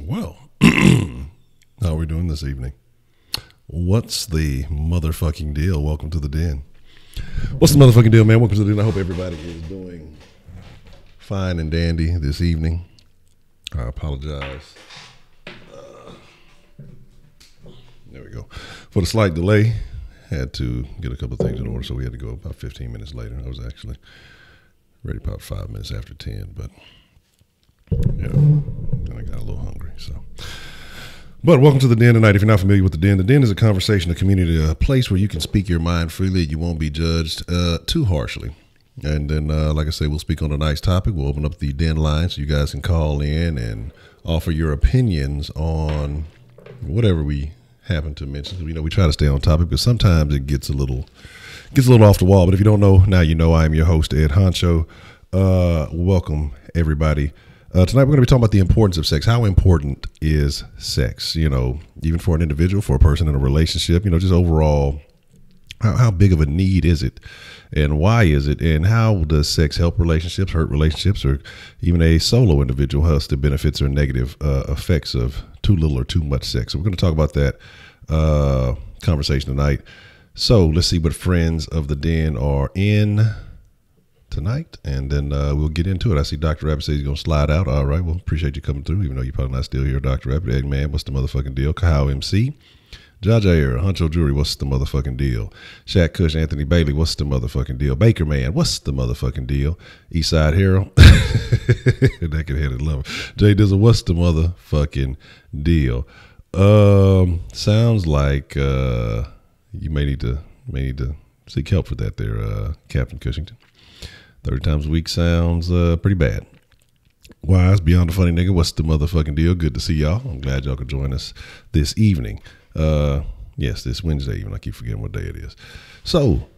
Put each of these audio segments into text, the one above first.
Well, how are we doing this evening? What's the motherfucking deal? Welcome to the den. What's the motherfucking deal, man? Welcome to the den. I hope everybody is doing fine and dandy this evening. I apologize. There we go. For the slight delay, had to get a couple of things in order, so we had to go about 15 minutes later. I was actually ready about 5 minutes after 10, but yeah, then I got a little hungry. But welcome to the den tonight. If you're not familiar with the den is a conversation, a community, a place where you can speak your mind freely. You won't be judged too harshly. And then, like I say, we'll speak on a nice topic. We'll open up the den line so you guys can call in and offer your opinions on whatever we happen to mention. We try to stay on topic because sometimes it gets a little off the wall. But if you don't know, now you know. I am your host, Ed Honcho. Welcome, everybody. Tonight we're going to be talking about the importance of sex. How important is sex? Even for an individual, for a person in a relationship, just overall, how big of a need is it? And why is it? And how does sex help relationships, hurt relationships, or even a solo individual has the benefits or negative effects of too little or too much sex? So we're going to talk about that conversation tonight. So let's see what friends of the den are in tonight, and then we'll get into it. I see Dr. Rabbit says he's going to slide out. All right, well, appreciate you coming through, even though you're probably not still here. Dr. Rabbit, Eggman, what's the motherfucking deal? Kyle MC, Jajair, Honcho Jewelry, what's the motherfucking deal? Shaq Kush, Anthony Bailey, what's the motherfucking deal? Baker Man, what's the motherfucking deal? Eastside Hero, that could hit it, love it. Jay Dizzle, what's the motherfucking deal? Sounds like you may need to seek help for that there, Captain Cushington. 30 times a week sounds pretty bad. Wise, Beyond the Funny Nigga, what's the motherfucking deal? Good to see y'all. I'm glad y'all could join us this evening. Yes, this Wednesday evening. I keep forgetting what day it is. So,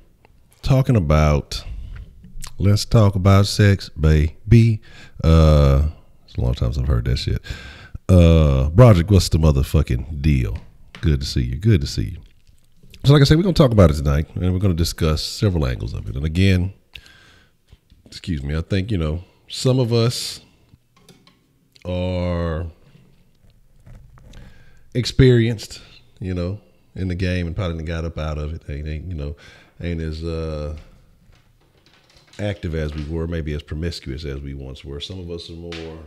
let's talk about sex, baby. It's a long time since I've heard that shit. Broderick, what's the motherfucking deal? Good to see you. Good to see you. So like I said, we're going to talk about it tonight, and we're going to discuss several angles of it. And again, excuse me, I think, some of us are experienced, in the game and probably got up out of it. Ain't as active as we were, maybe as promiscuous as we once were. Some of us are more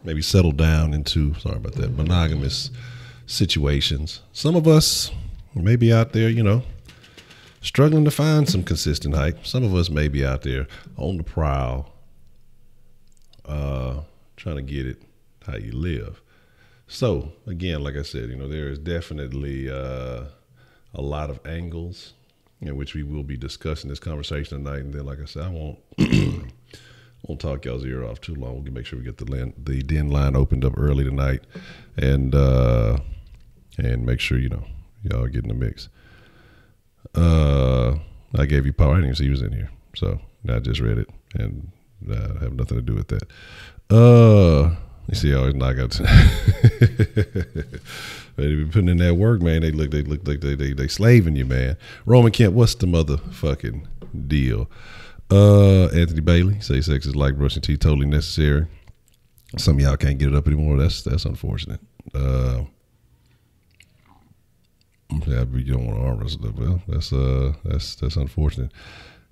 maybe settled down into, monogamous situations. Some of us may be out there, struggling to find some consistent hype. Some of us may be out there on the prowl, trying to get it how you live. So again, like I said, there is definitely a lot of angles in which we will be discussing this conversation tonight. And then, like I said, I won't talk y'all's ear off too long. We can make sure we get the Denline opened up early tonight, and make sure y'all get in the mix. I gave you power. I didn't even see he was in here, so I just read it, and I have nothing to do with that. You see, I always knock out. They be putting in that work, man. They look like they slaving you, man. Roman Kemp, what's the motherfucking deal? Anthony Bailey, say sex is like brushing teeth, totally necessary. Some of y'all can't get it up anymore. That's unfortunate. You don't want to arm wrestle. Well, that's unfortunate.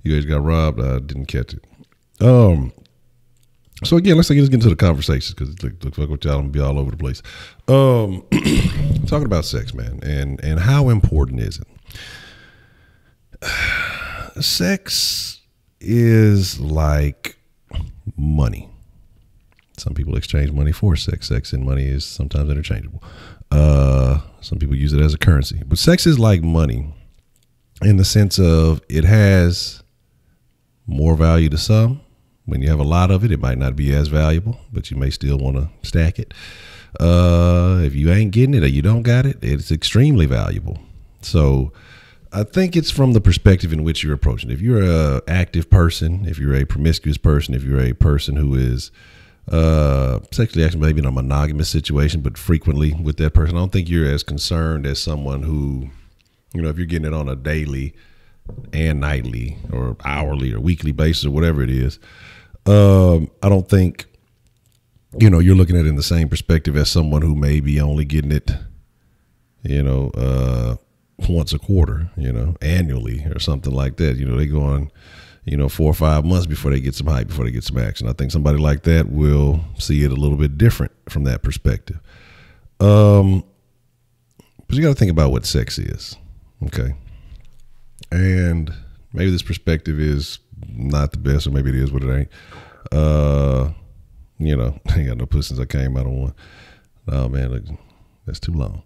You guys got robbed. I didn't catch it. So again, let's get into the conversations, because look what y'all be all over the place. Talking about sex, man, and how important is it? Sex is like money. Some people exchange money for sex. Sex and money is sometimes interchangeable. Some people use it as a currency, but sex is like money in the sense of it has more value to some. When you have a lot of it, it might not be as valuable, but you may still want to stack it. If you ain't getting it or you don't got it, it's extremely valuable. So I think it's from the perspective in which you're approaching it. If you're an active person, if you're a promiscuous person, if you're a person who is sexually active, maybe in a monogamous situation, but frequently with that person, I don't think you're as concerned as someone who, if you're getting it on a daily and nightly or hourly or weekly basis or whatever it is. I don't think, you're looking at it in the same perspective as someone who may be only getting it, once a quarter, annually or something like that. They go on, 4 or 5 months before they get some hype, before they get some action. I think somebody like that will see it a little bit different from that perspective. But you got to think about what sex is. Okay. And maybe this perspective is not the best, or maybe it is, but it ain't. I ain't got no pussy since I came out of one. Oh man, look, that's too long.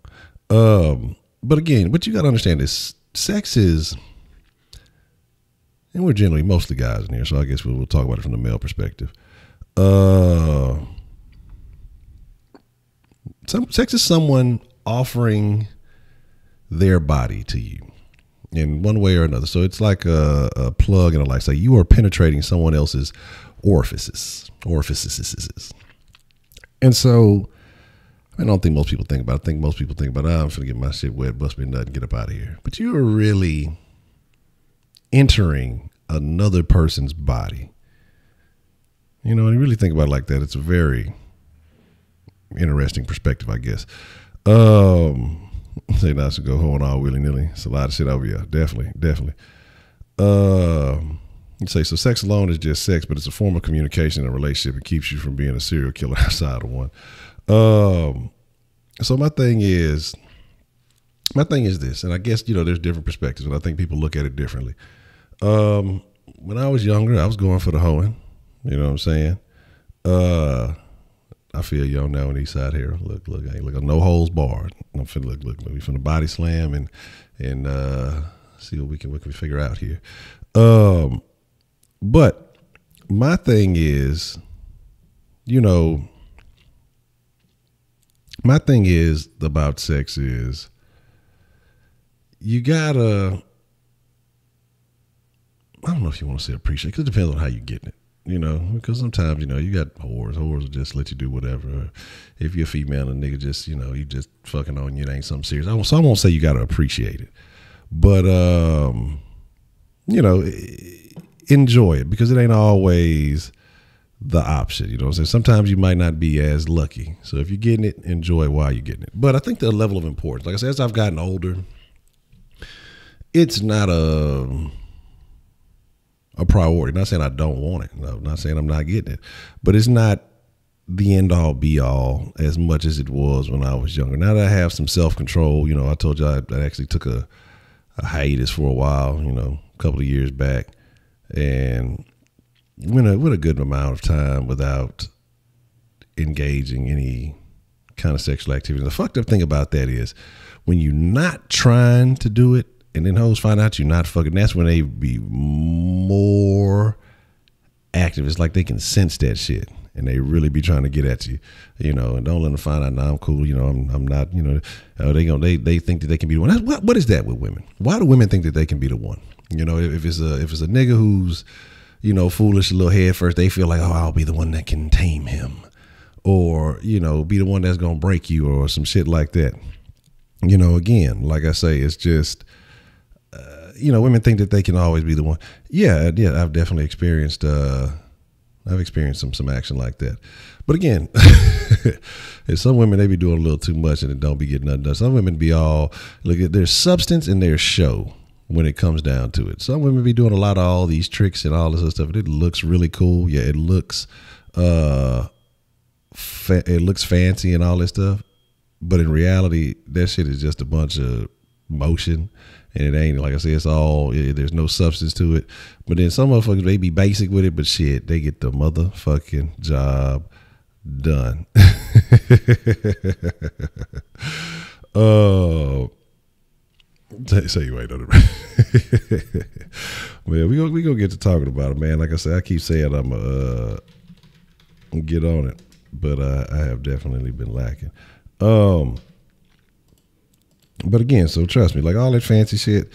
But again, what you got to understand is sex is, and we're generally mostly guys in here, so I guess we'll talk about it from the male perspective. Sex is someone offering their body to you in one way or another. So it's like a plug in a light. So you are penetrating someone else's orifices. And so I don't think most people think about it. I think most people think about, I'm finna get my shit wet, bust me a nut, and get up out of here. But you are really entering another person's body. And you really think about it like that, it's a very interesting perspective, I guess. Say not to go hoeing all willy-nilly. It's a lot of shit over here. Definitely. You say, so sex alone is just sex, but it's a form of communication in a relationship. It keeps you from being a serial killer outside of one. So my thing is this, and I guess, there's different perspectives, and I think people look at it differently. When I was younger, I was going for the hoeing. You know what I'm saying? I feel young now on the east side here. Look, I ain't looking, no holes barred. I'm finna look, we finna body slam and see what we can figure out here. But my thing is, my thing is about sex is you gotta, I don't know if you want to say appreciate, because it depends on how you're getting it. because sometimes, you got whores. Whores will just let you do whatever. If you're a female and a nigga just, you just fucking on you, it ain't something serious. So I won't say you got to appreciate it. But, enjoy it because it ain't always the option. You know what I'm saying? Sometimes you might not be as lucky. So if you're getting it, enjoy it while you're getting it. But I think the level of importance, like I said, as I've gotten older, it's not a priority. Not saying I don't want it. No, not saying I'm not getting it. But it's not the end all be all as much as it was when I was younger. Now that I have some self-control, I told you I actually took a hiatus for a while, a couple of years back, and went a good amount of time without engaging any kind of sexual activity. The fucked up thing about that is when you're not trying to do it, and then hoes find out you're not fucking, that's when they be more active. It's like they can sense that shit and they really be trying to get at you, and don't let them find out, I'm cool, I'm not, they think that they can be the one. What is that with women? Why do women think that they can be the one? If it's a nigga who's, foolish, a little head first, they feel like, oh, I'll be the one that can tame him, or, be the one that's going to break you or some shit like that. Again, like I say, it's just, women think that they can always be the one. Yeah, I've definitely experienced, some action like that. But again, some women, they be doing a little too much and it don't be getting nothing done. Some women be all, look at their substance and their show when it comes down to it. Some women be doing a lot of all these tricks and all this other stuff. And it looks really cool. Yeah, it looks, it looks fancy and all this stuff. But in reality, that shit is just a bunch of motion. And it ain't, like I said, there's no substance to it. But then some motherfuckers, they be basic with it, but shit, they get the motherfucking job done. Say you ain't on it. Well, we gonna get to talking about it, man. Like I said, I keep saying I'm gonna get on it, but I have definitely been lacking. But again, so trust me, like all that fancy shit,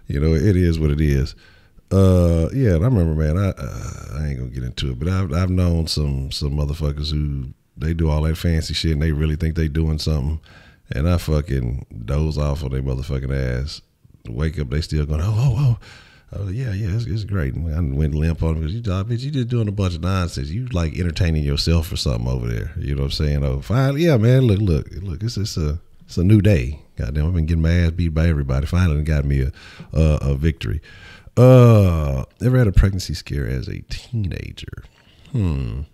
it is what it is. Yeah, and I remember, man, I ain't gonna get into it, but I've known some motherfuckers who they do all that fancy shit and they really think they doing something, and I fucking doze off on their motherfucking ass. Wake up, they still going, yeah, it's great. And I went limp on them because bitch, you just doing a bunch of nonsense. You like entertaining yourself or something over there. You know what I'm saying? Oh, finally, yeah, man. Look. It's a new day. Goddamn, I've been getting my ass beat by everybody. Finally, got me a victory. Ever had a pregnancy scare as a teenager? I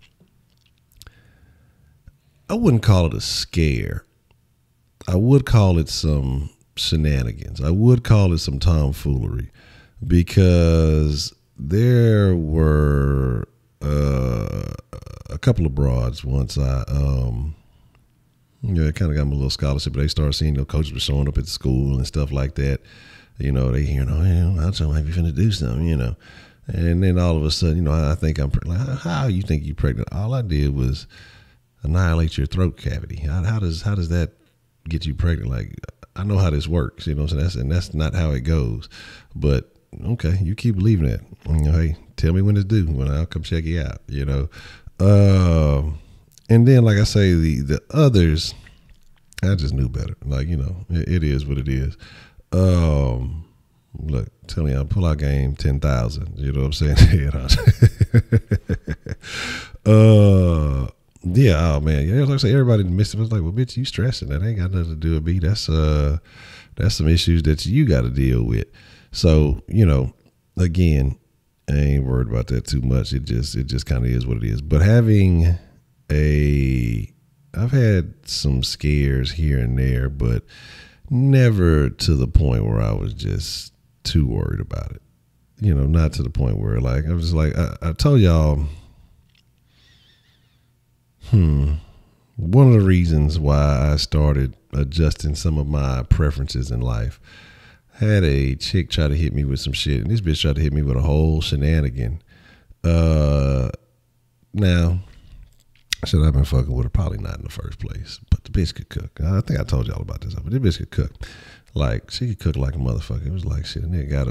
wouldn't call it a scare. I would call it some shenanigans. I would call it some tomfoolery, because there were a couple of broads once I it kind of got me a little scholarship, but they started seeing the coaches were showing up at the school and stuff like that. They hearing, Honcho might be finna do something, And then all of a sudden, I think I'm like, how you think you pregnant? All I did was annihilate your throat cavity. How does that get you pregnant? Like, I know how this works, what I'm saying? That's not how it goes. But okay, you keep believing that. Hey, tell me when it's due, when I'll come check you out, And then, like I say, the others, I just knew better. Like, it is what it is. Look, tell me, I'll pull out game 10,000. You know what I'm saying? Yeah, oh man. Yeah, like I say, everybody missed it. I was like, well, bitch, you stressing. That ain't got nothing to do with me. That's some issues that you got to deal with. So, again, I ain't worried about that too much. It just kind of is what it is. But I've had some scares here and there, but never to the point where I was just too worried about it. Not to the point where, like, I was just like, I told y'all, one of the reasons why I started adjusting some of my preferences in life, had a chick try to hit me with some shit, and this bitch tried to hit me with a whole shenanigan. Now, should I have been fucking with her? Probably not in the first place. But the bitch could cook. I think I told y'all about this, but this bitch could cook. Like, she could cook like a motherfucker. It was like, shit, nigga got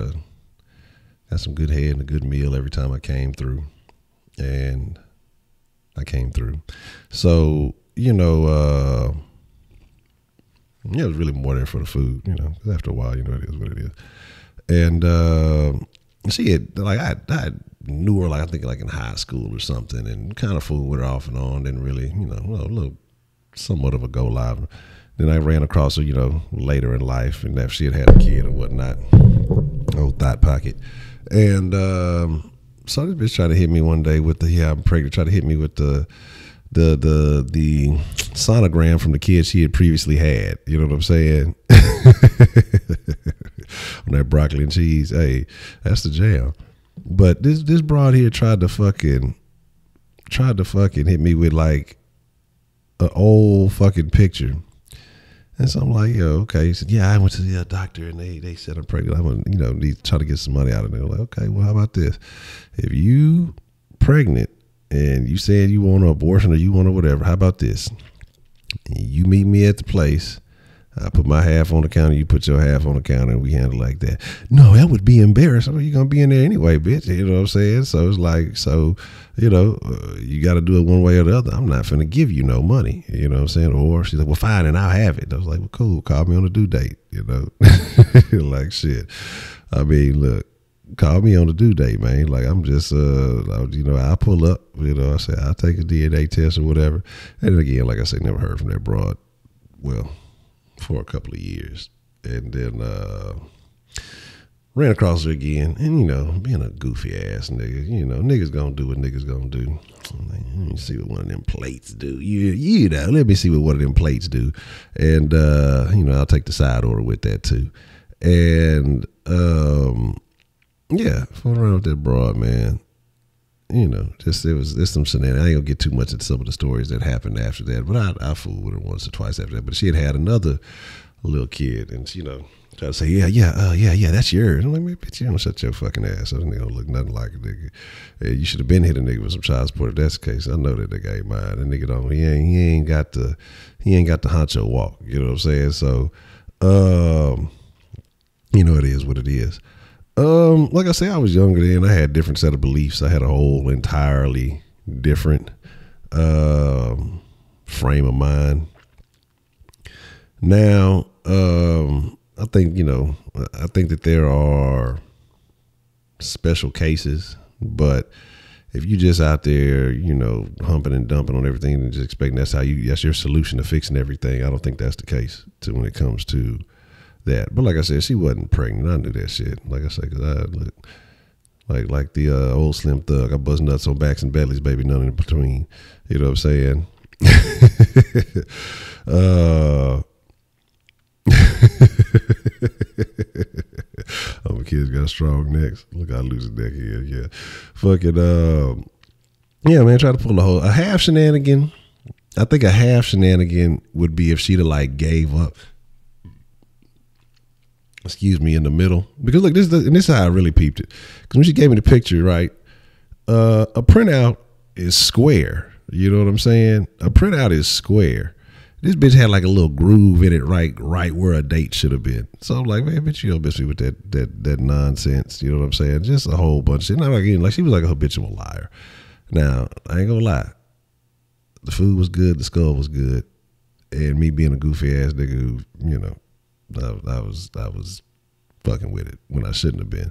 some good head and a good meal every time I came through. and I came through. So, you know, it was really more there for the food, you know, 'cause after a while, you know, it is what it is. And she had, like, I knew her, like, I think, like, in high school or something, and kind of fooled with her off and on. Didn't really, you know, well, a little, somewhat of a go live. Then I ran across her, you know, later in life, and after she had a kid or whatnot, old thought pocket. And so this bitch tried to hit me one day with the, I'm pregnant, tried to hit me with the sonogram from the kid she had previously had. You know what I'm saying? On that broccoli and cheese. Hey, that's the jam. But this broad here tried to fucking hit me with like an old fucking picture. And so I'm like, yo, okay. He said, yeah, I went to the doctor and they said I'm pregnant. I'm gonna, you know, need to try to get some money out of it. Like, okay, well, how about this? If you pregnant and you said you want an abortion or you want or whatever, how about this? You meet me at the place. I put my half on the counter, you put your half on the counter, and we handle like that. No, that would be embarrassing. You're going to be in there anyway, bitch. You know what I'm saying? So it's like, so, you know, you got to do it one way or the other. I'm not finna give you no money. You know what I'm saying? Or she's like, well, fine, and I'll have it. I was like, well, cool. Call me on the due date, you know? Like, shit. I mean, look, call me on the due date, man. Like, I'm just, you know, I'll pull up. You know, I say, I'll take a DNA test or whatever. And again, like I said, never heard from that broad. Well, for a couple of years, and then ran across her again, and you know, being a goofy ass nigga, you know, niggas gonna do what niggas gonna do. Like, let me see what one of them plates do. You know, let me see what one of them plates do, and you know, I'll take the side order with that too. And yeah, fooling around with that broad, man. You know, there's some shenanigans. I ain't gonna get too much into some of the stories that happened after that, but I fooled with her once or twice after that. But she had another little kid, and she, you know, tried to say, yeah, that's yours. I'm like, man, bitch, you don't shut your fucking ass. So this nigga don't look nothing like a nigga. Hey, you should have been hit a nigga with some child support if that's the case. I know that nigga ain't mine. That nigga don't. He ain't got the Honcho walk. You know what I'm saying? So, you know, it is what it is. Like I say, I was younger then. I had a different set of beliefs. I had a whole entirely different frame of mind. Now, I think, you know, I think that there are special cases, but if you just out there, you know, humping and dumping on everything and just expecting that's your solution to fixing everything, I don't think that's the case when it comes to that. But like I said, she wasn't pregnant. I knew that shit. Like I said, because I look like the old Slim Thug. I buzz nuts on backs and bellies, baby, none in between. You know what I'm saying? Oh, my kids got strong necks. Look how loose the neck is. Yeah. Fucking, yeah, man, try to pull a half shenanigan. I think a half shenanigan would be if she'd have like gave up. Excuse me, in the middle. Because look, this is how I really peeped it. Because when she gave me the picture, right, a printout is square. You know what I'm saying? A printout is square. This bitch had like a little groove in it, right where a date should have been. So I'm like, man, bitch, you don't miss me with that nonsense. You know what I'm saying? Just a whole bunch of shit. Not again, like she was like a habitual liar. Now, I ain't gonna lie. The food was good, the skull was good, and me being a goofy ass nigga who, you know, I was fucking with it when I shouldn't have been.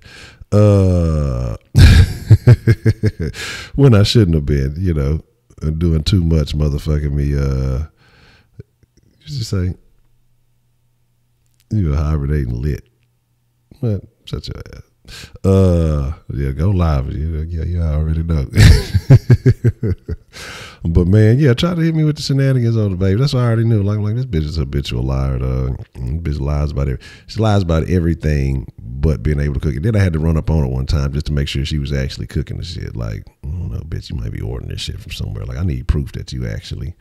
When I shouldn't have been, you know, doing too much motherfucking me. You say you hibernating lit. What? Shut your ass. Yeah, go live. Yeah, you already know. But man, yeah, try to hit me with the shenanigans on the baby. That's what I already knew. Like this bitch is a habitual liar. Bitch lies about it. She lies about everything but being able to cook it. Then I had to run up on her one time just to make sure she was actually cooking the shit. Like, I don't know, bitch, you might be ordering this shit from somewhere. Like, I need proof that you actually,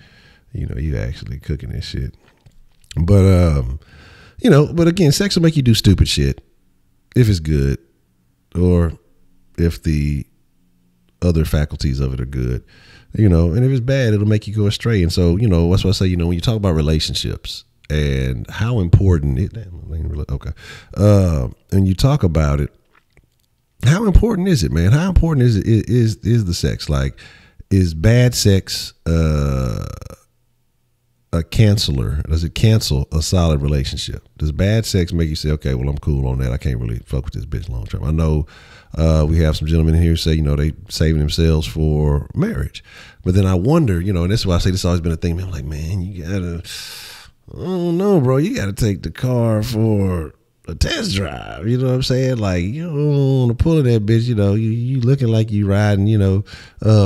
you know, you actually cooking this shit. But you know, but again, sex will make you do stupid shit if it's good, or if the other faculties of it are good, you know, and if it's bad, it'll make you go astray. And so, you know, that's why I say, you know, when you talk about relationships and how important it, okay, and you talk about it, how important is it, man? How important is the sex? Like, is bad sex a canceller? Does it cancel a solid relationship? Does bad sex make you say, okay, well, I'm cool on that. I can't really fuck with this bitch long term? I know we have some gentlemen in here who say, they saving themselves for marriage. But then I wonder, and this is why I say this has always been a thing, man. I'm like, man, you gotta, I don't know, bro. You gotta take the car for a test drive. You know what I'm saying? Like, you don't want to pull in that bitch, you looking like you riding,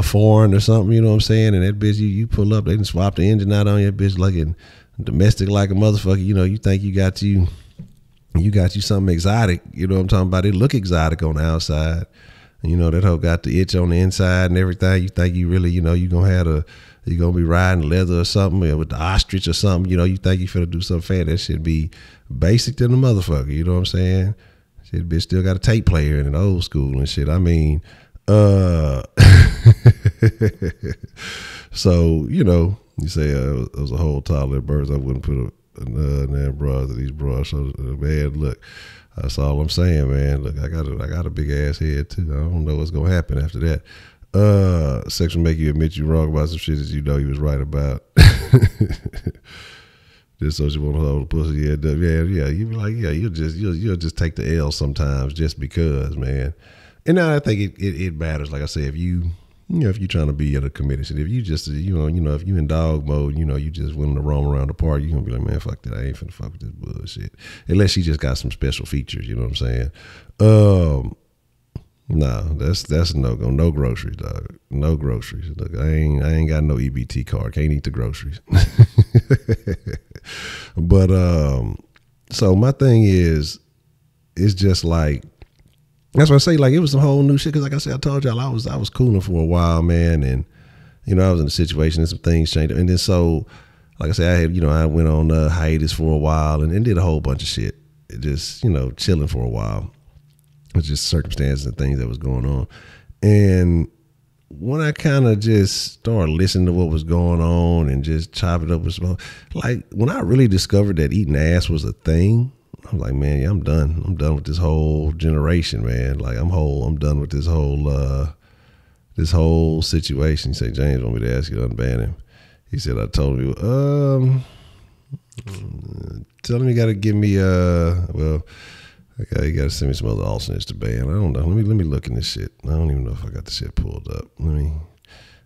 foreign or something, you know what I'm saying? And that bitch, you pull up, they can swap the engine out on your bitch looking domestic like a motherfucker. You think you got you something exotic, you know what I'm talking about? It look exotic on the outside. That hoe got the itch on the inside and everything. You think you really, you're gonna be riding leather or something with the ostrich or something, you think you finna do something fancy. That shit be basic to the motherfucker, you know what I'm saying? Shit, bitch still got a tape player in old school and shit. I mean, so, you say it was a whole toddler of birds. I wouldn't put a damn bras to these bras. So, man, look, that's all I'm saying, man. Look, I got a big ass head too. I don't know what's gonna happen after that. Sex will make you admit you're wrong about some shit that you was right about. Just so you want to hold the pussy. Yeah. You be like, you'll just take the L sometimes just because, man. And now I think it matters. Like I said, if you trying to be at a committed shit, if you just if you in dog mode, you just willing to roam around the park, you're gonna be like, man, fuck that. I ain't finna fuck with this bullshit. Unless she just got some special features, you know what I'm saying? No, that's a no-go. No groceries, dog. No groceries. Look, I ain't got no EBT card. Can't eat the groceries. But so my thing is, it's just like, that's why I say, like, it was some whole new shit. Cause like I said, I told y'all I was cooling for a while, man, and I was in a situation and some things changed. And then so, like I said, I had I went on hiatus for a while and did a whole bunch of shit. Just chilling for a while. It was just circumstances and things that was going on. And when I kind of just started listening to what was going on and just chop it up with smoke, like when I really discovered that eating ass was a thing, I'm like, man, yeah, I'm done. I'm done with this whole generation, man. Like I'm done with this whole situation. He said, James want me to ask you to unban him. He said, I told you, tell him you got to give me, okay, you got to send me some other alternates to ban. I don't know. Let me look in this shit. I don't even know if I got the shit pulled up.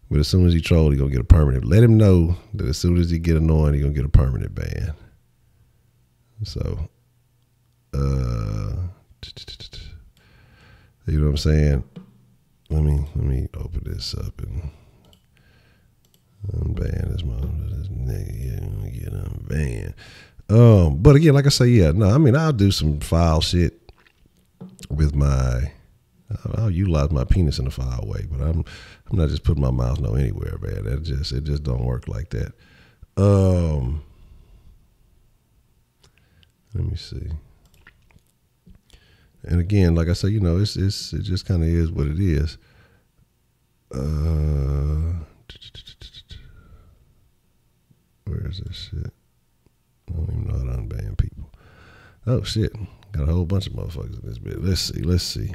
But as soon as he trolled, he gonna get a permanent. Let him know that as soon as he get annoying, he gonna get a permanent ban. So, you know what I'm saying? Let me open this up and unban this nigga. Get unbanned. But again, like I say, yeah, no, I'll do some foul shit with I'll utilize my penis in a foul way, but I'm not just putting my mouth anywhere, man. It just don't work like that. Let me see. And again, like I say, it just kind of is what it is. Where is this shit? I don't even know how to unban people. Oh shit. Got a whole bunch of motherfuckers in this bit. Let's see.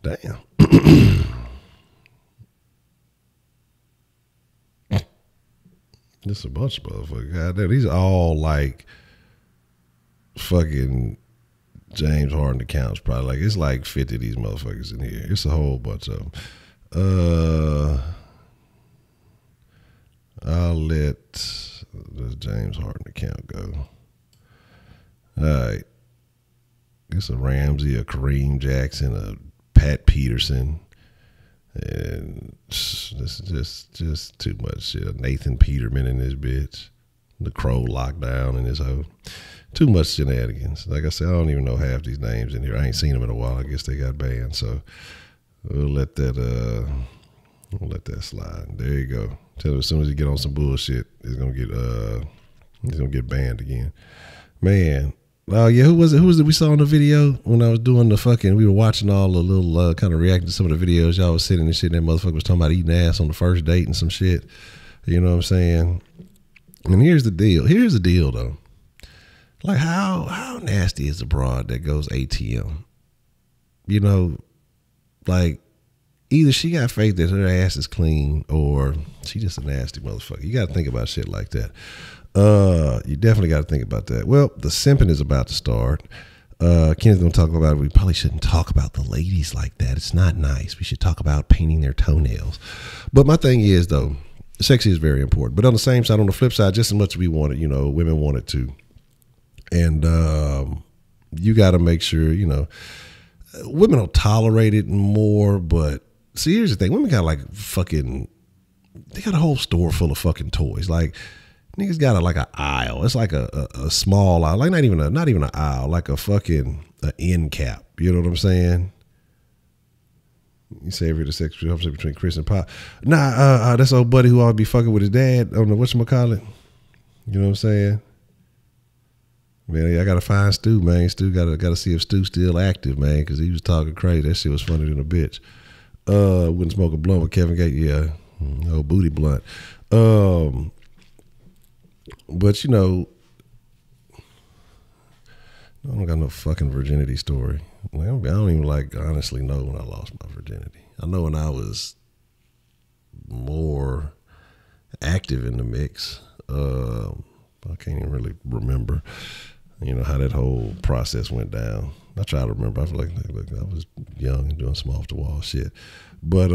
Damn. Just a bunch of motherfuckers. God damn, these are all like fucking James Harden accounts, probably. Like it's like 50 of these motherfuckers in here. It's a whole bunch of them. I'll let this James Harden account go. All right. It's a Ramsey, a Kareem Jackson, a Pat Peterson, and this is just too much shit. Nathan Peterman in this bitch. The Crow lockdown in this hoe. Too much shenanigans. Like I said, I don't even know half these names in here. I ain't seen them in a while. I guess they got banned. So we'll let that slide. There you go. Tell him as soon as you get on some bullshit, he's gonna get banned again. Man. Oh yeah, who was it we saw in the video when I was doing we were watching all the little kind of reacting to some of the videos. Y'all was sitting and shit, and that motherfucker was talking about eating ass on the first date and some shit. You know what I'm saying? And here's the deal though. Like how nasty is the broad that goes ATM? you know, like either she got faith that her ass is clean or she just a nasty motherfucker. You got to think about shit like that. You definitely got to think about that. Well, the simping is about to start. Ken's going to talk about it. We probably shouldn't talk about the ladies like that. It's not nice. We should talk about painting their toenails. But my thing is, though, sexy is very important. But on the same side, on the flip side, just as much as we want it, you know, women want it too. And you got to make sure, you know, women will tolerate it more. But see, here's the thing. Women got like fucking, they got a whole store full of fucking toys. Like, niggas got like an aisle. It's like a small aisle, like not even an aisle, like a fucking end cap. You know what I'm saying? You say every the sex between Chris and Pop. Nah, that's old buddy who ought to be fucking with his dad on the whatchamacallit. You know what I'm saying? Man, I gotta find Stu, man. Stu gotta see if Stu's still active, man, because he was talking crazy. That shit was funny than a bitch. Wouldn't smoke a blunt with Kevin Gates. Yeah, old booty blunt. But, you know, I don't got no fucking virginity story. Like, I don't even like honestly know when I lost my virginity. I know when I was more active in the mix. I can't even really remember, you know, how that whole process went down. I try to remember. I feel like I was young and doing some off the wall shit. But,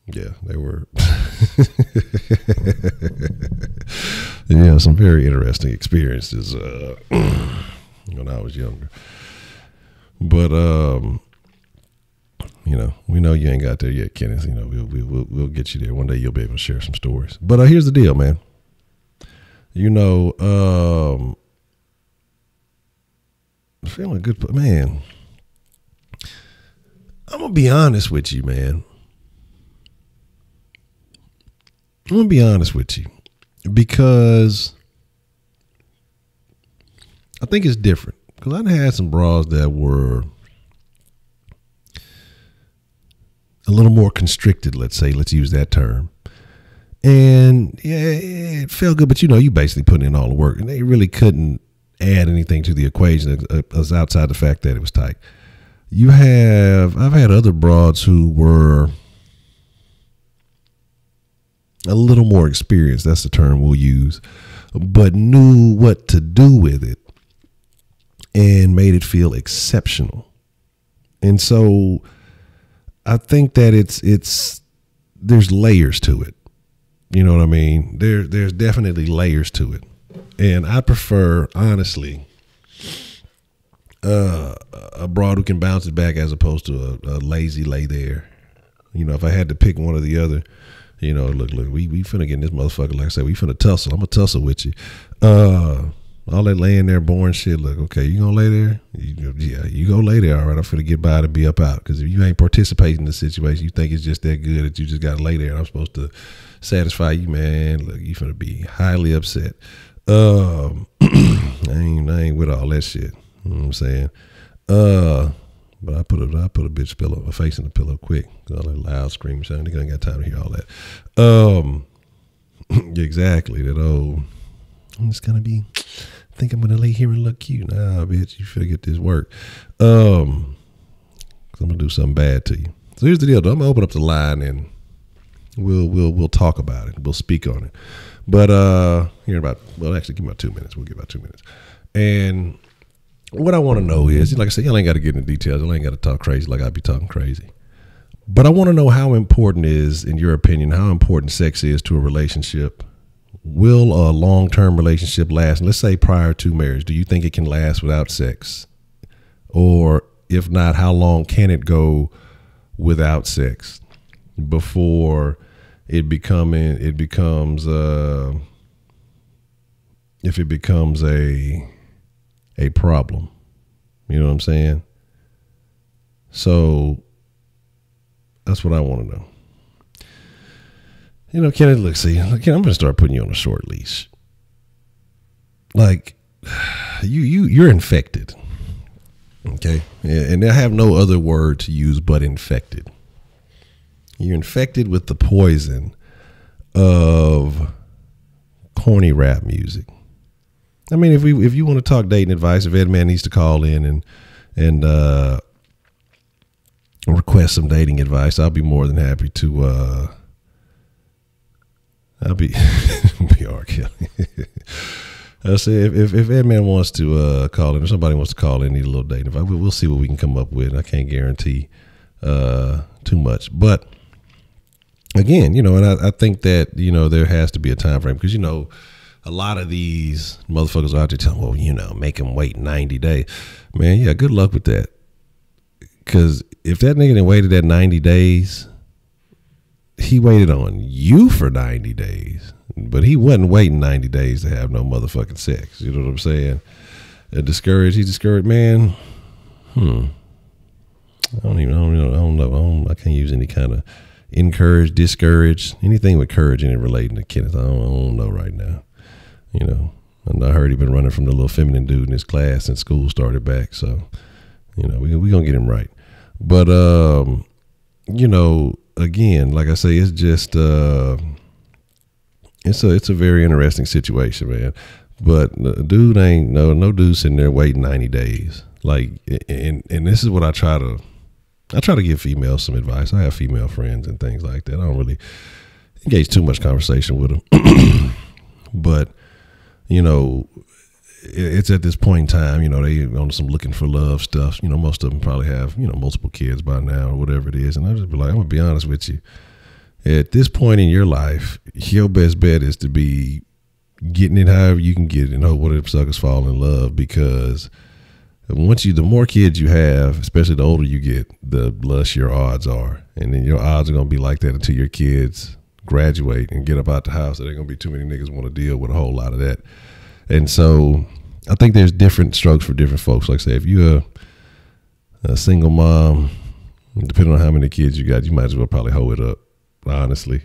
yeah, they were. Yeah, some very interesting experiences when I was younger. But you know, we know you ain't got there yet, Kenneth. You know, we'll get you there one day. You'll be able to share some stories. But here's the deal, man. You know, feeling good, man. I'm gonna be honest with you, man. I'm going to be honest with you because I think it's different. Because I had some bras that were a little more constricted, let's say. Let's use that term. And yeah, it felt good, but you know, you basically put in all the work. And they really couldn't add anything to the equation as outside the fact that it was tight. I've had other broads who were a little more experienced, that's the term we'll use, but knew what to do with it and made it feel exceptional. And so I think that there's layers to it. You know what I mean? There's definitely layers to it. And I prefer, honestly, a broad who can bounce it back as opposed to a lazy lay there. You know, if I had to pick one or the other, you know, look, we finna get in this motherfucker. Like I said, we finna tussle. I'm gonna tussle with you. All that laying there, boring shit. Look, okay, you gonna lay there? Yeah, you go lay there. All right, I'm finna get by to be up out. Because if you ain't participating in the situation, you think it's just that good that you just gotta lay there. And I'm supposed to satisfy you, man. Look, you finna be highly upset. I ain't with all that shit. You know what I'm saying? But I put a bitch pillow, a face in the pillow quick. All that loud screaming sound. They ain't got time to hear all that. Exactly. That old, I'm just gonna be, think I'm gonna lay here and look cute. Nah, bitch, you finna get this work. 'Cause I'm gonna do something bad to you. So here's the deal, though. I'm gonna open up the line and we'll talk about it. We'll speak on it. But here in actually give me about 2 minutes. We'll give about 2 minutes. And what I want to know is, like I said, y'all ain't got to get into details. Y'all ain't got to talk crazy like I be talking crazy. But I want to know how important is, in your opinion, how important sex is to a relationship. Will a long-term relationship last? Let's say prior to marriage. Do you think it can last without sex? Or if not, how long can it go without sex before it becomes a problem? You know what I'm saying? So that's what I want to know. You know, Kenneth, look, see, I'm going to start putting you on a short leash. Like, you're infected. Okay? And I have no other word to use but infected. You're infected with the poison of corny rap music. I mean, if you want to talk dating advice, if Ed Man needs to call in and request some dating advice, I'll be more than happy to. I'll be be R. Kelly. I say if that man wants to call in, or somebody wants to call in, need a little dating advice, we'll see what we can come up with. I can't guarantee too much, but again, and I think that there has to be a time frame, because a lot of these motherfuckers are out there telling, well, make them wait 90 days. Man, yeah, good luck with that. Because if that nigga done waited that 90 days, he waited on you for 90 days. But he wasn't waiting 90 days to have no motherfucking sex. You know what I'm saying? He's discouraged, man. I don't know. I can't use any kind of encourage, discourage, anything with courage in it relating to Kenneth. I don't know right now. And I heard he been running from the little feminine dude in his class since school started back. So, we gonna get him right. But, again, like I say, it's just, it's a very interesting situation, man. But dude ain't no dude sitting there waiting 90 days. Like, and this is what I try to give females some advice. I have female friends and things like that. I don't really engage too much conversation with them, but it's at this point in time, they on some looking for love stuff. Most of them probably have, multiple kids by now or whatever it is. And I just be like, I'm gonna be honest with you. At this point in your life, your best bet is to be getting it however you can get it and hope one of them suckers fall in love, because the more kids you have, especially the older you get, the less your odds are. And then your odds are going to be like that until your kids graduate and get up out the house. There ain't going to be too many niggas want to deal with a whole lot of that. And so I think there's different strokes for different folks. Like I say, if you're a single mom, depending on how many kids you got, you might as well probably hold it up, honestly.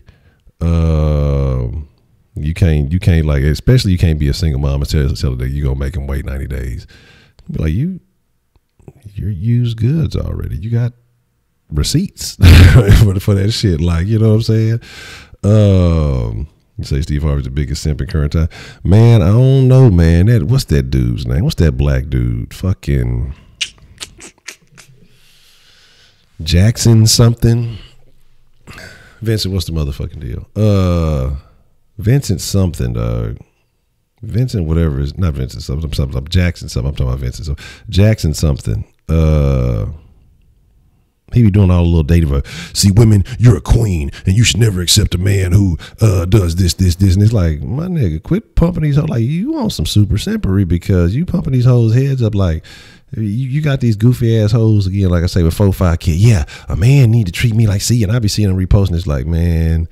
You can't like, especially you can't be a single mom and tell her that you're going to make them wait 90 days. Be like, you're used goods already. You got receipts for that shit. Like, you know what I'm saying? You say Steve Harvey's the biggest simp in current time. Man, I don't know, man. What's that dude's name? What's that black dude? Fucking Jackson something. Vincent, what's the motherfucking deal? Vincent something, dog. Vincent, whatever is not Vincent something, Jackson something. I'm talking about Vincent. So Jackson something. He be doing all the little dating. See, women, you're a queen, and you should never accept a man who does this, and it's like, my nigga, quit pumping these hoes. Like, you want some super simpery, because you pumping these hoes heads up. Like, you got these goofy ass hoes again. Like I say, with 4-5 kids. Yeah, a man need to treat me like C, and I be seeing them reposting. It's like, man,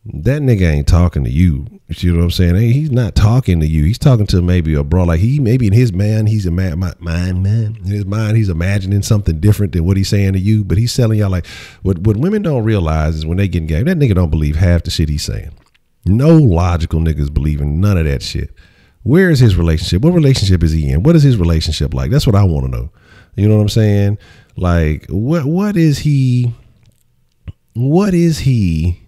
that nigga ain't talking to you. You know what I'm saying? Hey, he's not talking to you. He's talking to maybe a bro. Like, he maybe in his mind, he's in his mind, he's imagining something different than what he's saying to you. But he's telling y'all, like, what women don't realize is when they get engaged, that nigga don't believe half the shit he's saying. No logical niggas believing none of that shit. Where is his relationship? What relationship is he in? What is his relationship like? That's what I want to know. You know what I'm saying? Like, what is he? What is he?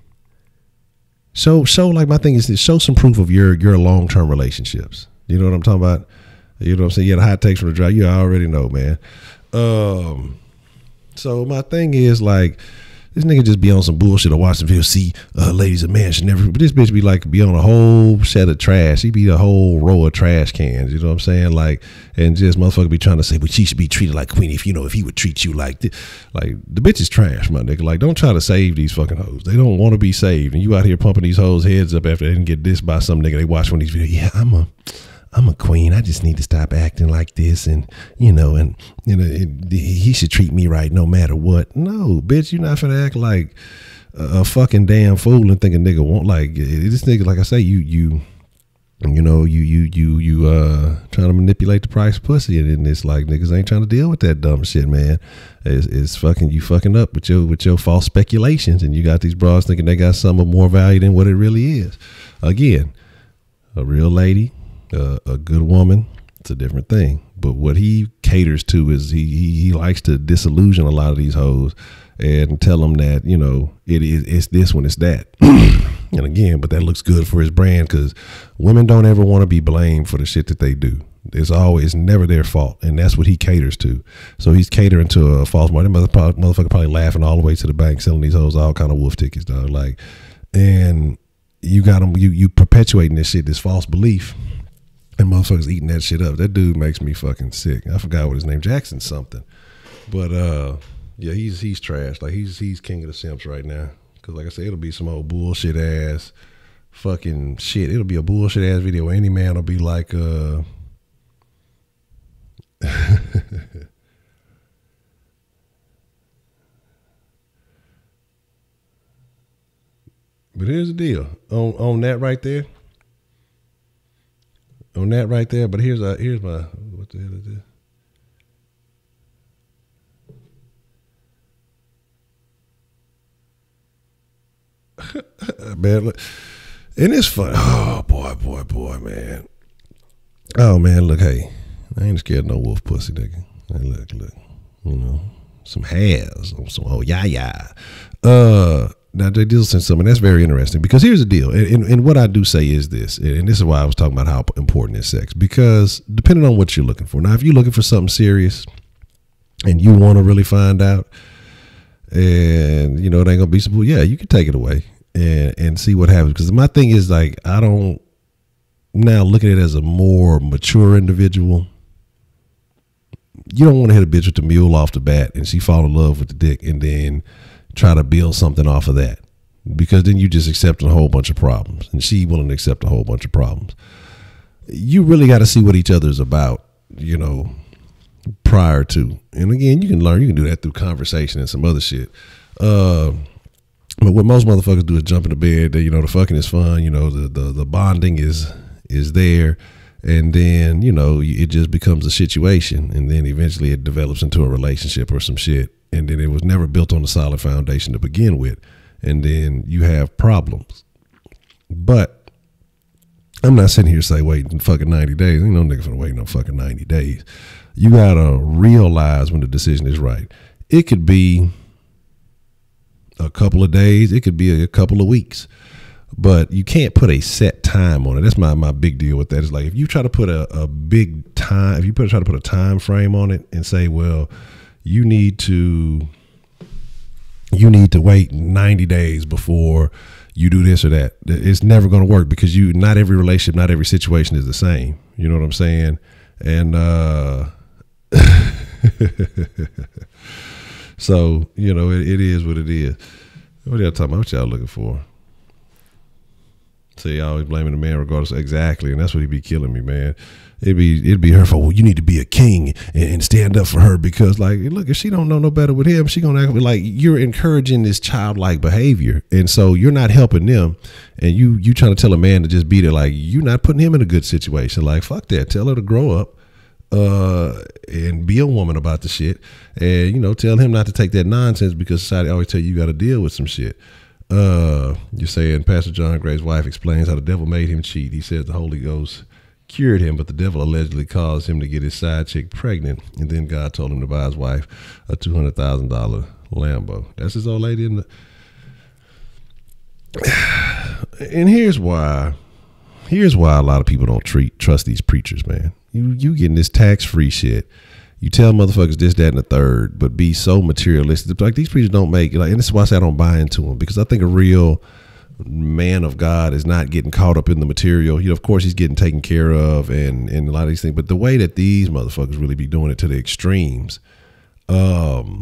So like, my thing is to show some proof of your long-term relationships. You know what I'm talking about? You know what I'm saying? Yeah, the hot takes from the dry. You already know, man. So my thing is, like, this nigga just be on some bullshit or watch some videos. See, ladies, a man should never. But this bitch be like, be on a whole set of trash. He be a whole row of trash cans. You know what I'm saying? Like, and just motherfucker be trying to say, but she should be treated like queen if he would treat you like this. Like, the bitch is trash, my nigga. Like, don't try to save these fucking hoes. They don't want to be saved. And you out here pumping these hoes heads up after they didn't get dissed by some nigga. They watch one of these videos. Yeah, I'm a queen. I just need to stop acting like this, and he should treat me right no matter what. No, bitch, you're not finna act like a fucking damn fool and think a nigga won't. Like, this nigga, like I say, you trying to manipulate the price of pussy, and it's like, niggas ain't trying to deal with that dumb shit, man. It's fucking up with your false speculations, and you got these bras thinking they got something more value than what it really is. Again, a real lady, a good woman, it's a different thing. But what he caters to is he likes to disillusion a lot of these hoes and tell them that, it's this when it's that. And again, but that looks good for his brand, because women don't ever want to be blamed for the shit that they do. It's never their fault, and that's what he caters to. So he's catering to a false market. Motherfucker probably laughing all the way to the bank, selling these hoes all kind of wolf tickets, dog. Like, and you got them, you perpetuating this shit, this false belief, and motherfuckers eating that shit up. That dude makes me fucking sick. I forgot what his name, Jackson something, but yeah, he's trash. Like he's king of the simps right now. Cause like I said, it'll be some old bullshit ass fucking shit. It'll be a bullshit ass video where any man will be like, but here's the deal on that right there. On that right there, but here's my, what the hell is this? Man, look, and it's fun. Oh boy, man. Oh man, look, hey, I ain't scared of no wolf pussy, nigga. Hey, look, you know, some hairs on some yeah. Now they do send something that's very interesting, because here's the deal, and what I do say is this, and this is why I was talking about how important is sex, because depending on what you're looking for. Now, if you're looking for something serious and you want to really find out, and you know it ain't gonna be simple, yeah, you can take it away and see what happens. Because my thing is, like, I don't now look at it as a more mature individual. You don't want to hit a bitch with the mule off the bat and she fall in love with the dick and then try to build something off of that, because then you just accept a whole bunch of problems and she willing to accept a whole bunch of problems. You really got to see what each other's about, you know, prior to. And again, you can do that through conversation and some other shit. But what most motherfuckers do is jump into bed. You know, the fucking is fun. You know, the bonding is there, and then you know it just becomes a situation, and then eventually it develops into a relationship or some shit, and then it was never built on a solid foundation to begin with, and then you have problems. But I'm not sitting here saying waiting fucking 90 days. Ain't no nigga finna wait no fucking 90 days. You gotta realize when the decision is right. It could be a couple of days, it could be a couple of weeks, but you can't put a set time on it. That's my big deal with that. Is like, if you try to put a big time, if you try to put a time frame on it and say, well, you need to wait 90 days before you do this or that, it's never going to work, because not every relationship, not every situation is the same. You know what I'm saying? And so, you know, it is what it is. What y'all talking about? What y'all looking for? See, y'all always blaming the man regardless. Exactly. And that's what he be killing me, man. It'd be her fault. Well, you need to be a king and stand up for her, because, like, look, if she don't know no better with him, she gonna act like you're encouraging this childlike behavior, and so you're not helping them, and you trying to tell a man to just be there. Like, you're not putting him in a good situation. Like, fuck that. Tell her to grow up and be a woman about the shit, and you know, tell him not to take that nonsense, because society always tell you got to deal with some shit. You're saying Pastor John Gray's wife explains how the devil made him cheat. He says the Holy Ghost cured him, but the devil allegedly caused him to get his side chick pregnant, and then God told him to buy his wife a $200,000 Lambo. That's his old lady in the. And here's why a lot of people don't trust these preachers, man. You getting this tax-free shit. You tell motherfuckers this, that, and the third, but be so materialistic. Like, these preachers don't make, like, and this is why I say I don't buy into them, because I think a real man of God is not getting caught up in the material. You know, of course he's getting taken care of and a lot of these things, but the way that these motherfuckers really be doing it to the extremes, you're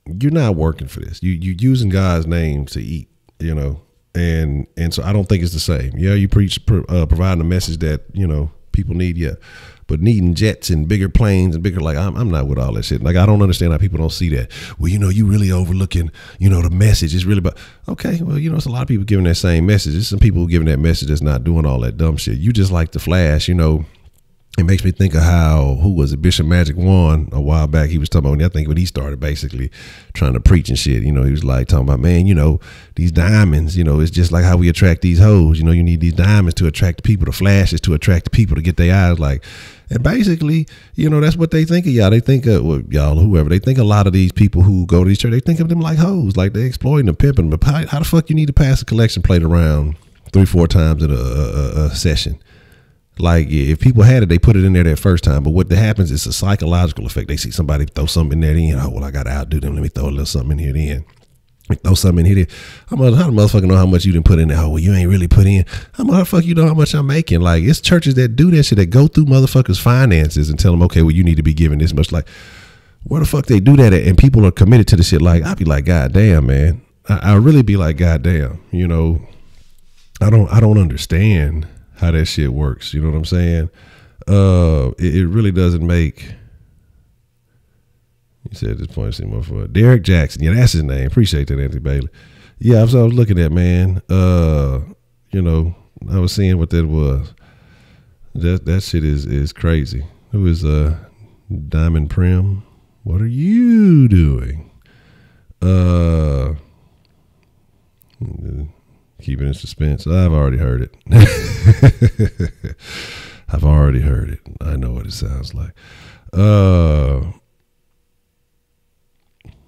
not working for this. You using God's name to eat, you know, and so I don't think it's the same. Yeah, you preach providing a message that, you know, people need, yeah, but needing jets and bigger planes and bigger, like, I'm not with all that shit. Like, I don't understand how people don't see that. Well, you know, you really overlooking, you know, the message is really about, okay, well, you know, it's a lot of people giving that same message. There's some people giving that message that's not doing all that dumb shit. You just like the flash, you know. It makes me think of who was it, Bishop Magic Juan a while back. He was talking about, I think when he started basically trying to preach and shit, you know, he was like talking about, man, you know, these diamonds, you know, it's just like how we attract these hoes. You know, you need these diamonds to attract the people, the flashes to attract the people to get their eyes, like, and basically, you know, that's what they think of y'all. They think of, well, y'all, whoever, they think a lot of these people who go to these churches, they think of them like hoes, like they exploiting them, pimping them. But how the fuck you need to pass a collection plate around 3-4 times in a session? Like, if people had it, they put it in there that first time. But what happens is a psychological effect. They see somebody throw something in there, then, oh, well, I got to outdo them. Let me throw a little something in here then. Throw something in here. How the motherfucker know how much you didn't put in there? Oh, well, you ain't really put in. How the motherfucker you know how much I'm making? Like, it's churches that do that shit, that go through motherfuckers' finances and tell them, okay, well, you need to be giving this much. Like, where the fuck they do that at? And people are committed to the shit. Like, I'd be like, God damn, man. I really be like, God damn. You know, I don't understand how that shit works. You know what I'm saying? It really doesn't make. He said at this point, see more for Derek Jackson. Yeah, that's his name. Appreciate that, Anthony Bailey. Yeah, I was looking at, man. You know, I was seeing what that was. That shit is crazy. Who is Diamond Prim? What are you doing? Keeping in suspense. I've already heard it. I've already heard it. I know what it sounds like.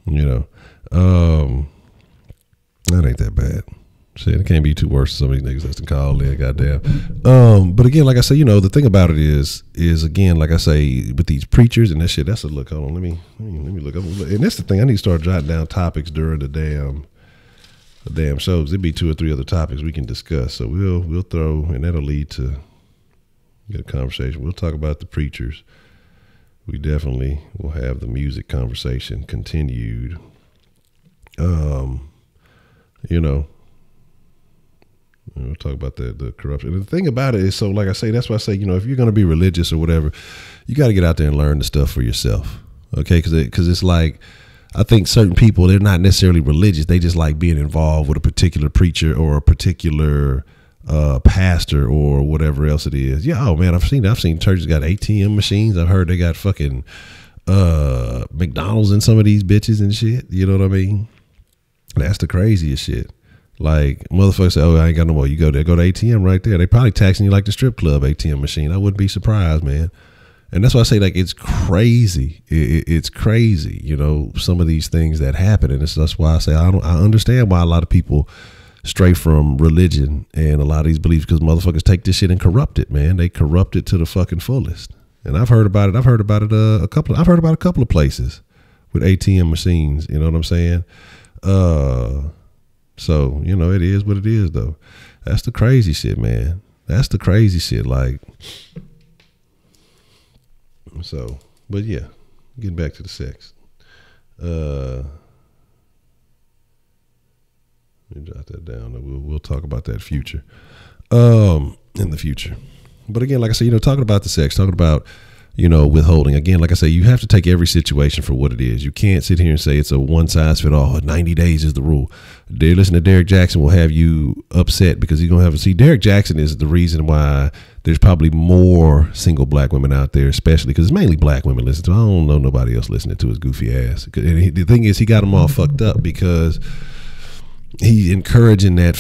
You know, that ain't that bad. Shit, it can't be too worse than some of these niggas that's called in, goddamn. But again, like I say, you know, the thing about it is again, like I say, with these preachers and that shit, that's a look. Hold on, let me look up. And that's the thing. I need to start jotting down topics during the damn shows. There'd be 2 or 3 other topics we can discuss. So we'll throw, and that'll lead to a conversation. We'll talk about the preachers. We definitely will have the music conversation continued. You know, we'll talk about the corruption. And the thing about it is, so like I say, that's why I say, you know, if you're going to be religious or whatever, you got to get out there and learn the stuff for yourself. Okay. Cause it's like, I think certain people, they're not necessarily religious. They just like being involved with a particular preacher or a particular pastor or whatever else it is. Yeah, oh man, I've seen churches got ATM machines. I've heard they got fucking McDonald's in some of these bitches and shit. You know what I mean? That's the craziest shit. Like, motherfuckers say, oh, I ain't got no more. You go there, go to ATM right there. They probably taxing you like the strip club ATM machine. I wouldn't be surprised, man. And that's why I say, like, it's crazy. It's crazy, you know, some of these things that happen. And that's why I say I understand why a lot of people stray from religion and a lot of these beliefs, because motherfuckers take this shit and corrupt it, man. They corrupt it to the fucking fullest. And I've heard about it. I've heard about a couple of places with ATM machines. You know what I'm saying? So, you know, it is what it is, though. That's the crazy shit, man. That's the crazy shit. Like, so, but yeah, getting back to the sex. Let me jot that down. We'll talk about that future, in the future. But again, like I said, you know, talking about the sex, talking about, you know, withholding. Again, like I say, you have to take every situation for what it is. You can't sit here and say it's a one size fit all. 90 days is the rule. Listen to Derek Jackson will have you upset because he's going to have to see. Derek Jackson is the reason why there's probably more single black women out there, especially because it's mainly black women listening to. I don't know nobody else listening to his goofy ass. And the thing is, he got them all fucked up because he's encouraging that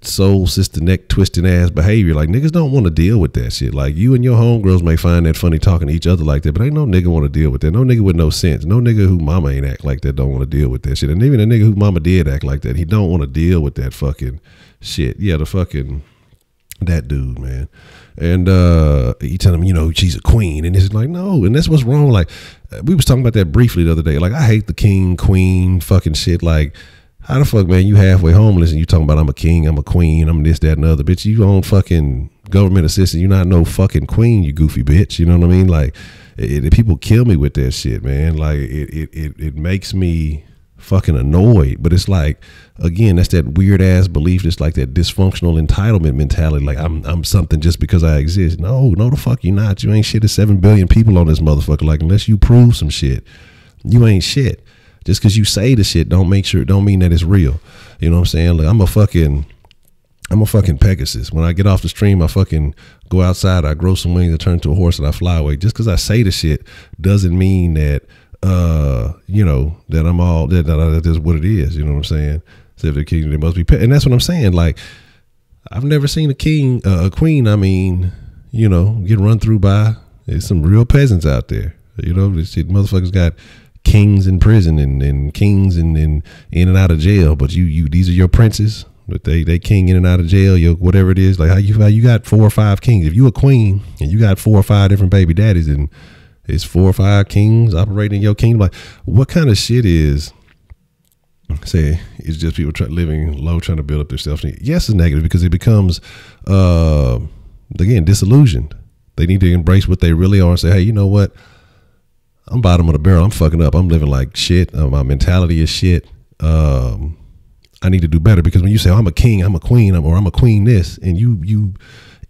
soul sister neck twisting ass behavior. Like, niggas don't want to deal with that shit. Like, you and your homegirls may find that funny talking to each other like that, but ain't no nigga want to deal with that. No nigga with no sense. No nigga who mama ain't act like that don't want to deal with that shit. And even a nigga who mama did act like that, he don't want to deal with that fucking shit. Yeah, that dude, man. And he tell him, you know, she's a queen, and it's like, no. And that's what's wrong. Like, we was talking about that briefly the other day. Like, I hate the king, queen fucking shit. Like, how the fuck, man, you halfway homeless and you talking about I'm a king, I'm a queen, I'm this, that, and the other. Bitch, you own fucking government assistance. You're not no fucking queen, you goofy bitch. You know what I mean? Like, people kill me with that shit, man. Like, it makes me fucking annoyed. But it's like, again, that's that weird ass belief. It's like that dysfunctional entitlement mentality. Like, I'm something just because I exist. No, the fuck you not. You ain't shit. There's 7 billion people on this motherfucker. Like, unless you prove some shit, you ain't shit. Just because you say the shit don't mean that it's real. You know what I'm saying? Like, I'm a fucking Pegasus. When I get off the stream, I fucking go outside, I grow some wings, I turn into a horse, and I fly away. Just because I say the shit doesn't mean that you know, that I'm all that that's what it is. You know what I'm saying? So if the king, they must be and that's what I'm saying. Like, I've never seen a queen, I mean, you know, get run through by. There's some real peasants out there. You know, this shit, motherfuckers got kings in prison and kings in and out of jail, but you these are your princes. But they king in and out of jail, whatever it is. Like how you got 4 or 5 kings. If you a queen and you got 4 or 5 different baby daddies, and it's 4 or 5 kings operating in your kingdom, like what kind of shit is? Say it's just people living low, trying to build up their self. Yes, it's negative because it becomes again disillusioned. They need to embrace what they really are and say, hey, you know what? I'm bottom of the barrel. I'm fucking up. I'm living like shit. My mentality is shit. I need to do better, because when you say, oh, I'm a king, I'm a queen, or I'm a queen this, and you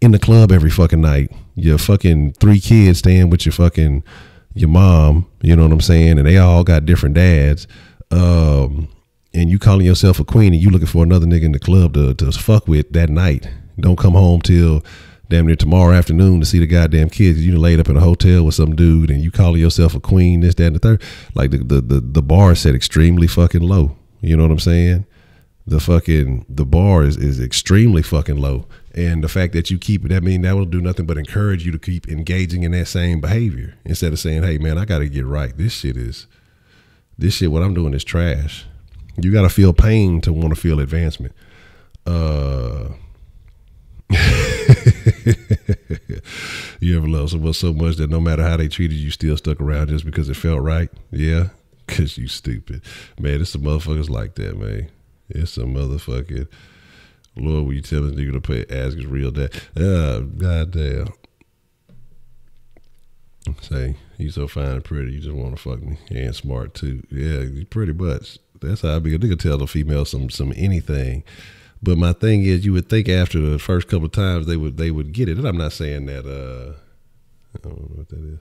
in the club every fucking night, your fucking 3 kids staying with your mom, you know what I'm saying, and they all got different dads, and you calling yourself a queen, and you looking for another nigga in the club to fuck with that night. Don't come home till damn near tomorrow afternoon to see the goddamn kids. You laid up in a hotel with some dude, and you calling yourself a queen, this, that, and the third. Like the bar is set extremely fucking low. You know what I'm saying? The bar is extremely fucking low. And the fact that you keep it, that will do nothing but encourage you to keep engaging in that same behavior instead of saying, hey man, I got to get right. This shit, what I'm doing is trash. You got to feel pain to want to feel advancement. You ever love someone so much that no matter how they treated you, still stuck around just because it felt right? Yeah. Cause you stupid. Man, it's some motherfuckers like that, man. It's some motherfucking Lord, will you tell this nigga to ask his real dad? Goddamn. Say, you so fine and pretty, you just want to fuck me. And smart too. Yeah, pretty much. That's how I be. A nigga tell the female some anything. But my thing is, you would think after the first couple of times they would get it. And I'm not saying that I don't know what that is.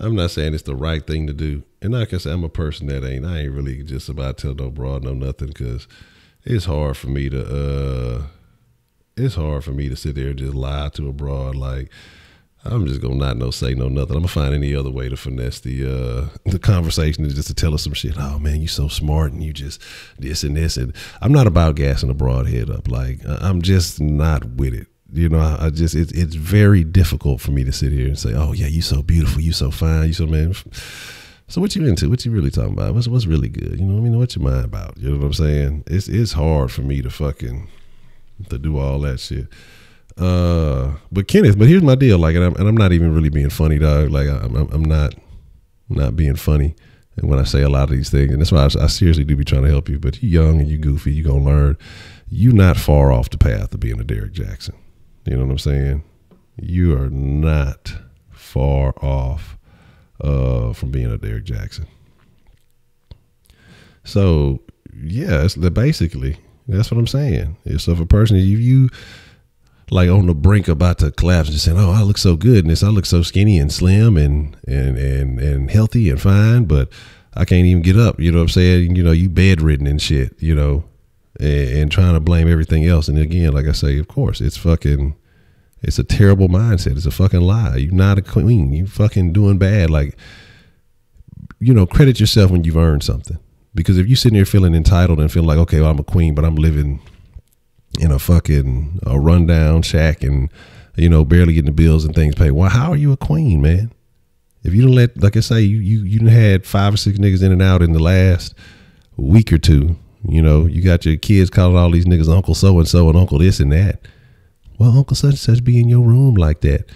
I'm not saying it's the right thing to do. And like I said, I'm a person that I ain't really just about to tell no broad no nothing, because it's hard for me to sit there and just lie to a broad. Like, I'm just gonna not say no nothing. I'm gonna find any other way to finesse the conversation, and just to tell us some shit. Oh man, you so smart, and you just this and this. And I'm not about gassing a broad head up. Like, I'm just not with it. You know, it's very difficult for me to sit here and say, oh yeah, you so beautiful, you so fine, you so man. So what you into? What you really talking about? What's really good? You know what I mean? What your mind about? You know what I'm saying? It's hard for me to do all that shit. But Kenneth, here's my deal. Like, and I'm not even really being funny, dog. Like, I'm not being funny. And when I say a lot of these things, and that's why I seriously do be trying to help you. But you young and you goofy, you gonna learn. You not far off the path of being a Derrick Jackson. You know what I'm saying? You are not far off from being a Derrick Jackson. So yeah, basically that's what I'm saying. So if a person, you like on the brink about to collapse, just saying, "Oh, I look so good in this. I look so skinny and slim and healthy and fine, but I can't even get up." You know what I'm saying? You know, you bedridden and shit. You know. And trying to blame everything else. And again, like I say, of course, it's a terrible mindset. It's a fucking lie. You're not a queen. You fucking doing bad. Like, you know, credit yourself when you've earned something. Because if you sitting here feeling entitled and feeling like, okay, well, I'm a queen, but I'm living in a rundown shack and, you know, barely getting the bills and things paid. Well, how are you a queen, man? If you don't like I say, you done had 5 or 6 niggas in and out in the last week or two. You know, you got your kids calling all these niggas Uncle so-and-so and Uncle this and that. Well, Uncle such and such be in your room like that.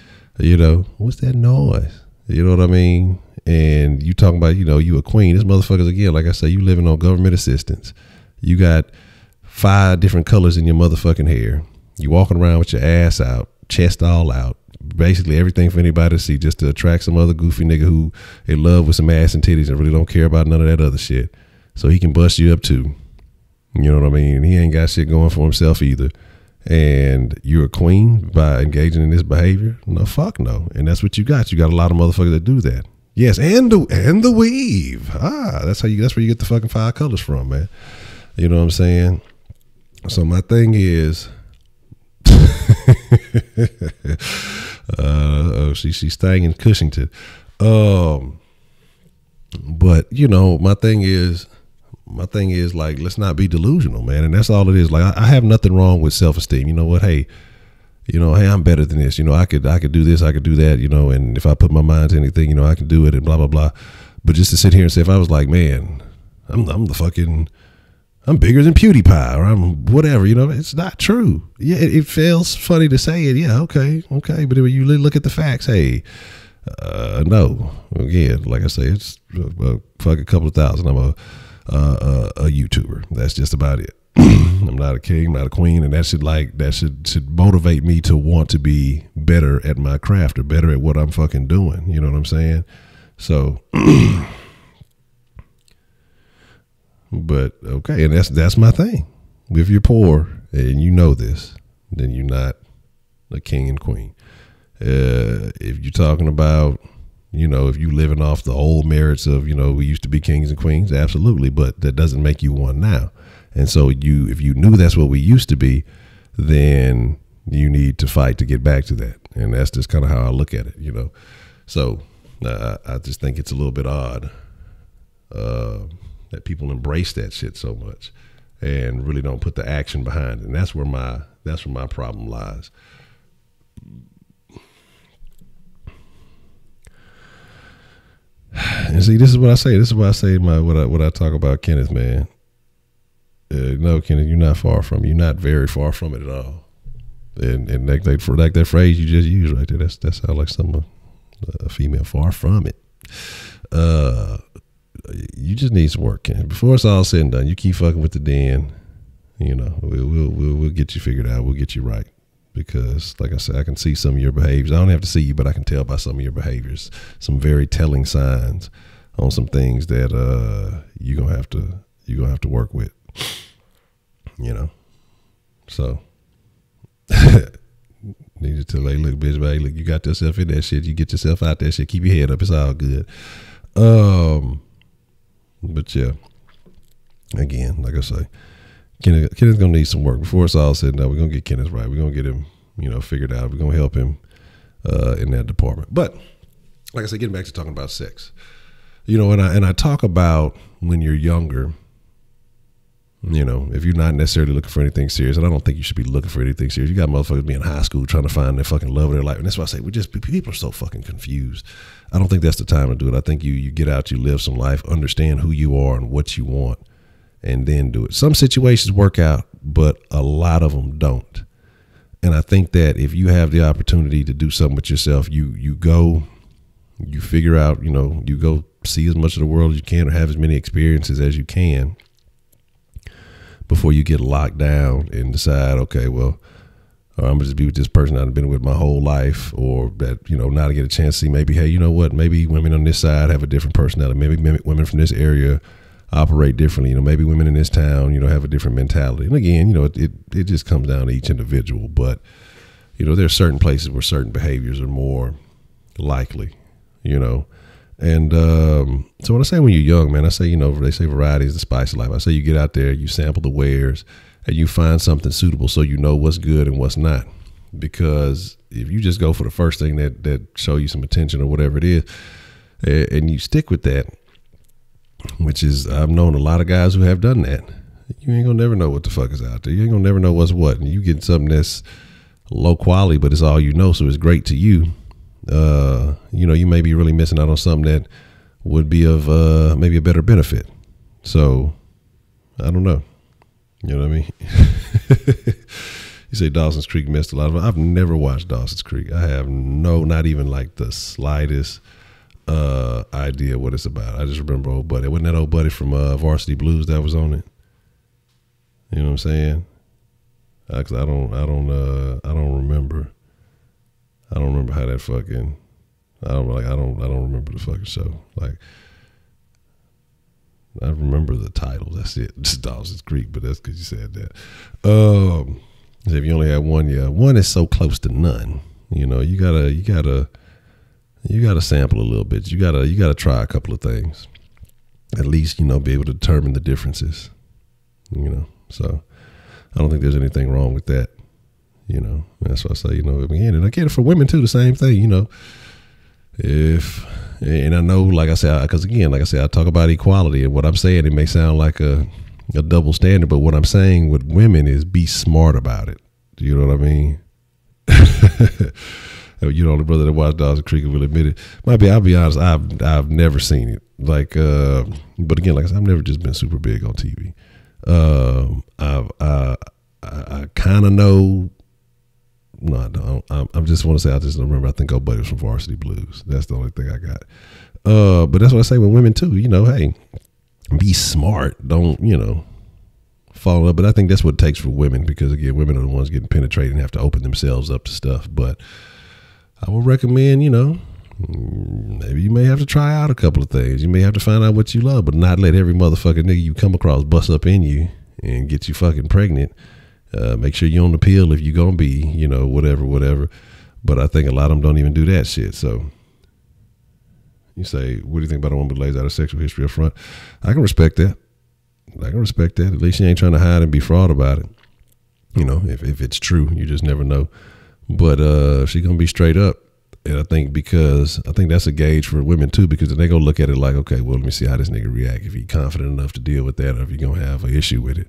You know, what's that noise? You know what I mean? And you talking about, you know, you a queen. This motherfuckers, again, like I say, you living on government assistance. You got 5 different colors in your motherfucking hair. You walking around with your ass out, chest all out. Basically everything for anybody to see, just to attract some other goofy nigga who in love with some ass and titties and really don't care about none of that other shit. So he can bust you up too. You know what I mean? He ain't got shit going for himself either. And you're a queen by engaging in this behavior? No, fuck no. And that's what you got. You got a lot of motherfuckers that do that. Yes, and the weave. That's where you get the fucking 5 colors from, man. You know what I'm saying? So my thing is, she's staying in Cushington. But you know, my thing is like, let's not be delusional, man. And that's all it is. Like, I have nothing wrong with self-esteem. You know what? Hey, I'm better than this. You know, I could do this, I could do that, you know, and if I put my mind to anything, you know, I can do it and blah, blah, blah. But just to sit here and say, if I was like, man, I'm the fucking I'm bigger than PewDiePie, or I'm whatever. You know, it's not true. Yeah, it feels funny to say it. Yeah, okay. But when you look at the facts, hey, no. Again, like I say, it's fuck a couple of thousand. I'm a YouTuber. That's just about it. I'm not a king, not a queen, and that should motivate me to want to be better at my craft or better at what I'm fucking doing. You know what I'm saying? So, but okay, and that's my thing. If you're poor and you know this, then you're not a king and queen. If you're talking about, you know, if you living off the old merits of, you know, we used to be kings and queens, absolutely, but that doesn't make you one now. And so if you knew that's what we used to be, then you need to fight to get back to that. And that's just kind of how I look at it, you know. So I just think it's a little bit odd that people embrace that shit so much and really don't put the action behind it. And that's where my problem lies. And see, this is what I say. This is what I say. What I talk about Kenneth, man. No, Kenneth, you're not far from. You're not very far from it at all. And like that phrase you just used right there. That sounds like some a female. Far from it. You just need some work, Kenneth. Before it's all said and done, you keep fucking with the den. You know, we'll get you figured out. We'll get you right. Because, like I said, I can see some of your behaviors. I don't have to see you, but I can tell by some of your behaviors. Some very telling signs on some things that you're gonna have to work with. You know, so need to tell, hey, look, bitch, hey, look, you got yourself in that shit. You get yourself out that shit. Keep your head up. It's all good. But yeah, again, like I say, Kenneth's gonna need some work before it's all said and done. We're gonna get Kenneth right. We're gonna get him, you know, figured out. We're gonna help him in that department. But like I said, getting back to talking about sex, you know, and I talk about when you're younger. You know, if you're not necessarily looking for anything serious, and I don't think you should be looking for anything serious. You got motherfuckers being in high school trying to find their fucking love of their life. And that's why I say people are so fucking confused. I don't think that's the time to do it. I think you get out, you live some life, understand who you are and what you want, and then do it. Some situations work out, but a lot of them don't. And I think that if you have the opportunity to do something with yourself, you go, you figure out, you know, you go see as much of the world as you can or have as many experiences as you can before you get locked down and decide, okay, well, I'm gonna just be with this person I've been with my whole life, or that, you know, now to get a chance to see maybe, hey, you know what, maybe women on this side have a different personality. Maybe women from this area operate differently. You know, maybe women in this town, you know, have a different mentality. And again, you know, it just comes down to each individual. But, you know, there are certain places where certain behaviors are more likely, you know. And so when I say when you're young, man, I say, you know, they say variety is the spice of life. I say you get out there, you sample the wares, and you find something suitable so you know what's good and what's not. Because if you just go for the first thing that show you some attention or whatever it is, and you stick with that, which is, I've known a lot of guys who have done that, you ain't gonna never know what the fuck is out there. You ain't gonna never know what's what. And you get something that's low quality, but it's all you know, so it's great to you. You know, you may be really missing out on something that would be of maybe a better benefit. So I don't know. You know what I mean? You say Dawson's Creek missed a lot of it. I've never watched Dawson's Creek. I have not even like the slightest idea what it's about. I just remember old buddy. Wasn't that old buddy from Varsity Blues that was on it? You know what I'm saying? Cause I don't remember. I don't remember how that fucking. I don't remember the fucking show. Like, I remember the title. That's it. Just Dawson's Creek, but that's because you said that. If you only have one, yeah, one is so close to none. You know, you gotta sample a little bit. You gotta try a couple of things. At least, you know, be able to determine the differences. You know, so I don't think there's anything wrong with that. You know, that's why I say, you know, again, and I get it for women too, the same thing, you know. And I know, like I said, because again, like I said, I talk about equality, and what I'm saying, it may sound like a double standard, but what I'm saying with women is be smart about it. Do you know what I mean? You know, the brother that watched Dawson's Creek will admit it. I'll be honest, I've never seen it. Like, but again, like I said, I've never just been super big on TV. I kind of know. No, I don't. I just want to say I just remember. I think old buddy was from Varsity Blues. That's the only thing I got. But that's what I say with women too. You know, hey, be smart. Don't fall up. But I think that's what it takes for women, because again, women are the ones getting penetrated and have to open themselves up to stuff. But I would recommend, maybe you may have to try out a couple of things. You may have to find out what you love, but not let every motherfucking nigga you come across bust up in you and get you fucking pregnant. Make sure you're on the pill if you're going to be, whatever. But I think a lot of them don't even do that shit. So you say, what do you think about a woman who lays out a sexual history up front? I can respect that. At least she ain't trying to hide and be fraud about it. If it's true, you just never know. But she going to be straight up. And I think that's a gauge for women too, because then they going to look at it like, okay, well, let me see how this nigga react. If he confident enough to deal with that, or if he going to have an issue with it.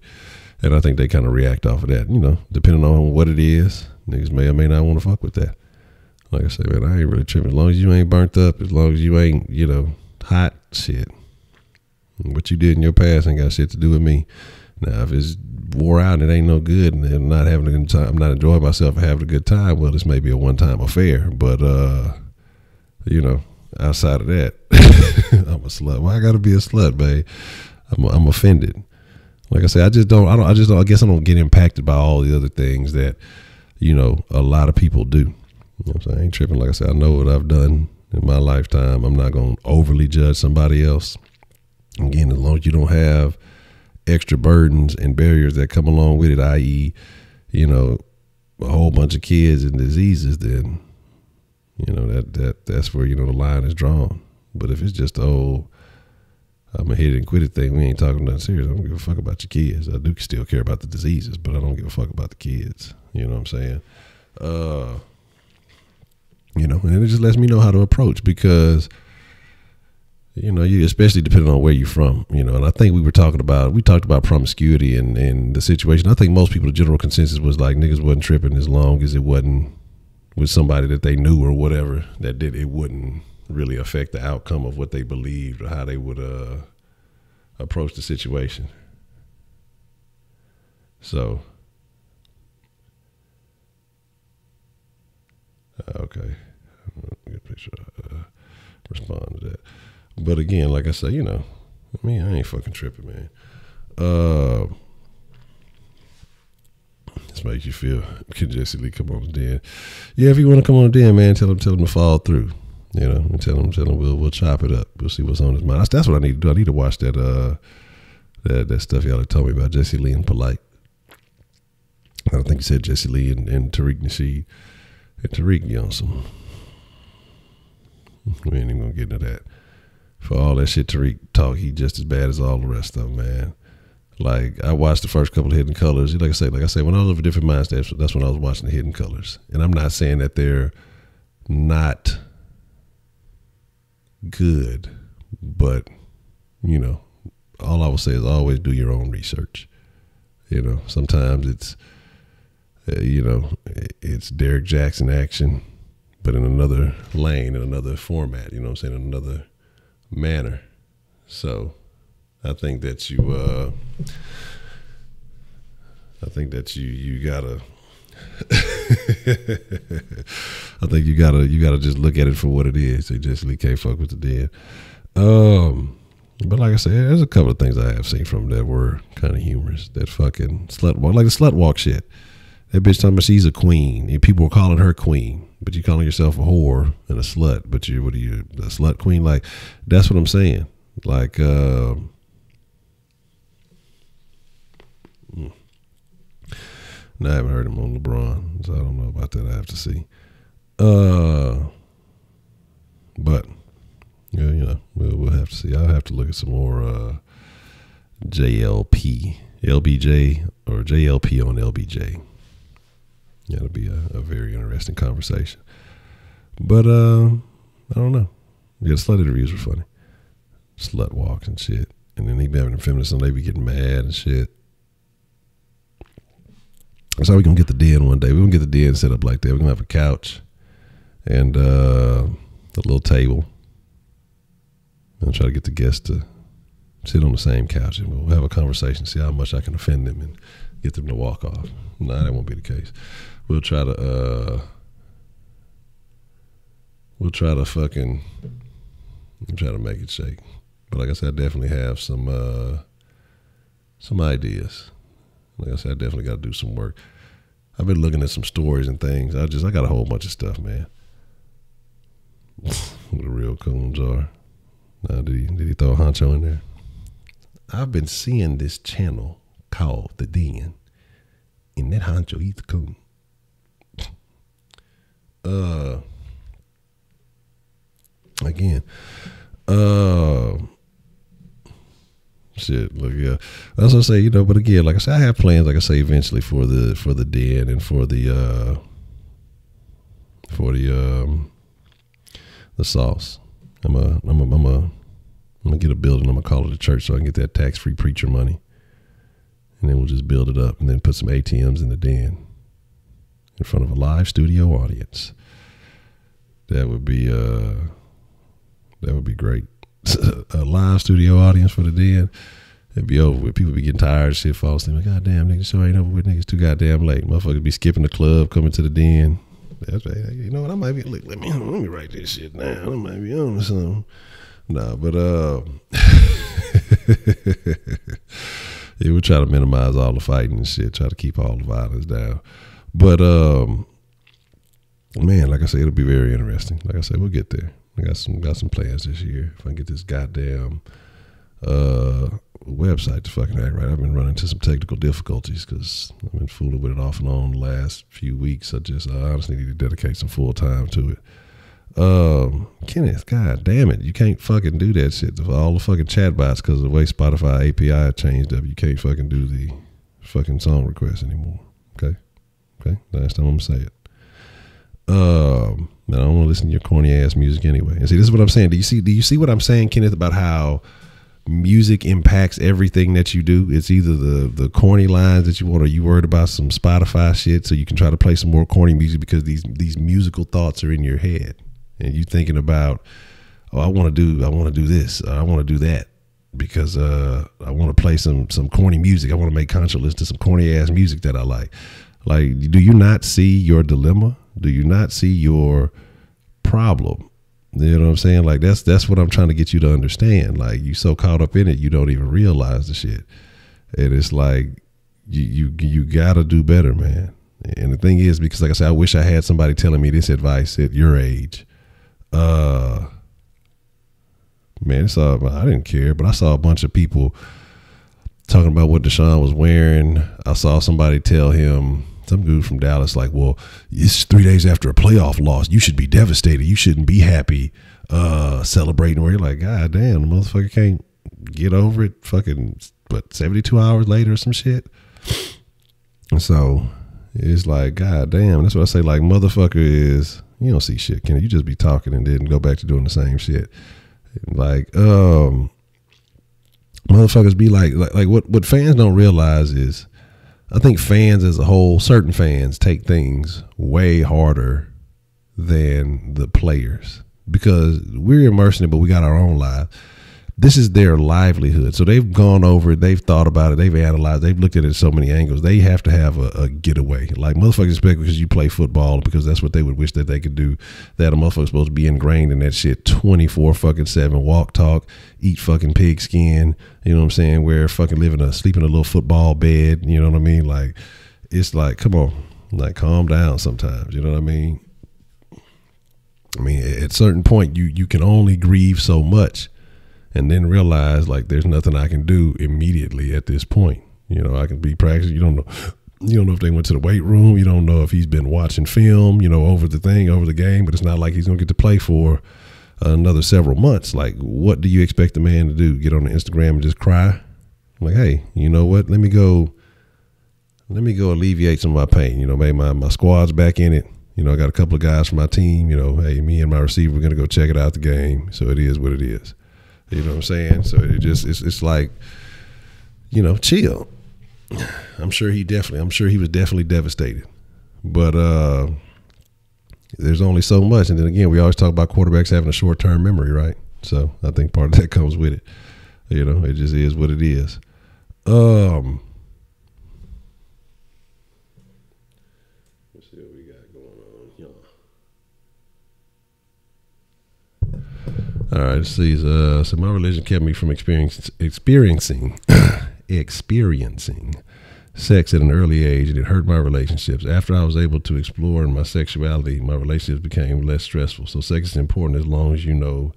And I think they kind of react off of that, depending on what it is. Niggas may or may not want to fuck with that. Like I said, man, I ain't really tripping. As long as you ain't burnt up, as long as you ain't, hot shit. What you did in your past ain't got shit to do with me. Now, if it's wore out and it ain't no good and I'm not having a good time, I'm not enjoying myself and having a good time, well, this may be a one-time affair. But, outside of that, I'm a slut. Why I got to be a slut, babe? I'm offended. Like I say, I guess I don't get impacted by all the other things that, a lot of people do. You know what I'm saying? I ain't tripping. Like I said, I know what I've done in my lifetime. I'm not going to overly judge somebody else. Again, as long as you don't have extra burdens and barriers that come along with it, i.e., a whole bunch of kids and diseases, then, that's where, the line is drawn. But if it's just, I'm a hit and quit it thing, we ain't talking nothing serious. I don't give a fuck about your kids. I do still care about the diseases, but I don't give a fuck about the kids. You know what I'm saying? And it just lets me know how to approach, because, you especially depending on where you're from, and I think we talked about promiscuity and the situation. I think most people, the general consensus was like niggas wasn't tripping as long as it wasn't with somebody that they knew or whatever, it wouldn't really affect the outcome of what they believed or how they would approach the situation. So, okay, get a picture. Respond to that. But again, like I say, I ain't fucking tripping, man. This makes you feel. Can Jesse Lee come on the den? Yeah, if you want to come on the den, man, tell him to fall through. And tell him we'll chop it up. We'll see what's on his mind. That's what I need to do. I need to watch that that stuff y'all told me about Jesse Lee and Polite. I don't think you said Jesse Lee and Tariq Nasheed. And Tariq Johnson. We ain't even gonna get into that. For all that shit Tariq talk, he just as bad as all the rest of them, man. Like, I watched the first couple of Hidden Colors. Like I say, when I was of a different mindset, that's when I was watching the Hidden Colors. And I'm not saying that they're not good, but all I will say is always do your own research. Sometimes it's it's Derek Jackson action, but in another lane, in another format, in another manner. So I think that you gotta I think you gotta just look at it for what it is. They just can't fuck with the dead. But like I said, there's a couple of things I have seen from that were kind of humorous. That fucking slut walk, like the slut walk shit. That bitch talking about she's a queen, and people were calling her queen, but you calling yourself a whore and a slut. But what are you, a slut queen? Like, that's what I'm saying. Like, now I haven't heard him on LeBron, so I don't know about that. I have to see. But yeah, we'll have to see. I'll have to look at some more JLP, LBJ, or JLP on LBJ. That'll be a very interesting conversation. But I don't know. Yeah, the slut interviews were funny. Slut walks and shit. And then he be having them feminists and they be getting mad and shit. That's how we gonna get the den one day. We're gonna get the den set up like that. We're gonna have a couch and a little table. I'm gonna try to get the guests to sit on the same couch and we'll have a conversation, see how much I can offend them and get them to walk off. No, that won't be the case. We'll try to make it shake. But like I said, I definitely have some ideas. Like I said, I definitely got to do some work. I've been looking at some stories and things. I got a whole bunch of stuff, man. What the real coons are. Now, did he throw Honcho in there? I've been seeing this channel called The Den, and that Honcho, he's the coon. Again, shit. Look, yeah. That's what I say. You know, but again, like I said, I have plans. Like I say, eventually for the Den and for the sauce. I'm gonna get a building. I'm gonna call it a church so I can get that tax-free preacher money, and then we'll just build it up and then put some ATMs in the Den in front of a live studio audience. That would be great. A live studio audience for the Den. It'd be over with. People be getting tired, shit, fall asleep. Like, God damn, nigga, show ain't over with. Niggas too goddamn late. Motherfuckers be skipping the club, coming to the Den. That's right. You know what? I might be. Look, let me write this shit down. I might be on something. Nah, but yeah, we try to minimize all the fighting and shit. Try to keep all the violence down. But man, like I said, it'll be very interesting. Like I said, we'll get there. I got some plans this year. If I can get this goddamn website to fucking act right. I've been running into some technical difficulties because I've been fooling with it off and on the last few weeks. I honestly need to dedicate some full time to it. Kenneth, god damn it, you can't fucking do that shit for all the fucking chatbots because of the way Spotify API changed up. You can't fucking do the fucking song requests anymore. Okay, last time I'm gonna say it. I don't want to listen to your corny ass music anyway. And see, this is what I'm saying. Do you see what I'm saying, Kenneth, about how music impacts everything that you do? It's either the corny lines that you want, or you worried about some Spotify shit so you can try to play some more corny music because these musical thoughts are in your head and you thinking about, oh, I want to do this, I want to do that because I want to play some corny music. I want to make Honcho listen to some corny ass music that I like. Like, do you not see your dilemma? Do you not see your problem? You know what I'm saying? Like, that's what I'm trying to get you to understand. Like, you so caught up in it, you don't even realize the shit. And it's like, you gotta do better, man. And the thing is, because like I said, I wish I had somebody telling me this advice at your age. Man, I didn't care, but I saw a bunch of people talking about what Deshaun was wearing. I saw somebody tell him, some dude from Dallas, like, well, it's 3 days after a playoff loss. You should be devastated. You shouldn't be happy celebrating. Where you're like, God damn, the motherfucker can't get over it fucking, 72 hours later or some shit? And so it's like, God damn, that's what I say. Like, motherfucker is, you don't see shit, Kenny. You just be talking and then go back to doing the same shit. Like, motherfuckers be like what fans don't realize is, I think fans as a whole, certain fans take things way harder than the players because we're immersing it, but we got our own lives. This is their livelihood. So they've gone over it. They've thought about it. They've analyzed. They've looked at it so many angles. They have to have a getaway. Like, motherfuckers expect because you play football, because that's what they would wish that they could do, that a motherfucker's supposed to be ingrained in that shit 24/7, walk, talk, eat fucking pig skin, you know what I'm saying, where fucking sleep in a little football bed, you know what I mean? Like, it's like, come on, like, calm down sometimes, you know what I mean? I mean, at a certain point, you can only grieve so much. And then realize, like, there's nothing I can do immediately at this point. You know, I can be practicing. You don't know if they went to the weight room. You don't know if he's been watching film, over the game. But it's not like he's going to get to play for another several months. Like, what do you expect the man to do? Get on the Instagram and just cry? I'm like, hey, you know what? Let me go alleviate some of my pain. Maybe my squad's back in it. I got a couple of guys from my team. Hey, me and my receiver, we're going to go check it out the game. So it is what it is. You know what I'm saying? So it's like, chill. I'm sure he was definitely devastated. But there's only so much. And then again, we always talk about quarterbacks having a short-term memory, right? So I think part of that comes with it. You know, it just is what it is. Let's see what we got going on here. All right, it says, so my religion kept me from experiencing sex at an early age, and it hurt my relationships. After I was able to explore my sexuality, my relationships became less stressful. So sex is important as long as you know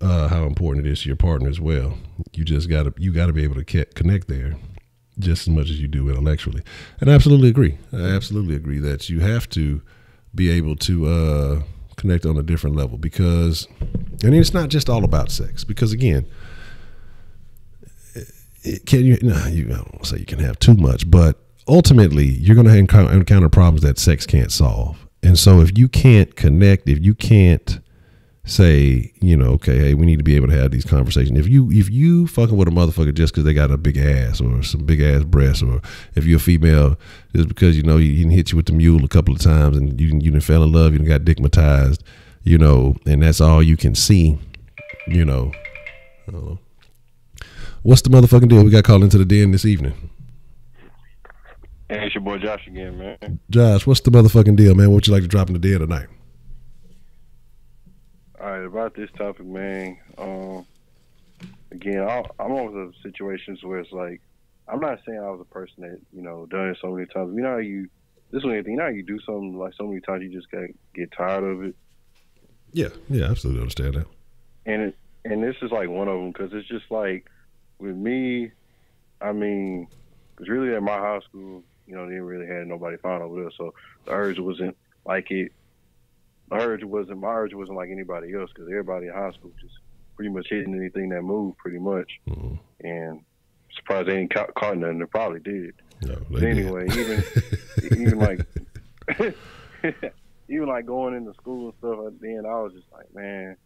how important it is to your partner as well. You gotta be able to connect there just as much as you do intellectually. And I absolutely agree. That you have to be able to connect on a different level, because, and it's not just all about sex, because again, I don't want to say you can have too much, but ultimately you're going to encounter problems that sex can't solve. And so if you can't connect, if you can't say, okay, hey, we need to be able to have these conversations. If you fucking with a motherfucker just because they got a big ass or some big ass breasts, or if you're a female just because he didn't hit you with the mule a couple of times and you didn't fell in love, you didn't got dickmatized, and that's all you can see, I don't know. What's the motherfucking deal? We got called into the den this evening. Hey, it's your boy Josh again, man. Josh, what's the motherfucking deal, man? What would you like to drop in the den tonight? All right, about this topic, man. Again, I'm always in situations where it's like, I'm not saying I was a person that, done it so many times. How you do something like so many times, you just get tired of it. Yeah, I absolutely understand that. And this is like one of them, because it's just like, with me, because really at my high school, they didn't really have nobody found over there, so the urge wasn't like it. My urge wasn't like anybody else, because everybody in high school just pretty much hitting anything that moved, pretty much. Mm-hmm. And surprised they ain't caught nothing. They probably did. No, but anyway, even like even like going into school and stuff, then I was just like, man,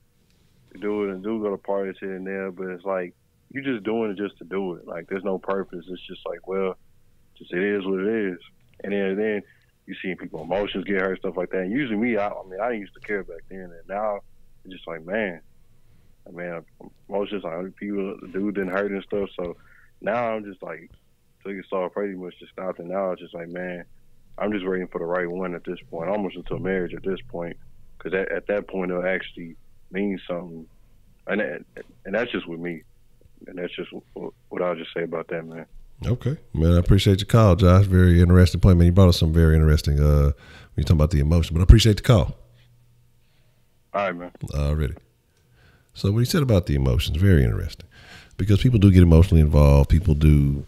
do it and do go to parties here and there, but it's like, you're just doing it just to do it. Like, there's no purpose. It's just like, well, just it is what it is. And then you see people emotions get hurt, stuff like that. And usually me, I didn't used to care back then. And now it's just like, man, emotions, like people, the dude didn't hurt and stuff. So now I'm just like, took it all pretty much just stopped. And now it's just like, man, I'm just waiting for the right one at this point, almost until marriage at this point. Because at that point, it'll actually mean something. And that's just with me. And that's just what I'll just say about that, man. Okay, man, I appreciate your call, Josh. Very interesting point, man. You brought us some very interesting when you talking about the emotion, but I appreciate the call. All right, man. Already. So what you said about the emotions, very interesting, because people do get emotionally involved. People do.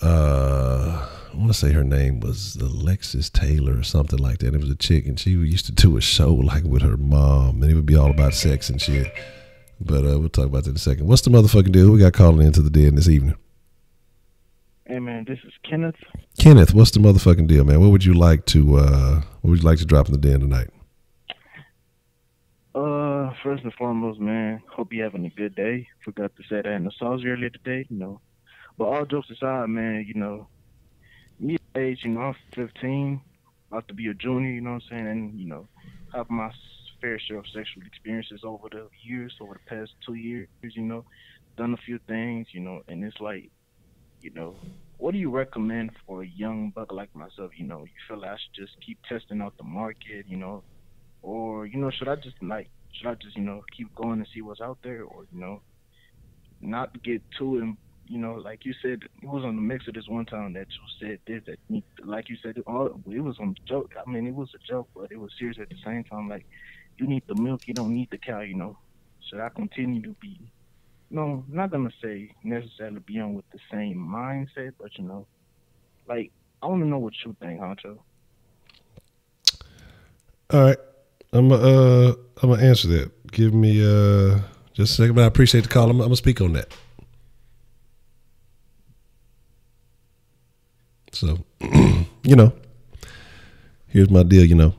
I want to say her name was Alexis Taylor or something like that. It was a chick, and she used to do a show like with her mom, and it would be all about sex and shit. But we'll talk about that in a second. What's the motherfucking deal? We got calling into the den this evening. Hey man, this is Kenneth. Kenneth, what's the motherfucking deal, man? What would you like to drop in the den tonight? First and foremost, man, hope you're having a good day. Forgot to say that in the sauce earlier today, But all jokes aside, man, me age, I'm 15, about to be a junior, you know what I'm saying, and have my fair share of sexual experiences over the past 2 years, done a few things, and it's like, what do you recommend for a young buck like myself? You feel like I should just keep testing out the market, or, should I just keep going and see what's out there, or, not get too, like you said, it was on the mixer this one time that you said this, that, like you said, it was on the joke. It was a joke, but it was serious at the same time. Like, you need the milk, you don't need the cow, Should I continue to be, not going to say necessarily be on with the same mindset, but, like, I want to know what you think, Honcho. All right. I'm gonna answer that. Give me just a second, but I appreciate the call. I'm gonna speak on that. So, here's my deal.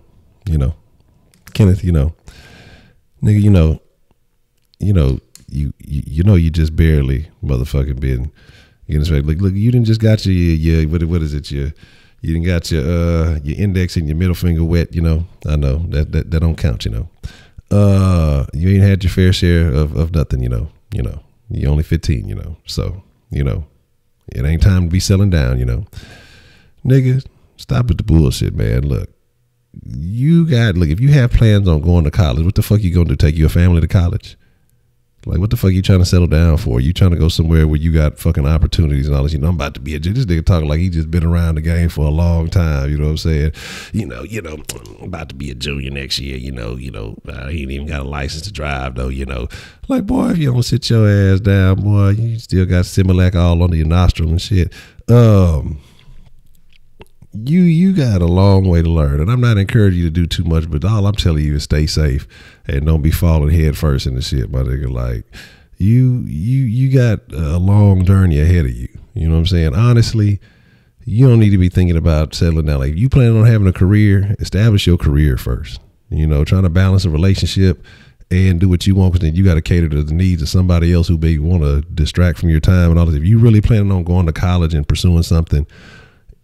Kenneth, nigga, you just barely motherfucking been getting straight. Look, you didn't just got your what is it? You didn't got your index and your middle finger wet. I know that don't count. You ain't had your fair share of nothing. You're only 15, you know. So, you know, it ain't time to be selling down, you know. Nigga, stop with the bullshit, man. Look, if you have plans on going to college, what the fuck you gonna do? Take your family to college? Like, what the fuck you trying to settle down for? You trying to go somewhere where you got fucking opportunities and all this? You know, I'm about to be this nigga talking like he just been around the game for a long time. You know what I'm saying? You know, I'm about to be a junior next year. You know, he ain't even got a license to drive though. You know, like, boy, if you don't sit your ass down, boy, you still got Similac all under your nostril and shit. You got a long way to learn, and I'm not encouraging you to do too much, but all I'm telling you is stay safe and don't be falling head first in the shit, my nigga. Like, you got a long journey ahead of you. You know what I'm saying? Honestly, you don't need to be thinking about settling down. Like, if you plan on having a career, establish your career first. You know, trying to balance a relationship and do what you want, because then you got to cater to the needs of somebody else who may want to distract from your time and all this. If you really planning on going to college and pursuing something,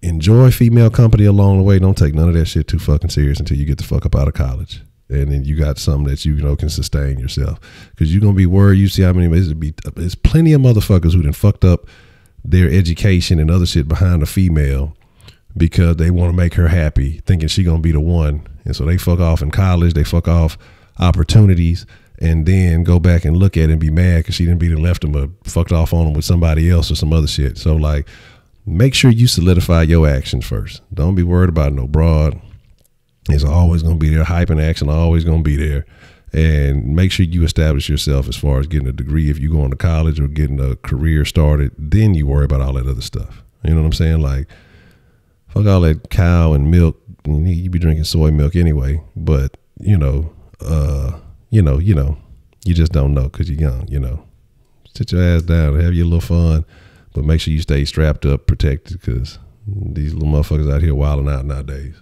enjoy female company along the way. Don't take none of that shit too fucking serious until you get the fuck up out of college. And then you got something that you know can sustain yourself. Because you're going to be worried. You see how many, there's plenty of motherfuckers who done fucked up their education and other shit behind a female because they want to make her happy, thinking she going to be the one. And so they fuck off in college. They fuck off opportunities and then go back and look at it and be mad because she didn't be left them or fucked off on them with somebody else or some other shit. So, like, make sure you solidify your actions first. Don't be worried about no broad. It's always going to be there. Hype and action are always going to be there. And make sure you establish yourself as far as getting a degree if you're going to college or getting a career started. Then you worry about all that other stuff. You know what I'm saying? Like, fuck all that cow and milk. You be drinking soy milk anyway. But, you just don't know because you're young, you know. Sit your ass down and have your little fun. But make sure you stay strapped up, protected, because these little motherfuckers out here wilding out nowadays.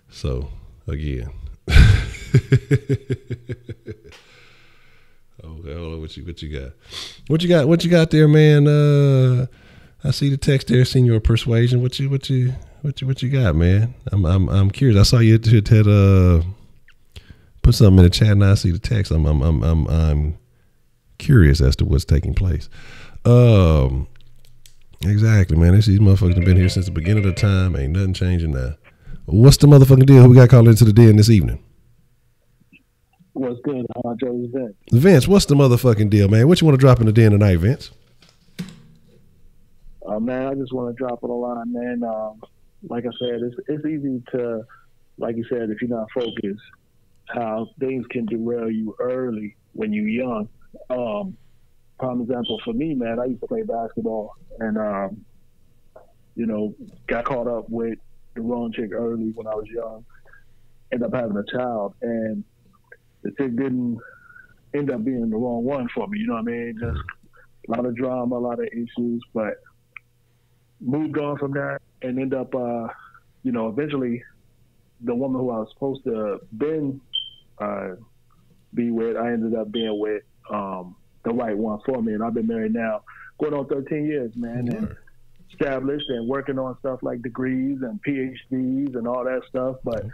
So, again. Okay, hold on. What you got? What you got there, man? I see the text there, Senior Persuasion. What you got, man? I'm curious. I saw you had put something in the chat, and I see the text. I'm curious as to what's taking place. Exactly, man. These motherfuckers have been here since the beginning of the time. Ain't nothing changing now. What's the motherfucking deal? Who we got called into the den this evening? What's good, Honcho? Vince. Vince, what's the motherfucking deal, man? What you want to drop in the den tonight, Vince? Man, I just want to drop it a line, man. Like I said, it's easy to, like you said, if you're not focused, how things can derail you early when you're young. Prime example for me, man, I used to play basketball and, got caught up with the wrong chick early when I was young, ended up having a child, and the chick didn't end up being the wrong one for me, you know what I mean? Just a lot of drama, a lot of issues, but moved on from that and ended up, eventually the woman who I was supposed to be with, I ended up being with the right one for me, and I've been married now going on 13 years, man, and established and working on stuff like degrees and PhDs and all that stuff. But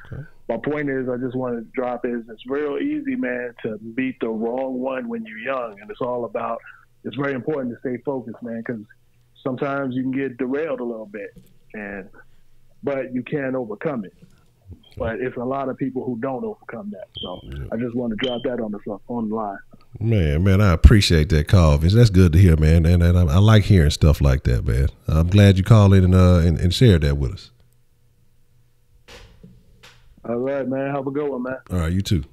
my point is, I just wanted to drop is it's real easy, man, to beat the wrong one when you're young, and it's very important to stay focused, man, because sometimes you can get derailed a little bit, but you can overcome it. But it's a lot of people who don't overcome that. So I just want to drop that on the line. Man, I appreciate that call, Vince. That's good to hear, man. And I like hearing stuff like that, man. I'm glad you called in and shared that with us. All right, man. Have a good one, man. All right, you too.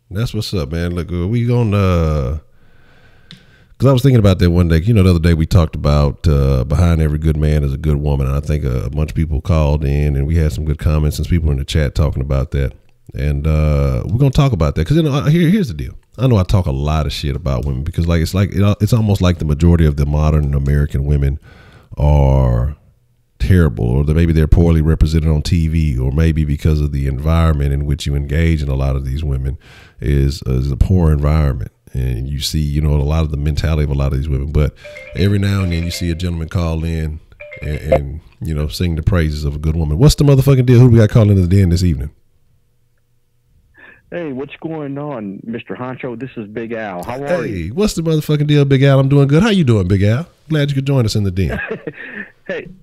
That's what's up, man. Look, we gonna because I was thinking about that one day. The other day we talked about behind every good man is a good woman. And I think a bunch of people called in, and we had some good comments and people in the chat talking about that. And we're gonna talk about that because here's the deal. I know I talk a lot of shit about women because it's almost like the majority of the modern American women are terrible, or maybe they're poorly represented on TV, or maybe because of the environment in which you engage in a lot of these women is a poor environment. And you see, a lot of the mentality of a lot of these women. But every now and then you see a gentleman call in and sing the praises of a good woman. What's the motherfucking deal? Who we got calling into the den this evening? Hey, what's going on, Mr. Honcho? This is Big Al. How are you? Hey, what's the motherfucking deal, Big Al? I'm doing good. How you doing, Big Al? Glad you could join us in the den.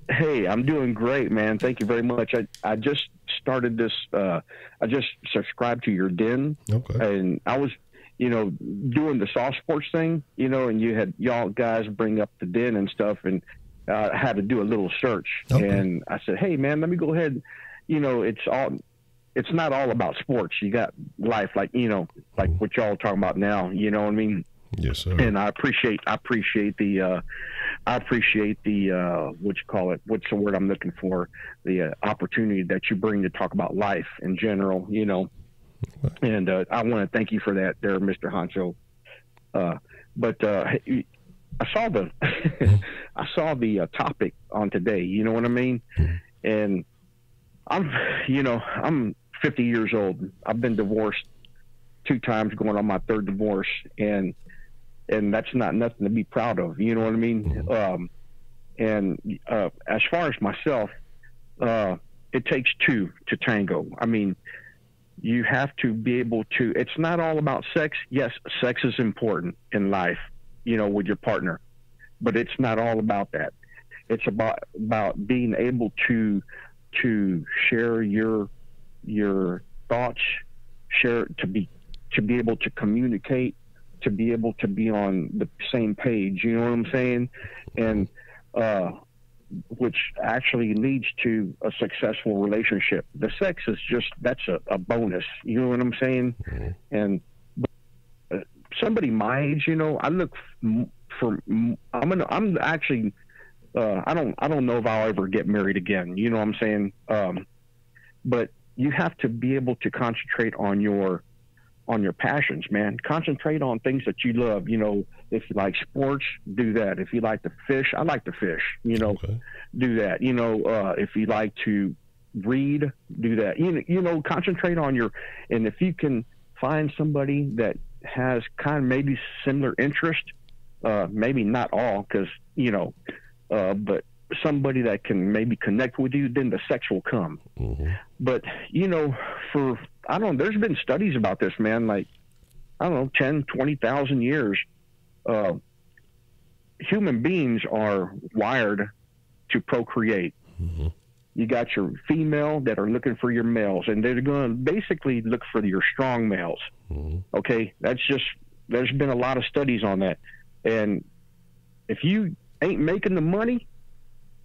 Hey, I'm doing great, man. Thank you very much. I just started this. I just subscribed to your den, and I was, doing the soft sports thing, and you had y'all guys bring up the den and stuff, and I had to do a little search, and I said, hey, man, let me go ahead. It's not all about sports. You got life, like what y'all are talking about now. You know what I mean? Yes, sir. And I appreciate the what you call it? What's the word I'm looking for? The opportunity that you bring to talk about life in general. And I want to thank you for that, there, Mr. Honcho. But I saw the I saw the topic on today. You know what I mean? And I'm 50 years old. I've been divorced 2 times, going on my 3rd divorce, and that's not nothing to be proud of. You know what I mean? And as far as myself, it takes 2 to tango. I mean, you have to be able to. It's not all about sex. Yes, sex is important in life, with your partner, but it's not all about that. It's about being able to share your thoughts, to be able to communicate, to be able to be on the same page. You know what I'm saying? And which actually leads to a successful relationship. The sex is that's a bonus. You know what I'm saying? And somebody my age, I look for. I'm actually. I don't know if I'll ever get married again. You know what I'm saying? But you have to be able to concentrate on your passions, man. Concentrate on things that you love. If you like sports, do that. If you like to fish, I like to fish. Do that. If you like to read, do that. Concentrate on and if you can find somebody that has kind of maybe similar interest, maybe not all, because but somebody that can maybe connect with you, then the sex will come. But there's been studies about this, man, like 10, 20,000 years. Human beings are wired to procreate. You got your female that are looking for your males, and they're going to basically look for your strong males. Okay, there's been a lot of studies on that. And if you ain't making the money,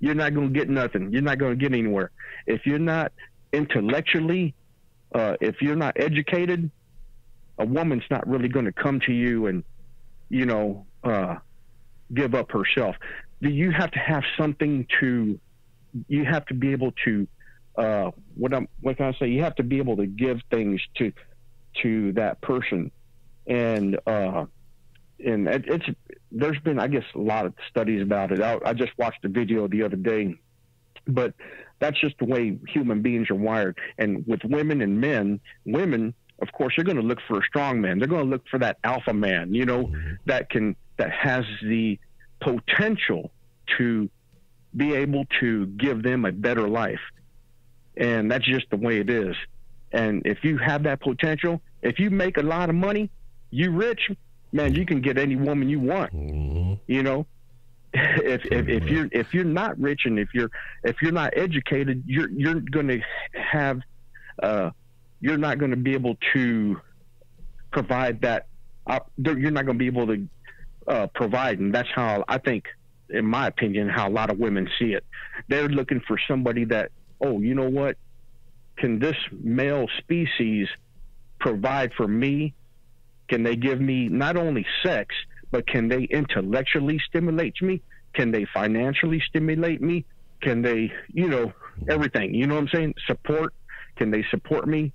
you're not going to get nothing. You're not going to get anywhere. If you're not intellectually, if you're not educated, a woman's not really going to come to you and, give up herself. You have to have something you have to be able to, what can I say? You have to be able to give things to that person. And there's been, I guess, a lot of studies about it. I just watched a video the other day, but that's just the way human beings are wired. And with women and men, women, of course, they're going to look for a strong man. They're going to look for that alpha man, that has the potential to be able to give them a better life. And that's just the way it is. And if you have that potential, if you make a lot of money, you rich, man, you can get any woman you want. If you're not rich, and if you're not educated, you're going to have you're not going to be able to provide that. You're not going to be able to provide, and that's how I think, in my opinion, how a lot of women see it. They're looking for somebody that, you know what? Can this male species provide for me? Can they give me not only sex, but can they intellectually stimulate me? Can they financially stimulate me? Can they, everything? You know what I'm saying? Support. Can they support me?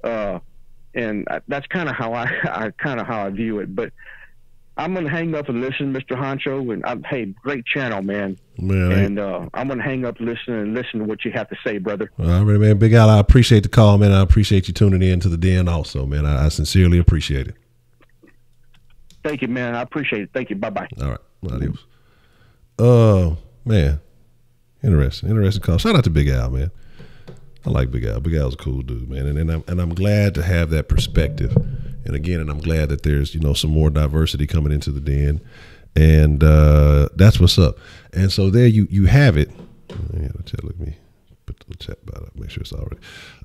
And that's kind of how I view it. But I'm gonna hang up and listen, Mr. Honcho. And hey, great channel, man. And I'm gonna hang up, listen to what you have to say, brother. All right, man. Big Al, I appreciate the call, man. I appreciate you tuning in to the den, also, man. I sincerely appreciate it. Thank you, man. I appreciate it. Thank you. Bye bye. All right, adios. Man, interesting call. Shout out to Big Al, man. I like Big Al. Big Al's a cool dude, man, and I'm glad to have that perspective. And again, I'm glad that there's some more diversity coming into the den, and that's what's up. And so there you have it. Let me put the chat about it. Make sure it's all right.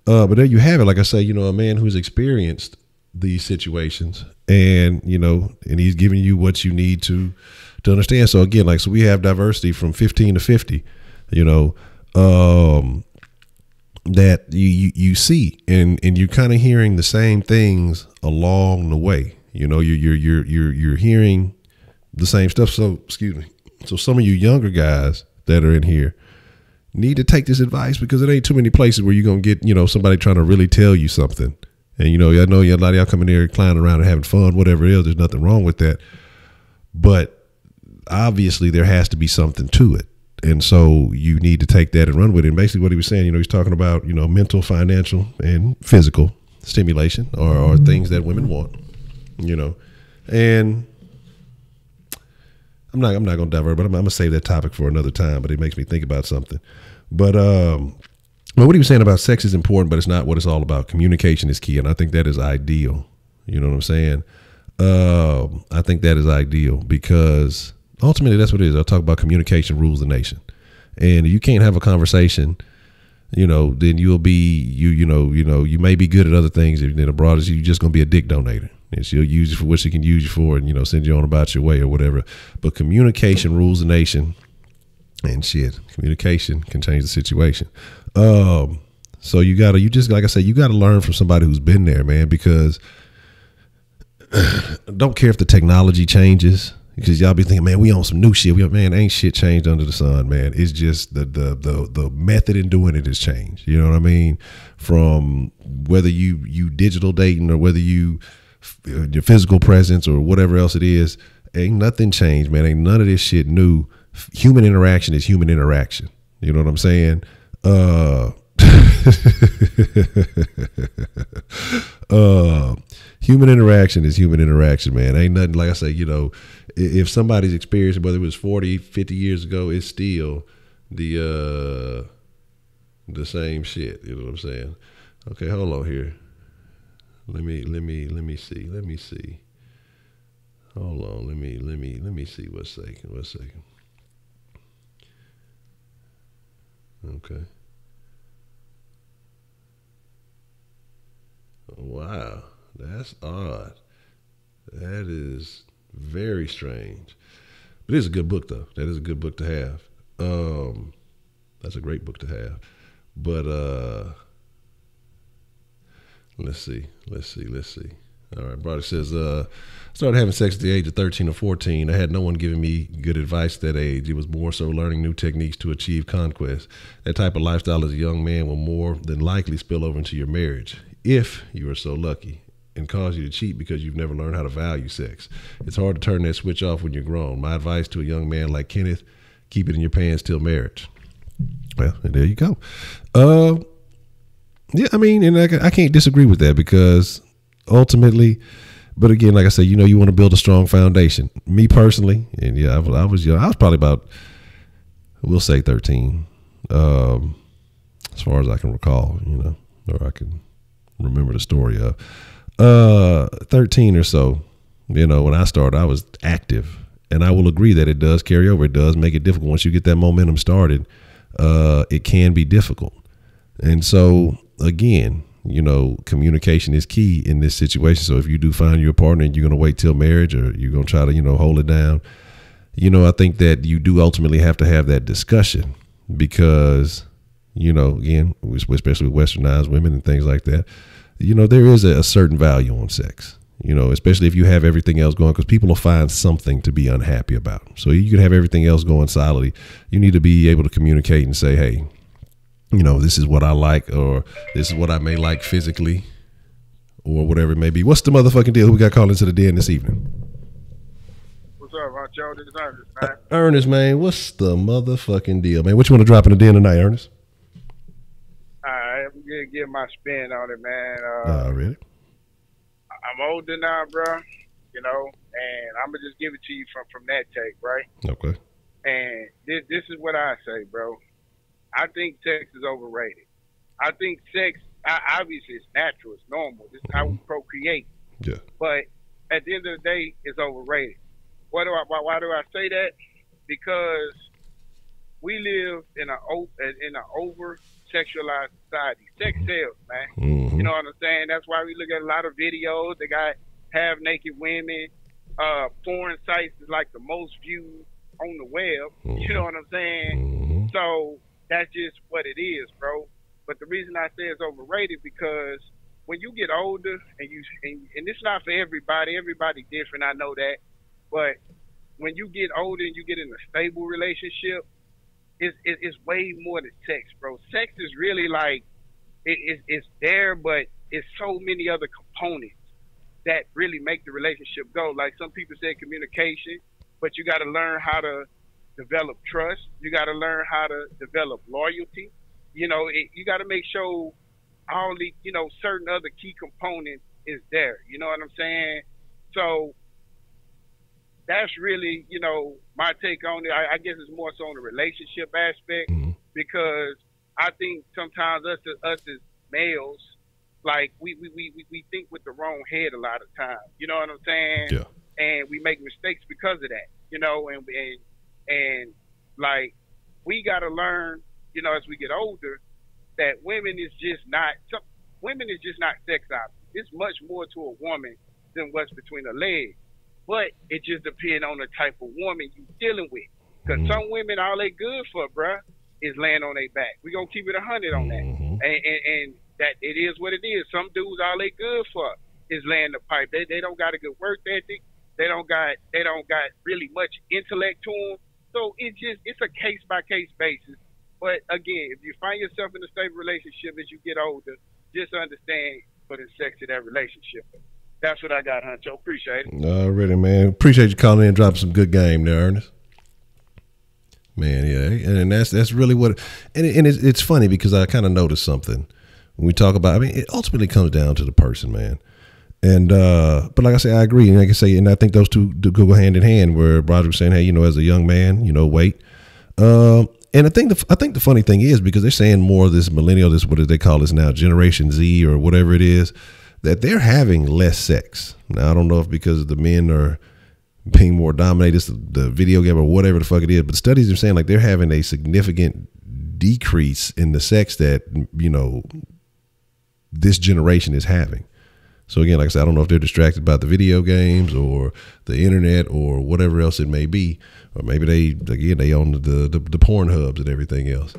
But there you have it. Like I say, a man who's experienced these situations, and and he's giving you what you need to understand. So again, so we have diversity from 15 to 50. That you see, and you're kind of hearing the same things along the way. You're hearing the same stuff. So excuse me. So some of you younger guys that are in here need to take this advice, because it ain't too many places where you're gonna get somebody trying to really tell you something. And I know a lot of y'all coming there clowning around and having fun, whatever it is. There's nothing wrong with that, but obviously there has to be something to it. And so you need to take that and run with it. And basically what he was saying, he's talking about, mental, financial, and physical stimulation are things that women want, and I'm not going to divert, but I'm going to save that topic for another time, but it makes me think about something. But what he was saying about sex is important, but it's not what it's all about. Communication is key. And I think that is ideal. You know what I'm saying? I think that is ideal, because ultimately that's what it is. I'll talk about communication rules the nation. And if you can't have a conversation, then you'll be, you may be good at other things. And then abroad, you're just going to be a dick donator. And she'll use you for what she can use you for, and, send you on about your way or whatever. But communication rules the nation, and shit, communication can change the situation. So you just, like I said, you got to learn from somebody who's been there, man, because I don't care if the technology changes. Because y'all be thinking, man, we on some new shit. Man, ain't shit changed under the sun, man. It's just the method in doing it has changed. You know what I mean? From whether you digital dating or whether your physical presence or whatever else it is, ain't nothing changed, man. Ain't none of this shit new. Human interaction is human interaction. You know what I'm saying? Human interaction is human interaction, man. Ain't nothing, like I say, if somebody's experience, whether it was 40, 50 years ago, it's still the same shit. You know what I'm saying? Okay, hold on here. Let me see. Hold on. Let me see. One second. Okay. Wow, that's odd. That is very strange. But it is a good book, though. That is a good book to have. That's a great book to have. But let's see. All right, brother says, started having sex at the age of 13 or 14. I had no one giving me good advice at that age. It was more so learning new techniques to achieve conquest. That type of lifestyle as a young man will more than likely spill over into your marriage, if you are so lucky, and cause you to cheat because you've never learned how to value sex. It's hard to turn that switch off when you're grown. My advice to a young man like Kenneth, keep it in your pants till marriage. Well, and there you go. Yeah, I mean, and I can't disagree with that, because ultimately, but again, like I say, you want to build a strong foundation. Me personally, and yeah, I was young. I was probably about, we'll say 13, as far as I can recall, or I can remember the story of 13 or so. When I started, I was active, and I will agree that it does carry over. It does make it difficult once you get that momentum started. It can be difficult, and so again, communication is key in this situation. So if you do find your partner and you're going to wait till marriage, or you're going to try to hold it down, I think that you do ultimately have to have that discussion, because again, especially with westernized women and things like that, there is a certain value on sex, especially if you have everything else going, because people will find something to be unhappy about. So you could have everything else going solidly. You need to be able to communicate and say, hey, this is what I like, or this is what I may like physically, or whatever it may be. What's the motherfucking deal? Who we got calling into the den this evening? What's up, Honcho? This is Ernest, man. Ernest, man, what's the motherfucking deal, man? What you want to drop in the den tonight, Ernest? I'm gonna get my spin on it, man. Really? I'm older now, bro. And I'm gonna just give it to you from that take, right? Okay. And this is what I say, bro. I think sex is overrated. I think sex, obviously, it's natural, it's normal. This is how we procreate. Yeah. But at the end of the day, it's overrated. Why do I say that? Because we live in an over sexualized society. Sex sells, man. Mm-hmm. You know what I'm saying? That's why we look at a lot of videos. They got half naked women. Porn sites is like the most viewed on the web. Mm-hmm. You know what I'm saying? Mm-hmm. So that's just what it is, bro. But the reason I say it's overrated because when you get older and it's not for everybody. Everybody different. I know that. But when you get older and you get in a stable relationship, it's way more than sex, bro. Sex is really like it's there, but it's so many other components that really make the relationship go. Like some people say communication, but you got to learn how to develop trust. You got to learn how to develop loyalty. You know, you got to make sure all the, you know, certain other key components is there. You know what I'm saying? So that's really, you know, my take on it. I guess it's more so on the relationship aspect because I think sometimes us as males, like we think with the wrong head a lot of times. You know what I'm saying? Yeah. And we make mistakes because of that. You know, and like we got to learn, you know, as we get older, that women is just not sex objects. It's much more to a woman than what's between her legs. But it just depends on the type of woman you dealing with. Because some women, all they good for, bruh, is laying on their back. We gonna keep it 100 on that. And that it is what it is. Some dudes, all they good for is laying the pipe. They don't got a good work ethic. They don't got really much intellect to them. So it's a case by case basis. But again, if you find yourself in a stable relationship as you get older, just understand for the sex of that relationship. That's what I got, Honcho. Appreciate it. Already, man. Appreciate you calling in and dropping some good game there, Ernest. Man, yeah, and that's really what. And it's funny because I kind of noticed something when we talk about. I mean, it ultimately comes down to the person, man. And but like I say, I agree, and like I say, and I think those two do go hand in hand. Where Roger was saying, hey, you know, as a young man, you know, wait. And I think the funny thing is because they're saying more of this millennial, this what do they call this now, Generation Z or whatever it is, that they're having less sex. Now I don't know if because the men are being more dominated, the video game or whatever the fuck it is, but studies are saying like they're having a significant decrease in the sex that, you know, this generation is having. So again, like I said, I don't know if they're distracted by the video games or the internet or whatever else it may be, or maybe they own the porn hubs and everything else.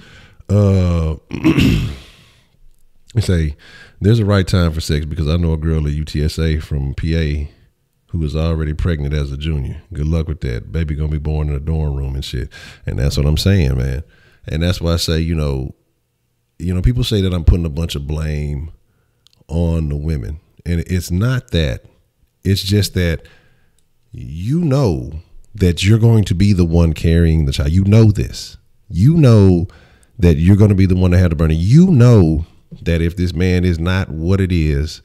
They say there's a right time for sex because I know a girl at UTSA from PA who was already pregnant as a junior. Good luck with that. Baby gonna be born in a dorm room and shit. And that's what I'm saying, man. And that's why I say, you know, people say that I'm putting a bunch of blame on the women. And it's not that. It's just that you know that you're going to be the one carrying the child. You know this. You know that you're going to be the one to have the burden. You know that if this man is not what it is,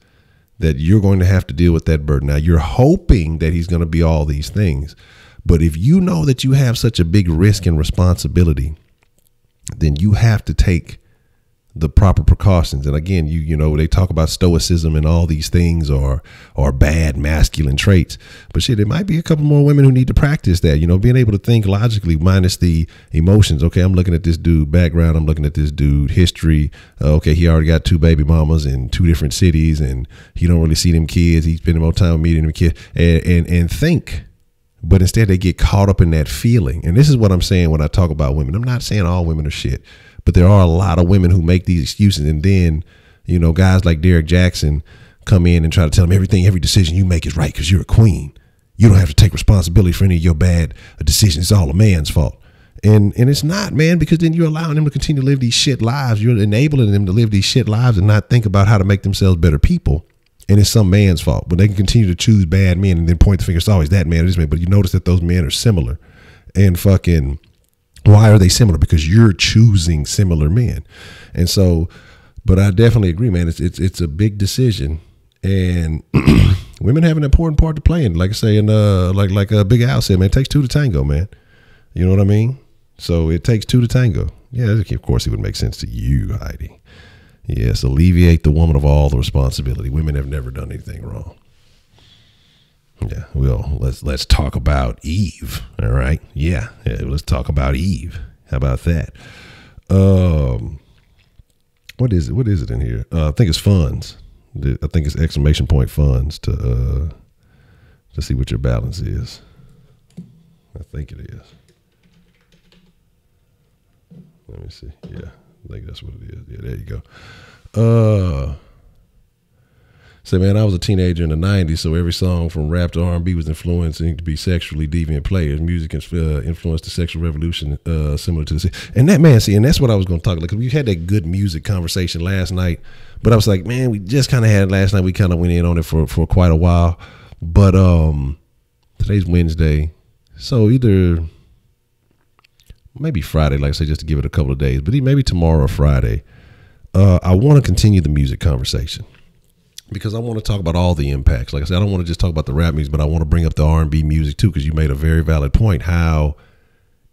that you're going to have to deal with that burden. Now, you're hoping that he's going to be all these things. But if you know that you have such a big risk and responsibility, then you have to take the proper precautions. And again, you know, they talk about stoicism and all these things are bad masculine traits, but shit, it might be a couple more women who need to practice that, you know, being able to think logically minus the emotions. Okay, I'm looking at this dude background. I'm looking at this dude history. Okay, he already got 2 baby mamas in 2 different cities and he don't really see them kids. He's spending more time meeting them kids and think. But instead they get caught up in that feeling. And this is what I'm saying when I talk about women. I'm not saying all women are shit, but there are a lot of women who make these excuses. And then, you know, guys like Derek Jackson come in and try to tell them every decision you make is right because you're a queen. You don't have to take responsibility for any of your bad decisions. It's all a man's fault. And it's not, man, because then you're allowing them to continue to live these shit lives. You're enabling them to live these shit lives and not think about how to make themselves better people. And it's some man's fault. But they can continue to choose bad men and then point the finger. It's always that man or this man. But you notice that those men are similar. And fucking, why are they similar? Because you're choosing similar men. And so, but I definitely agree, man. It's a big decision. And women have an important part to play in. Like I say, and like Big Al said, man, it takes 2 to tango, man. You know what I mean? So it takes 2 to tango. Yeah, of course it would make sense to you, Heidi. Yes, alleviate the woman of all the responsibility. Women have never done anything wrong. Yeah, well, let's talk about Eve. All right, yeah, let's talk about Eve. How about that? What is it? What is it in here? I think it's funds. I think it's exclamation point funds to see what your balance is. I think it is. Let me see. Yeah, I think that's what it is. Yeah, there you go. Say, man, I was a teenager in the 90s, so every song from rap to R&B was influencing to be sexually deviant players. Music influenced the sexual revolution similar to this. And that, man, see, and that's what I was going to talk about, because we had that good music conversation last night, but I was like, man, we just kind of had it last night. We kind of went in on it for quite a while. But today's Wednesday, so either maybe Friday, like I say, just to give it a couple of days, but maybe tomorrow or Friday, I want to continue the music conversation, because I want to talk about all the impacts. Like I said, I don't want to just talk about the rap music, but I want to bring up the R&B music too, because you made a very valid point, how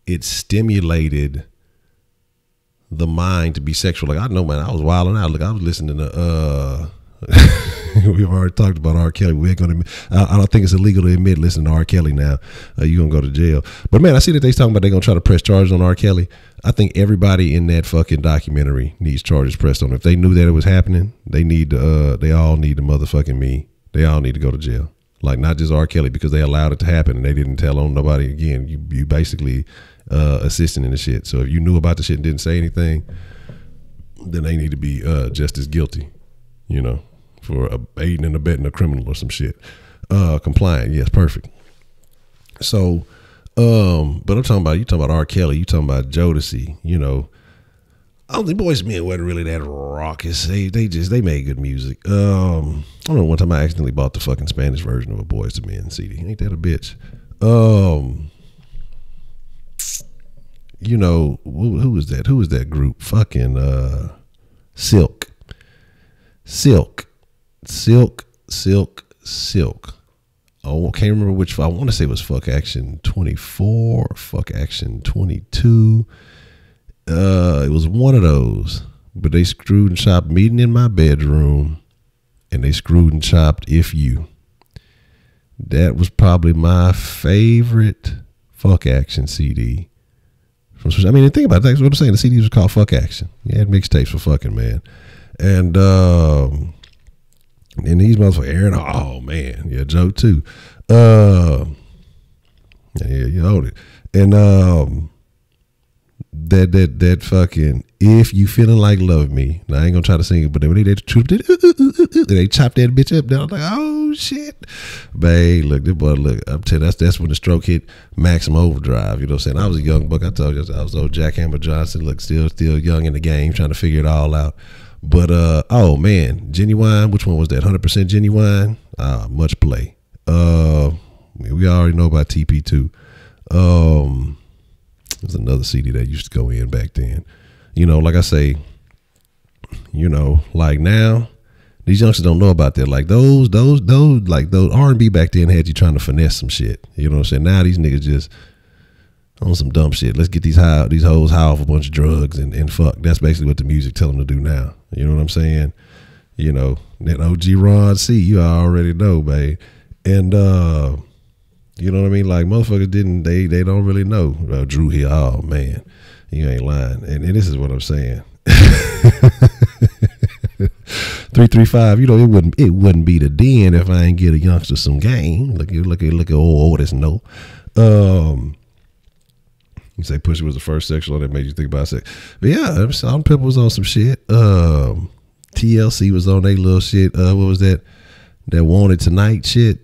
it stimulated the mind to be sexual. Like, I know, man, I was wilding out. Look, I was listening to we've already talked about R. Kelly. We're gonna. I don't think it's illegal to admit listening to R. Kelly now. You're gonna go to jail. But man, I see that they're talking about they're gonna try to press charges on R. Kelly. I think everybody in that fucking documentary needs charges pressed on them. If they knew that it was happening, they need to. They all need to motherfucking me. They all need to go to jail. Like, not just R. Kelly, because they allowed it to happen and they didn't tell on nobody. Again, you basically assisting in the shit. So if you knew about the shit and didn't say anything, then they need to be just as guilty. You know, for aiding and abetting a criminal or some shit. Compliant, yes, perfect. So, but I'm talking about, you talking about R. Kelly, you talking about Jodeci, you know. I don't think Boyz II Men wasn't really that raucous. They made good music. I don't know, one time I accidentally bought the fucking Spanish version of a Boyz II Men CD. Ain't that a bitch? You know, who was that? Who was that group? Fucking Silk. Oh, I can't remember which. I want to say it was Fuck Action 24 or Fuck Action 22. It was one of those. But they screwed and chopped Meeting in My Bedroom, and they screwed and chopped If You. That was probably my favorite Fuck Action CD. I mean, think about it. That's what I'm saying. The CD was called Fuck Action. You had mixtapes for fucking, man. And these motherfuckers, Aaron, oh man, yeah, Joe too. Yeah, you own it. And that fucking If You Feeling Like Love Me. Now I ain't gonna try to sing it, but when they chopped that bitch up, I was like, oh shit, babe, look, this boy, look, I'm telling you, that's when the stroke hit maximum overdrive. You know what I'm saying? I was a young buck. I told you I was old Jackhammer Johnson. Look, still young in the game, trying to figure it all out. But oh man, Genuine, which one was that? 100% Genuine. Much play. We already know about TP2. There's another CD that used to go in back then. You know, like I say, you know, like now, these youngsters don't know about that. Like those R&B back then had you trying to finesse some shit. You know what I'm saying? Now these niggas just on some dumb shit. Let's get these hoes high off a bunch of drugs and fuck. That's basically what the music tell them to do now. You know what I'm saying? You know, that OG Ron C, you already know, babe. And you know what I mean? Like motherfuckers they don't really know. Drew here, oh man, you ain't lying. And this is what I'm saying. 335, you know, it wouldn't be the den if I ain't get a youngster some game. Look at old Otis, no. You say Pussy was the first sexual that made you think about sex. But yeah, Salt and Pepper was on some shit. TLC was on their little shit. What was that? That Wanted Tonight shit.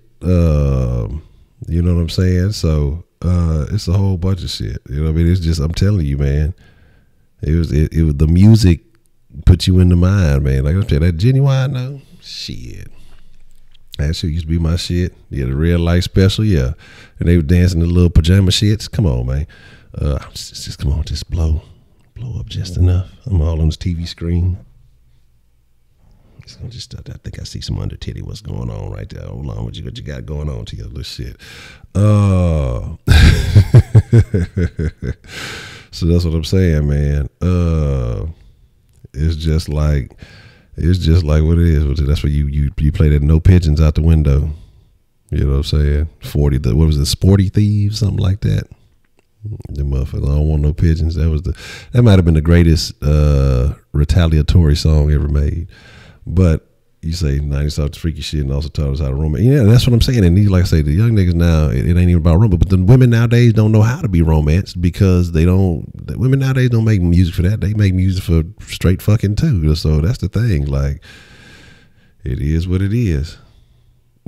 You know what I'm saying? So it's a whole bunch of shit. You know what I mean? It's just, I'm telling you, man. It was the music put you in the mind, man. Like I said, that Genuine though, shit. That shit used to be my shit. Yeah, the Red Light Special, yeah. And they were dancing the little pajama shits. Come on, man. Just come on, just blow up just enough. I'm all on this TV screen. It's gonna just, I think I see some under titty. What's going on right there? Hold on, what you got going on to your little shit? So that's what I'm saying, man. It's just like what it is. That's where you play that no pigeons out the window. You know what I'm saying? 40. What was it? Sporty Thieves, something like that. The motherfucker, I don't want no pigeons. That might have been the greatest retaliatory song ever made. But you say 90s taught us freaky shit and also taught us how to romance. Yeah, that's what I'm saying. And these, like I say, the young niggas now, it ain't even about romance. But the women nowadays don't know how to be romanced because the women nowadays don't make music for that. They make music for straight fucking too. So that's the thing. Like, it is what it is.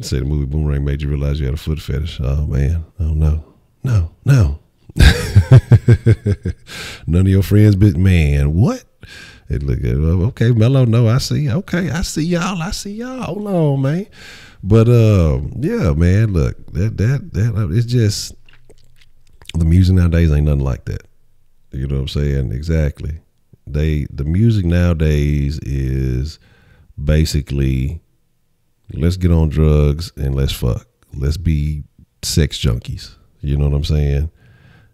Say the movie Boomerang made you realize you had a foot fetish. Oh man. Oh no. No. None of your friends, but man, what? It look at okay, Mello. No, I see. Okay, I see y'all. Hold on, man. But yeah, man. Look, that it's just the music nowadays ain't nothing like that. You know what I'm saying? Exactly. The music nowadays is basically let's get on drugs and let's fuck. Let's be sex junkies. You know what I'm saying?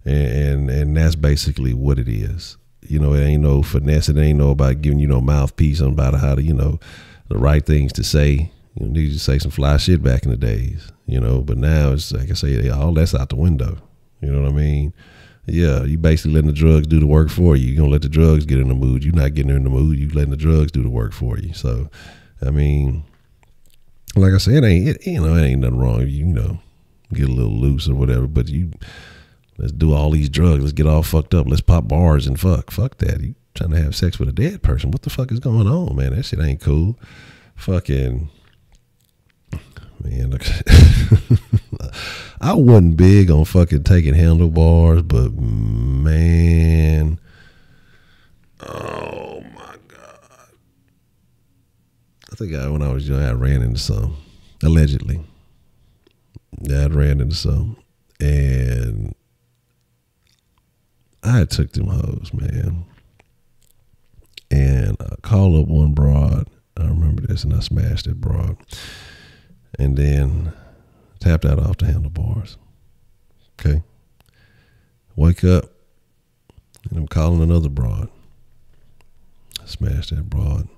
And that's basically what it is. You know, it ain't no finesse. It ain't no about giving you no mouthpiece on about how to, the right things to say. You need to say some fly shit back in the days, but now it's like I say, all that's out the window. You know what I mean? Yeah, you basically letting the drugs do the work for you. You're going to let the drugs get in the mood. You're not getting in the mood. You letting the drugs do the work for you. So, I mean, like I said, it ain't nothing wrong. You get a little loose or whatever, but let's do all these drugs. Let's get all fucked up. Let's pop bars and fuck. Fuck that. You trying to have sex with a dead person. What the fuck is going on, man? That shit ain't cool. Fucking, man, look. I wasn't big on fucking taking handlebars, but man, oh my God. I think when I was young, I ran into some. Allegedly. Yeah, I ran into some. And I took them hoes, man. And I called up one broad. I remember this, and I smashed that broad. And then tapped out off the handlebars. Okay. Wake up, and I'm calling another broad. I smashed that broad.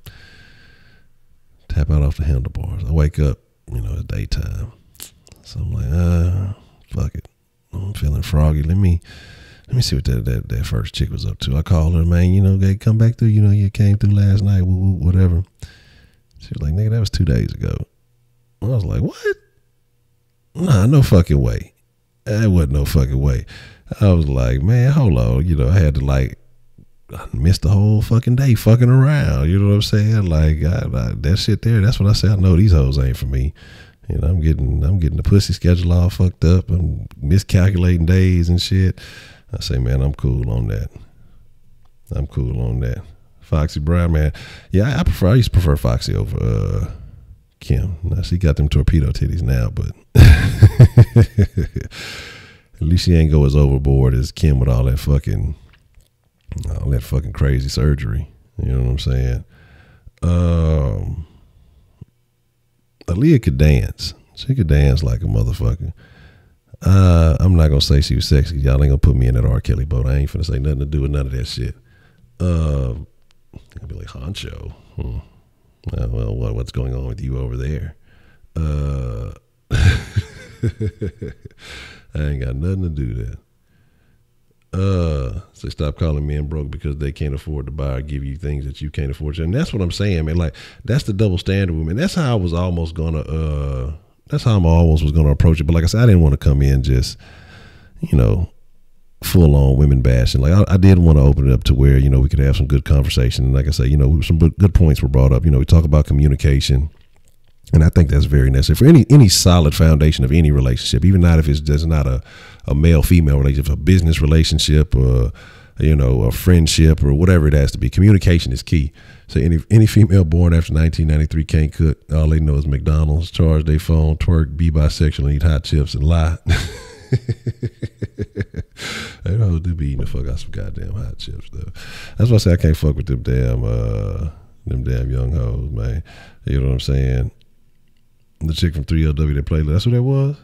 Tap out off the handlebars. I wake up, it's daytime. So I'm like, fuck it. I'm feeling froggy. Let me see what that first chick was up to. I called her, man, they come back through, you came through last night, whatever. She was like, nigga, that was 2 days ago. I was like, what? Nah, no fucking way. That wasn't no fucking way. I was like, man, hold on. I had to I missed the whole fucking day fucking around. You know what I'm saying? Like, that shit there, that's what I say. I know these hoes ain't for me. I'm getting the pussy schedule all fucked up. I'm miscalculating days and shit. I say, man, I'm cool on that. Foxy Brown, man. Yeah, I used to prefer Foxy over Kim. Now she got them torpedo titties now, but at least she ain't go as overboard as Kim with all that fucking crazy surgery. You know what I'm saying? Aaliyah could dance. She could dance like a motherfucker. I'm not gonna say she was sexy. Y'all ain't gonna put me in that R. Kelly boat. I ain't finna say nothing to do with none of that shit. I'll be like, Honcho. Well, what's going on with you over there? I ain't got nothing to do with that. So stop calling men broke because they can't afford to buy or give you things that you can't afford to. And that's what I'm saying, man. Like, that's the double standard with me. That's how I was almost gonna was gonna approach it. But like I said, I didn't want to come in just, full on women bashing. Like, I did want to open it up to where, we could have some good conversation. And like I say, some good points were brought up. We talk about communication. And I think that's very necessary for any solid foundation of any relationship, even not if it's just not a male-female relationship, a business relationship, or a friendship, or whatever it has to be. Communication is key. So any female born after 1993 can't cook. All they know is McDonald's, charge their phone, twerk, be bisexual, and eat hot chips and lie. They know do be eating the fuck out some goddamn hot chips though. That's why I say I can't fuck with them damn young hoes, man. You know what I'm saying? The chick from 3LW that played, that's what that was?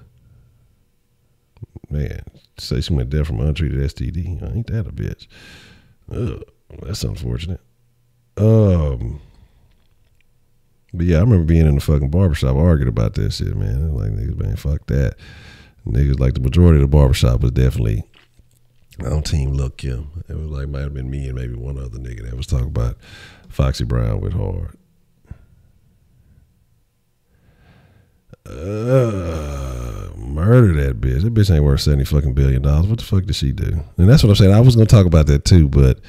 Man, say she went dead from untreated STD. Ain't that a bitch? Ugh, that's unfortunate. But yeah, I remember being in the fucking barbershop arguing about that shit, man. Like, niggas, man, fuck that. Niggas, like, the majority of the barbershop was definitely on Team Lil' Kim. It was like, might have been me and maybe one other nigga that was talking about Foxy Brown with hard. Murder that bitch. That bitch ain't worth $70 fucking billion. What the fuck did she do? And that's what I'm saying. I was gonna talk about that too, but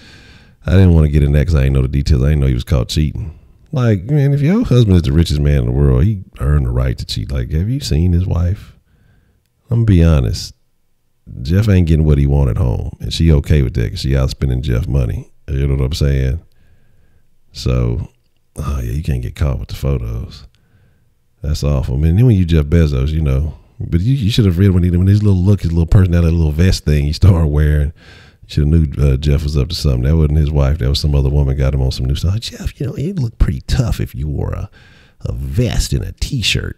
I didn't want to get in that because I didn't know the details. I didn't know he was caught cheating. Like, man, if your husband is the richest man in the world, he earned the right to cheat. Like, have you seen his wife? I'm gonna be honest. Jeff ain't getting what he wanted home, and she okay with that because she out spending Jeff money. You know what I'm saying? So, oh yeah, you can't get caught with the photos. That's awful. I mean, then when you Jeff Bezos, you know, but you should have read when his little look, his little personality, that little vest thing he started wearing. You should have knew Jeff was up to something. That wasn't his wife. That was some other woman got him on some new stuff. Jeff, you know, you'd look pretty tough if you wore a vest and a T-shirt.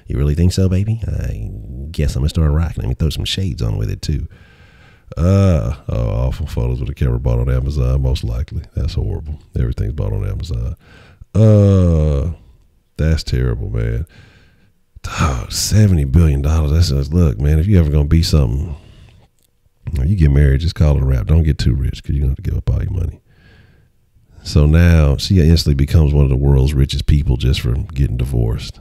You really think so, baby? I guess I'm going to start rocking. Let me throw some shades on with it, too. Awful photos with a camera bought on Amazon, most likely. That's horrible. Everything's bought on Amazon. That's terrible, man. $70 billion. That's just, look, man, if you ever going to be something, or you get married, just call it a wrap. Don't get too rich because you're going to have to give up all your money. So now she instantly becomes one of the world's richest people just for getting divorced.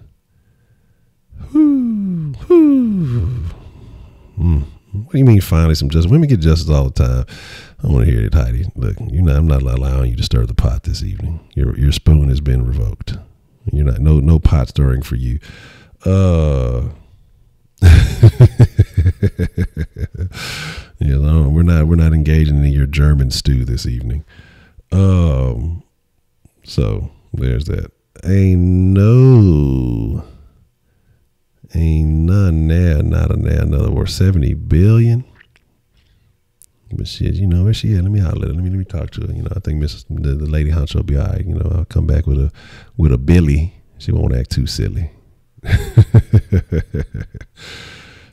What do you mean finally some justice? Women get justice all the time. I want to hear it, Heidi. Look, I'm not allowing you to stir the pot this evening. Your spoon has been revoked. You're not no pot stirring for you. You know, we're not engaging in your German stew this evening. So there's that. Ain't none there, not a there. Another worth $70 billion. But shit, you know where she at? Let me holler at her. Let me talk to her. You know, I think the lady Honcho will be all right. You know, I'll come back with a Billy. She won't act too silly.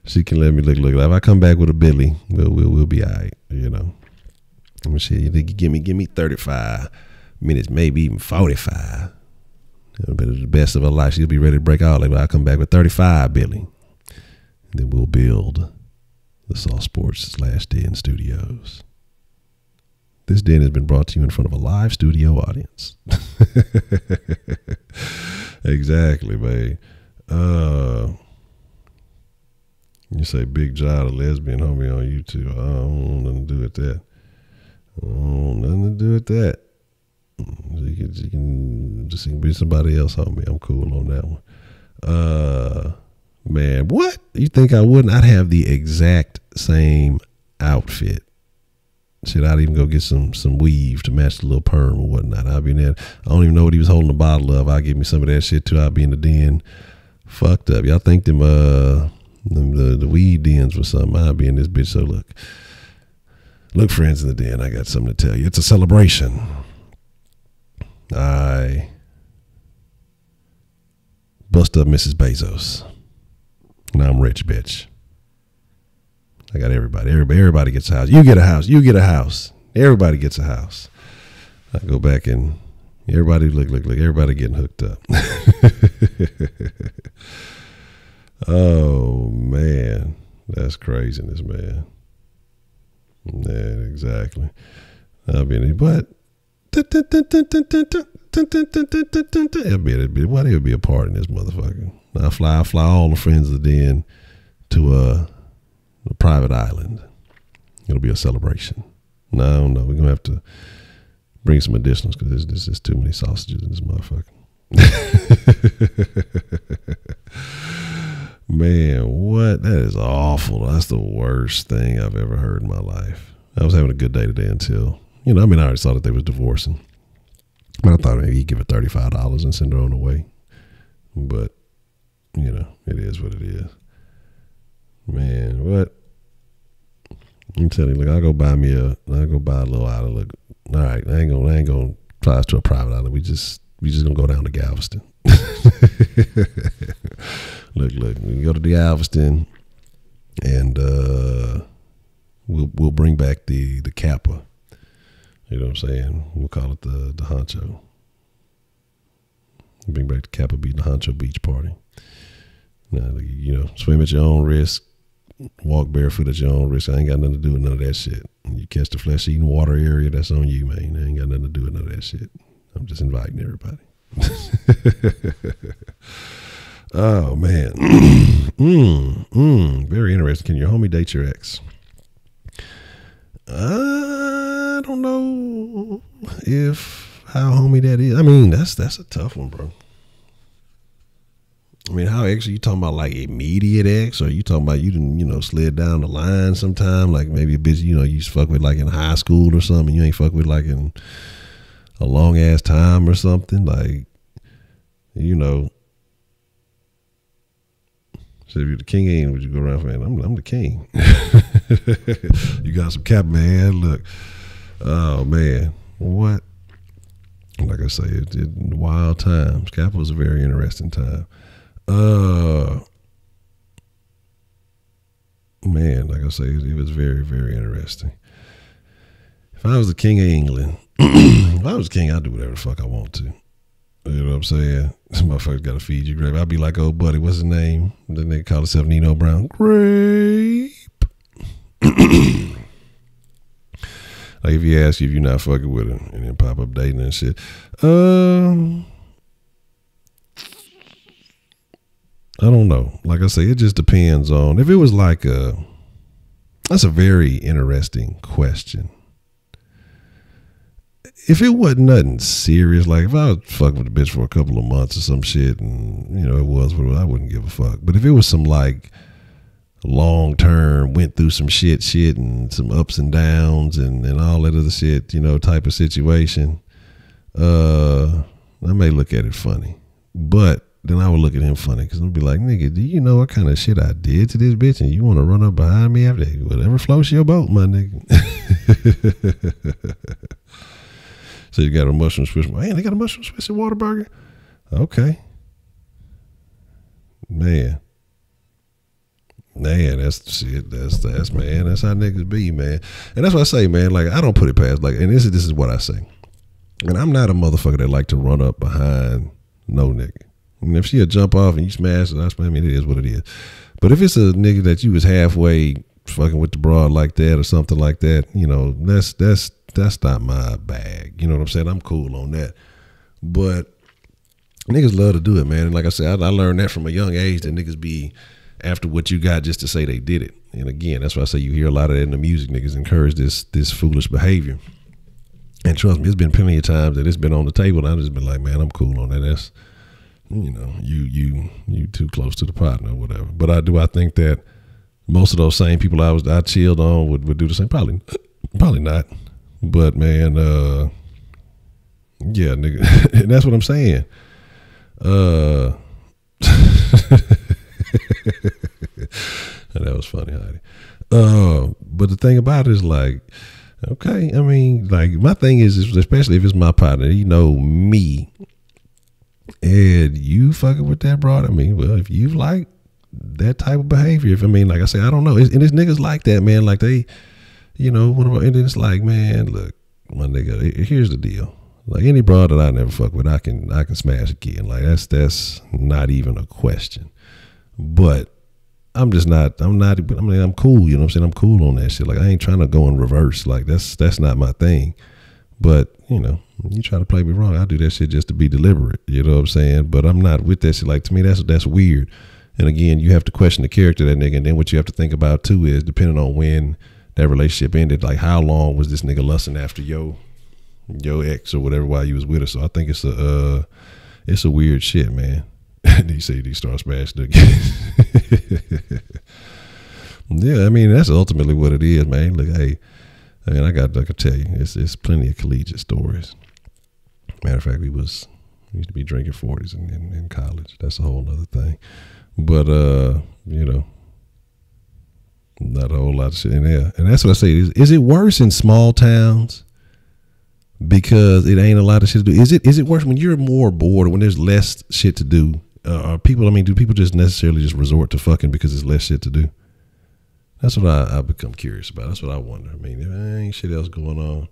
She can let me look. If I come back with a Billy, we'll be all right. You know, I mean, shit, you think you give me 35 minutes, maybe even 45. But the best of her life, she'll be ready to break out. Like, I'll come back with 35, Billy. And then we'll build the Saw Sports /Den Studios. This den has been brought to you in front of a live studio audience. Exactly, man. You say Big John, a lesbian homie on YouTube. I don't want nothing to do with that. You can be somebody else, homie. I'm cool on that one. Man, what? You think I wouldn't? I'd have the exact same outfit. Shit, I'd even go get some weave to match the little perm or whatnot. I'd be in there. I don't even know what he was holding a bottle of. I'll give me some of that shit too. I'll be in the den fucked up. Y'all think them the weed dens or something? I'll be in this bitch. So look, friends in the den, I got something to tell you. It's a celebration. I bust up Mrs. Bezos. Now I'm rich, bitch. I got everybody. Everybody gets a house. You get a house. You get a house. Everybody gets a house. I go back and everybody look. Everybody getting hooked up. Oh man, that's craziness, man. Yeah, exactly. I mean, but it'll be a party in this motherfucker. I fly all the friends of the den to a private island. It'll be a celebration. No, I don't know. We're gonna have to bring some additionals because there's just too many sausages in this motherfucker. Man, what? That is awful. That's the worst thing I've ever heard in my life. I was having a good day today until, I already saw that they was divorcing. But I thought maybe he'd give her $35 and send her on the way. But, it is what it is. Man, what? I'm telling you, look, I'll go buy a little island. Look, all right, I ain't gonna fly us to a private island. We just gonna go down to Galveston. Look, we can go to Galveston, and we'll bring back the Kappa. You know what I'm saying? We'll call it the Honcho. Bring back the Kappa Beach, the Honcho Beach party. Now, you know, swim at your own risk, walk barefoot at your own risk. I ain't got nothing to do with none of that shit. You catch the flesh-eating water area, that's on you, man. I ain't got nothing to do with none of that shit. I'm just inviting everybody. Oh, man. Very interesting. Can your homie date your ex? I don't know how homie that is. I mean, that's a tough one, bro. I mean, how ex are you talking about? Like immediate ex, or are you talking about you didn't, you know, slid down the line sometime? Like maybe a bitch, you know, you used to fuck with like in high school or something. You ain't fuck with like in a long ass time or something. Like, you know. So if you're the king, ain't would you go around saying, I'm the king? You got some cap, man. Look, oh man, what? Like I say, it wild times. Cap was a very interesting time. Man, like I say, it was very, very interesting. If I was the king of England, if I was the king, I'd do whatever the fuck I want to. You know what I'm saying? This motherfucker's got to feed you grape. I'd be like, oh, buddy, what's his name? Then they call himself Nino Brown. Grape. Like if he asks you if you're not fucking with him and then pop up dating and shit. I don't know. Like I say, it just depends on if it was like that's a very interesting question. If it wasn't nothing serious, like if I was fucking with a bitch for a couple of months or some shit and, you know, it was what it was, I wouldn't give a fuck. But if it was some like long term, went through some shit and some ups and downs and all that other shit, you know, type of situation, I may look at it funny. But then I would look at him funny because I'd be like, nigga, do you know what kind of shit I did to this bitch and you want to run up behind me after that? Whatever floats your boat, my nigga. So you got a mushroom Swiss. Man, they got a mushroom Swiss and Whataburger? Okay. Man, that's the shit. That's man. That's how niggas be, man. And that's what I say, man. Like, I don't put it past, like, and this is what I say. And I'm not a motherfucker that like to run up behind no nigga. And if she'll jump off and you smash it, I mean, it is what it is. But if it's a nigga that you was halfway fucking with the broad like that or something like that, you know, that's not my bag. You know what I'm saying? I'm cool on that. But niggas love to do it, man. And like I said, I learned that from a young age that niggas be after what you got just to say they did it. And again, that's why I say you hear a lot of that in the music. Niggas encourage this foolish behavior. And trust me, it's been plenty of times that it's been on the table and I've just been like, man, I'm cool on that. That's, you know, you too close to the partner or whatever. But I think that most of those same people I chilled on would do the same. Probably not. But man, yeah, nigga, and that's what I'm saying. That was funny, Heidi. But the thing about it is like, okay, I mean, like my thing is especially if it's my partner, you know me, and you fucking with that broad. I mean, well, if you like that type of behavior, if I mean, like I say, I don't know, and it's niggas like that, man. Like they, you know, and it's like, man, look, my nigga, here's the deal. Like any broad that I never fuck with, I can smash a kid. Like that's not even a question. But I'm cool, you know what I'm saying? I'm cool on that shit. Like I ain't trying to go in reverse. Like that's not my thing. But, you know, you try to play me wrong, I do that shit just to be deliberate, you know what I'm saying? But I'm not with that shit. Like to me, that's weird. And again, you have to question the character of that nigga. And then what you have to think about too is depending on when that relationship ended, like how long was this nigga lusting after your ex or whatever while you was with her. So I think it's a weird shit, man. And he said he started smashing again. Yeah, I mean that's ultimately what it is, man. Look, hey, I mean I could tell you, it's plenty of collegiate stories. Matter of fact, we used to be drinking 40s in college. That's a whole other thing. But you know, not a whole lot of shit in there. And that's what I say. Is it worse in small towns because it ain't a lot of shit to do? Is it worse when you're more bored or when there's less shit to do? Do people just necessarily just resort to fucking because there's less shit to do? That's what I become curious about. That's what I wonder. I mean, if there ain't shit else going on,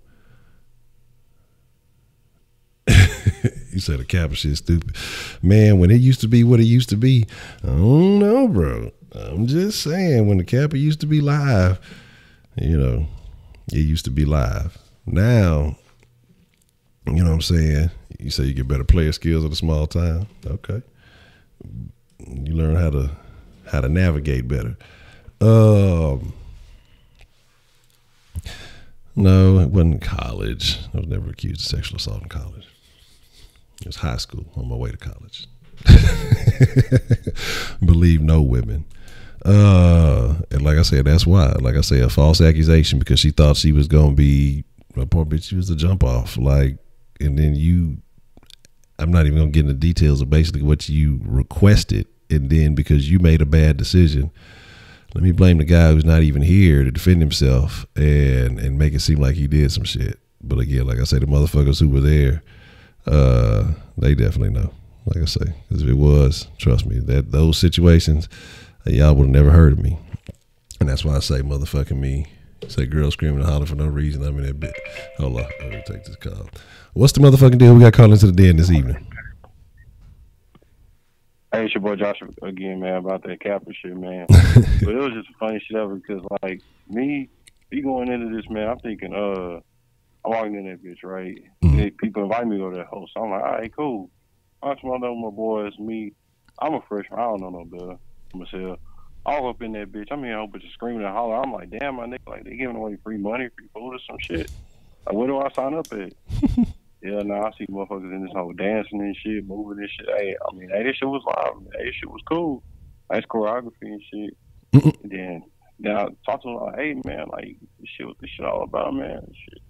You said the Kappa shit stupid. Man, when it used to be what it used to be, I don't know, bro. I'm just saying, when the Kappa used to be live, you know, it used to be live. Now, you know what I'm saying? You say you get better player skills at a small time. Okay. You learn how to navigate better. No, it wasn't college. I was never accused of sexual assault in college. It was high school on my way to college. Believe no women. And like I said, that's why. Like I said, a false accusation because she thought she was gonna be a poor bitch. She was a jump off. Like, and then I'm not even gonna get into details of basically what you requested, and then because you made a bad decision, let me blame the guy who's not even here to defend himself and make it seem like he did some shit. But again, like I say, the motherfuckers who were there, they definitely know. Like I say, because if it was, trust me, that those situations, y'all would have never heard of me. And that's why I say motherfucking me. Say girl screaming and hollering for no reason. I'm in that bit. Hold on, let me take this call. What's the motherfucking deal we got calling into the den this evening? Hey, it's your boy Josh again, man, about that Kappa shit, man. But it was just funny shit ever because, like, me going into this, man, I'm thinking, I'm walking in that bitch, right? Mm-hmm. People invite me to go to that host. So I'm like, all right, cool. I'm smoking with my boys, me. I'm a freshman. I don't know no better myself. All up in that bitch. I'm in a whole bunch of screaming and hollering. I'm like, damn, my nigga, like, they giving away free money, free food or some shit. Like, where do I sign up at? Yeah, now I see motherfuckers in this whole dancing and shit, moving and shit. Hey, I mean, hey, this shit was live. Hey, this shit was cool. Nice choreography and shit. And then I talked to them like, hey, man, like, what this shit all about, man? And shit.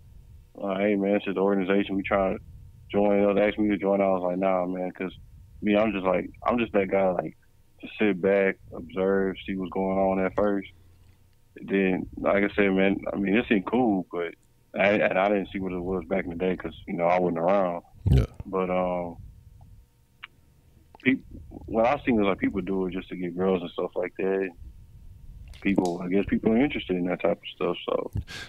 Hey, man, it's just the organization. We trying to join. They asked me to join. I was like, nah, man, because me, I'm just that guy, like, to sit back, observe, see what's going on at first. And then, like I said, man, I mean, this ain't cool, but I didn't see what it was back in the day because, you know, I wasn't around. Yeah. But what I've seen is like people do it just to get girls and stuff like that. I guess people are interested in that type of stuff.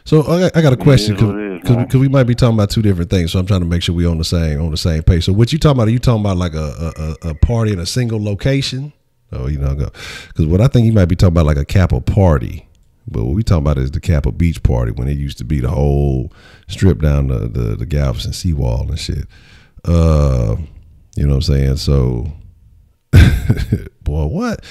So I got a question because we might be talking about two different things. So I'm trying to make sure we're on the same page. So what you talking about? Are you talking about like a party in a single location? Oh, you know, because what I think you might be talking about like a Kappa party. But what we talking about is the Kappa Beach party when it used to be the whole strip down the Galveston seawall and shit. You know what I'm saying? So, boy, what?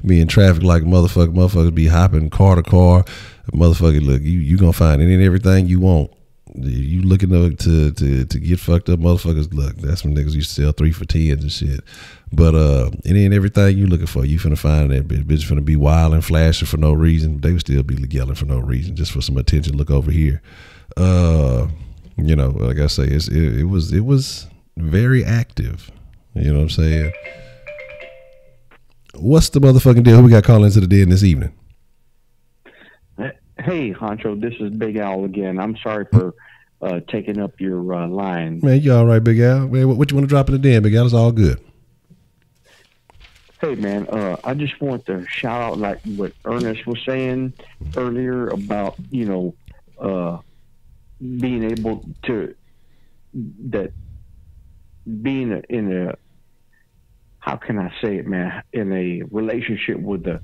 Me in traffic like motherfuckers be hopping car to car. Motherfucker, look, you gonna find any and everything you want. You looking to get fucked up, motherfuckers. Look, that's when niggas used to sell 3 for $10s and shit. But any and everything you looking for, you finna find that bitch. Bitch finna be wild and flashing for no reason. They would still be yelling for no reason, just for some attention. Look over here. You know, like I say, it was very active. You know what I'm saying? What's the motherfucking deal? Who we got calling into the den this evening? Hey, Honcho, this is Big Al again. I'm sorry for taking up your line. Man, you all right, Big Al? Man, what you want to drop in the den, Big Al? It's all good. Hey, man, I just want to shout out like what Ernest was saying earlier about, you know, being able to, being in a, how can I say it, man, in a relationship with a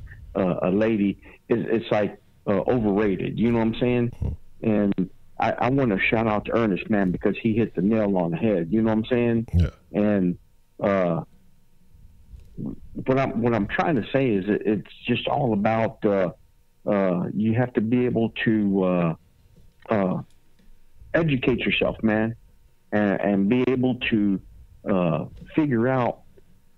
lady, it's like overrated. You know what I'm saying? And I want to shout out to Ernest, man, because he hit the nail on the head. You know what I'm saying? Yeah. And what I'm trying to say is it's just all about you have to be able to educate yourself, man, and be able to figure out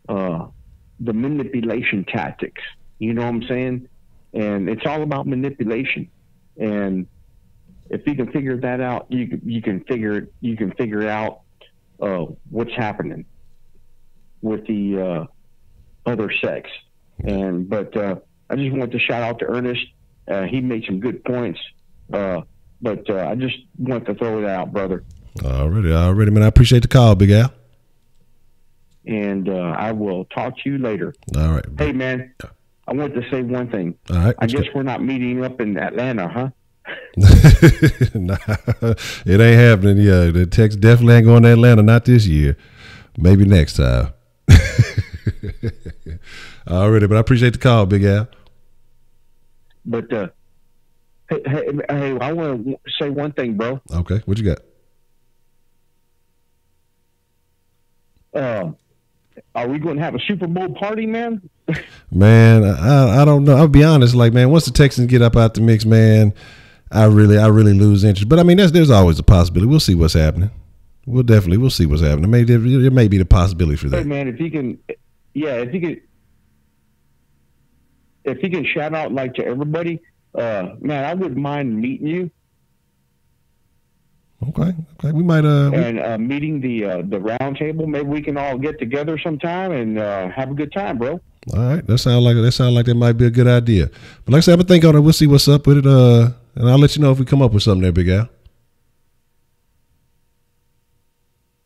the manipulation tactics. You know what I'm saying? And it's all about manipulation. And if you can figure that out, you can figure out what's happening with the other sex. But I just want to shout out to Ernest. He made some good points. But I just want to throw it out, brother. Already, man. I appreciate the call, Big Al. And I will talk to you later. All right. Hey, man. I want to say one thing. All right. I guess we're not meeting up in Atlanta, huh? Nah, it ain't happening. Yeah, the Texas definitely ain't going to Atlanta. Not this year. Maybe next time. Already, but I appreciate the call, Big Al. But hey, I want to say one thing, bro. Okay, what you got? Are we going to have a Super Bowl party, man? Man, I don't know. I'll be honest. Like, man, once the Texans get up out the mix, man, I really lose interest. But I mean, there's always a possibility. We'll see what's happening. We'll see what's happening. Maybe there may be the possibility for that. Hey, man, if he can shout out like to everybody, man, I wouldn't mind meeting you. Okay, we might and meeting the round table. Maybe we can all get together sometime and have a good time, bro. All right, that sounds like that might be a good idea. But like I said, I'm gonna think on it. We'll see what's up with it. And I'll let you know if we come up with something there, Big Al.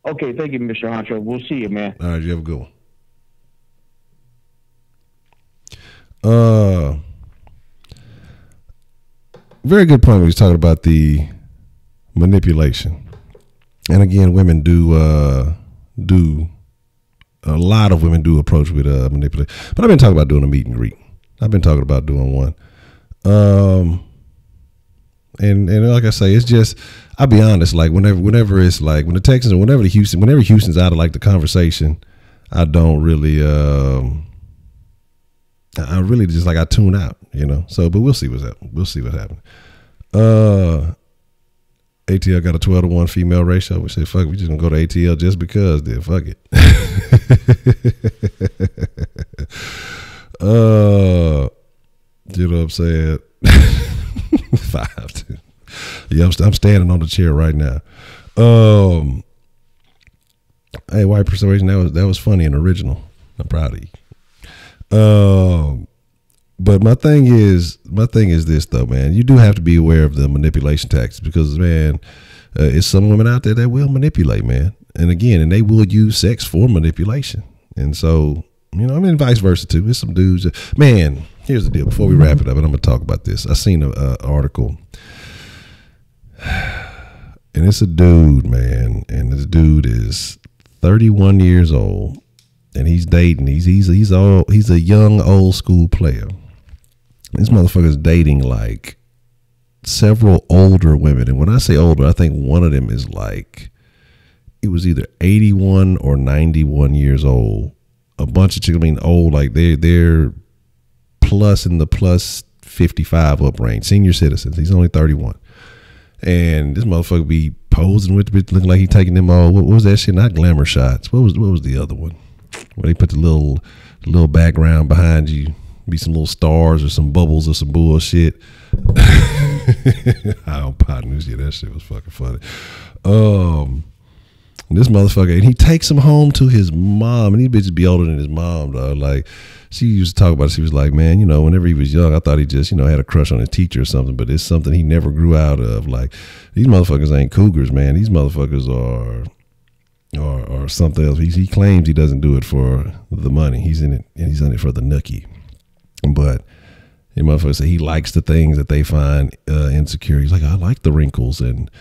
Okay, thank you, Mr. Honcho. We'll see you, man. All right, you have a good one. Very good point when he was talking about the manipulation. And again, women do a lot of women do approach with manipulation. But I've been talking about doing a meet and greet. I've been talking about doing one. And like I say, it's just, I'll be honest, like whenever it's like when the Texans or whenever Houston's out of like the conversation, I don't really I really just like I tune out, you know. So but we'll see what's happening. ATL got a 12-to-1 female ratio. We say fuck it, we just gonna go to ATL just because then fuck it. You know what I'm saying? 5. Yeah, I'm standing on the chair right now. Hey, white persuasion, that was funny and original. I'm proud of you. But my thing is this though, man. You do have to be aware of the manipulation tactics because, man, it's some women out there that will manipulate, man. And again, they will use sex for manipulation. And so, you know, I mean, vice versa too. There's some dudes. Man, here's the deal. Before we wrap it up, and I'm gonna talk about this. I seen an article, and it's a dude, man, and this dude is 31 years old, and he's dating. He's a young old school player. This motherfucker's dating like several older women, and when I say older, I think one of them is like, it was either 81 or 91 years old. A bunch of chicks, I mean, old, like they're plus in the plus 55 up range, senior citizens. He's only 31, and this motherfucker be posing with looking like he taking them all. What was that shit? Not glamour shots. What was the other one? Where they put the little background behind you, be some little stars or some bubbles or some bullshit. I don't partner shit. That shit was fucking funny. This motherfucker, and he takes him home to his mom, and these bitches be older than his mom, dog. Like, she used to talk about it. She was like, man, you know, whenever he was young, I thought he just, you know, had a crush on his teacher or something, but it's something he never grew out of. Like, these motherfuckers ain't cougars, man. These motherfuckers are something else. He claims he doesn't do it for the money. He's in it, and he's in it for the nookie. But the motherfucker say he likes the things that they find insecure. He's like, I like the wrinkles and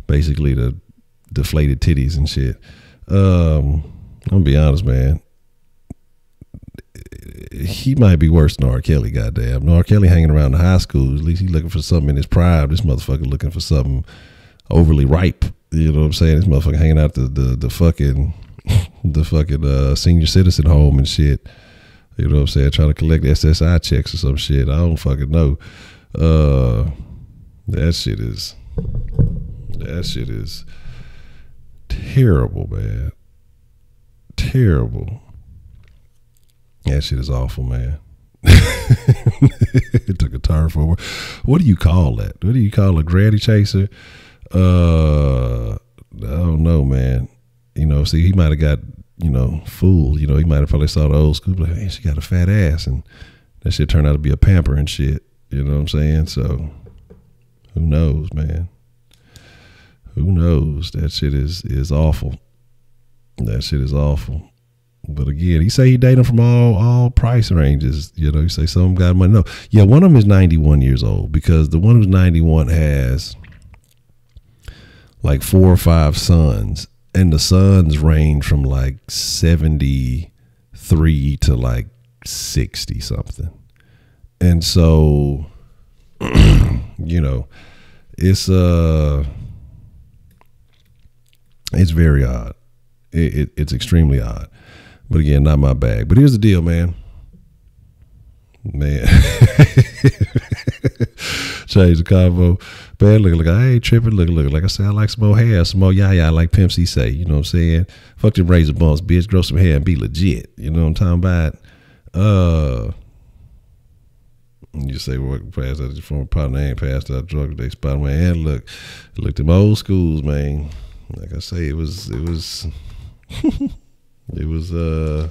basically the deflated titties and shit. I'm gonna be honest, man. He might be worse than R. Kelly, goddamn. R. Kelly hanging around the high school. At least he looking for something in his prime. This motherfucker looking for something overly ripe. You know what I'm saying? This motherfucker hanging out the fucking senior citizen home and shit. You know what I'm saying? Trying to collect SSI checks or some shit. I don't fucking know. That shit is terrible, man. Terrible. That shit is awful, man. It took a turn forward. What do you call that? What do you call a granny chaser? I don't know, man. You know, see, he might have got, you know, fooled. You know, he might have probably saw the old school, like, hey, she got a fat ass, and that shit turned out to be a pamper and shit. You know what I'm saying? So, who knows, man? Who knows? That shit is awful. That shit is awful. But again, he say he dating from all price ranges. You know, he say some got money. No, yeah, one of them is 91 years old because the one who's 91 has like 4 or 5 sons, and the sons range from like 73 to like 60 something. And so, you know, it's very odd. It's extremely odd. But again, not my bag. But here's the deal, man. Change the convo. Man, look, I ain't tripping. Look. Like I said, I like some more hair, some more yaya, like Pimp C say. You know what I'm saying? Fuck them razor bumps, bitch. Grow some hair and be legit. You know what I'm talking about? You say, well, past that former partner ain't passed out drug they spot my hand. Look them old schools, man. Like I say, it was it was a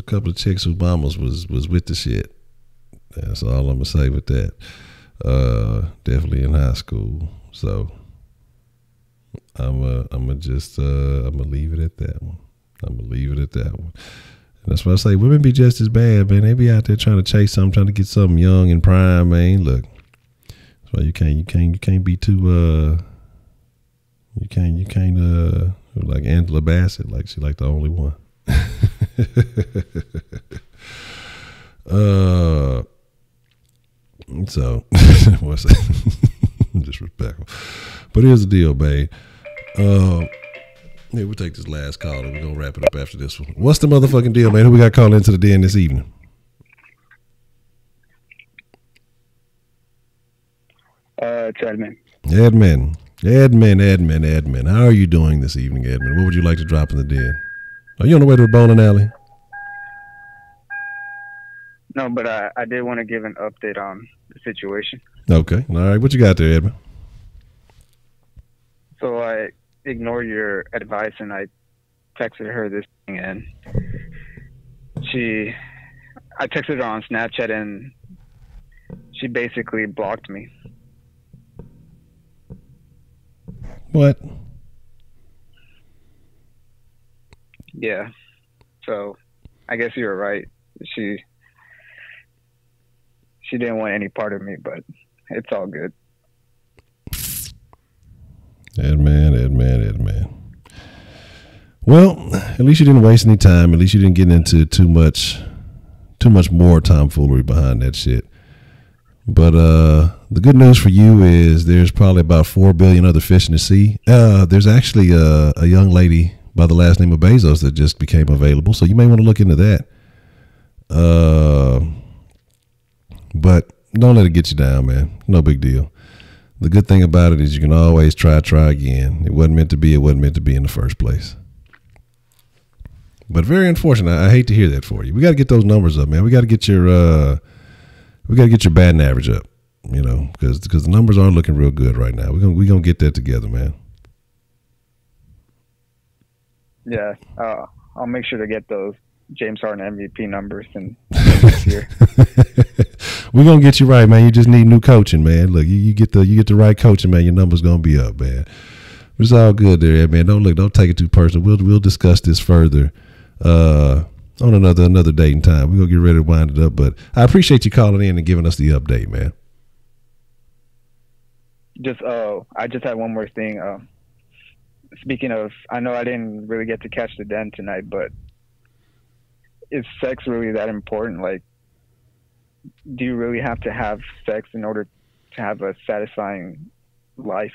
couple of chicks whose mamas was with the shit. That's all I'm gonna say with that. Definitely in high school. So I'm gonna leave it at that one. And that's why I say women be just as bad, man. They be out there trying to chase something, trying to get something young and prime, man. Look, that's why you can't be too you can't like Angela Bassett, like she like the only one. So what's that? Disrespectful. But here's the deal, babe. Yeah, we'll take this last call and we're gonna wrap it up after this one. What's the motherfucking deal, man? Who we got calling into the den this evening? It's Edmund. Edmund. How are you doing this evening, Edmund? What would you like to drop in the den? Are you on the way to the bowling alley? No, but I did want to give an update on the situation. Okay. All right. What you got there, Edmund? So I ignored your advice and I texted her this thing, and I texted her on Snapchat and she basically blocked me. What? Yeah. So I guess you were right. She didn't want any part of me, but it's all good. Edman. Well, at least you didn't waste any time. At least you didn't get into too much more tomfoolery behind that shit. But the good news for you is there's probably about 4 billion other fish in the sea. There's actually a young lady by the last name of Bezos that just became available, so you may want to look into that. But don't let it get you down, man. No big deal. The good thing about it is you can always try again. It wasn't meant to be in the first place. But very unfortunate. I hate to hear that for you. We got to get those numbers up, man. We got to get your batting average up, you know, because the numbers aren't looking real good right now. We're gonna get that together, man. Yeah, I'll make sure to get those James Harden MVP numbers in this year. We're gonna get you right, man. You just need new coaching, man. Look, you get the right coaching, man. Your numbers gonna be up, man. It's all good there, man. Don't take it too personal. We'll discuss this further on another date and time. We're gonna get ready to wind it up, but I appreciate you calling in and giving us the update, man. I just had one more thing. Speaking of, I know I didn't really get to catch the den tonight, but is sex really that important? Like, do you really have to have sex in order to have a satisfying life?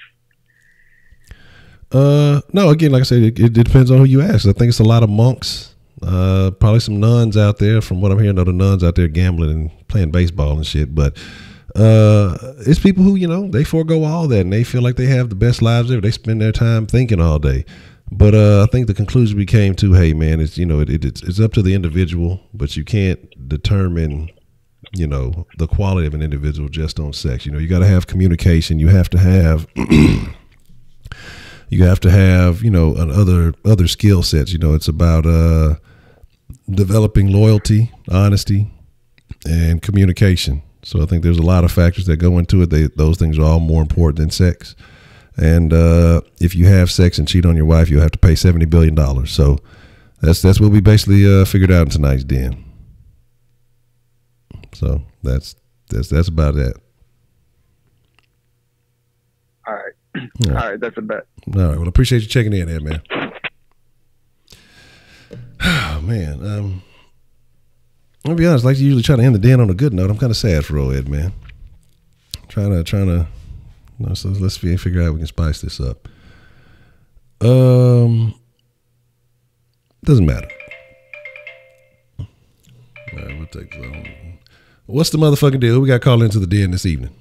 No, again, like I said, it depends on who you ask. I think it's a lot of monks, probably some nuns out there. From what I'm hearing, the nuns out there gambling and playing baseball and shit. But it's people who, you know, they forego all that and they feel like they have the best lives ever. They spend their time thinking all day. But I think the conclusion we came to, hey, man, it's, you know, it's up to the individual, but you can't determine, you know, the quality of an individual just on sex. You know, you got to have communication. You have to have, you know, other skill sets. You know, it's about developing loyalty, honesty, and communication. So I think there's a lot of factors that go into it. Those things are all more important than sex. And if you have sex and cheat on your wife, you'll have to pay $70 billion. So That's what we basically figured out in tonight's den. So that's about that. All right. All right, that's a bet. All right. Well, appreciate you checking in there, man. Oh, man. I'll be honest, like you usually try to end the den on a good note. I'm kind of sad for old Ed, man. Trying to so let's figure out how we can spice this up. Doesn't matter. All right, we'll take what's the motherfucking deal? Who we got calling into the den this evening?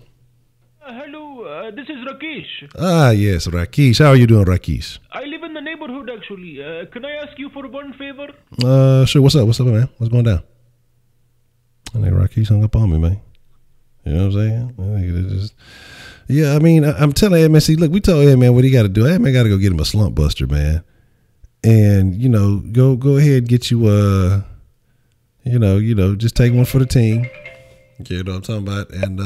Hello, this is Rakesh. Ah, yes, Rakesh. How are you doing, Rakesh? I live in the neighborhood, actually. Can I ask you for one favor? Sure. What's up? What's up, man? What's going down? I think Rakesh hung up on me, man. You know what I'm saying? Yeah, I mean, I'm telling Ed, man, see, look, we told Ed, man, what he got to do. Ed, man, got to go get him a slump buster, man. And, you know, go ahead and get you, just take one for the team. You know what I'm talking about? And,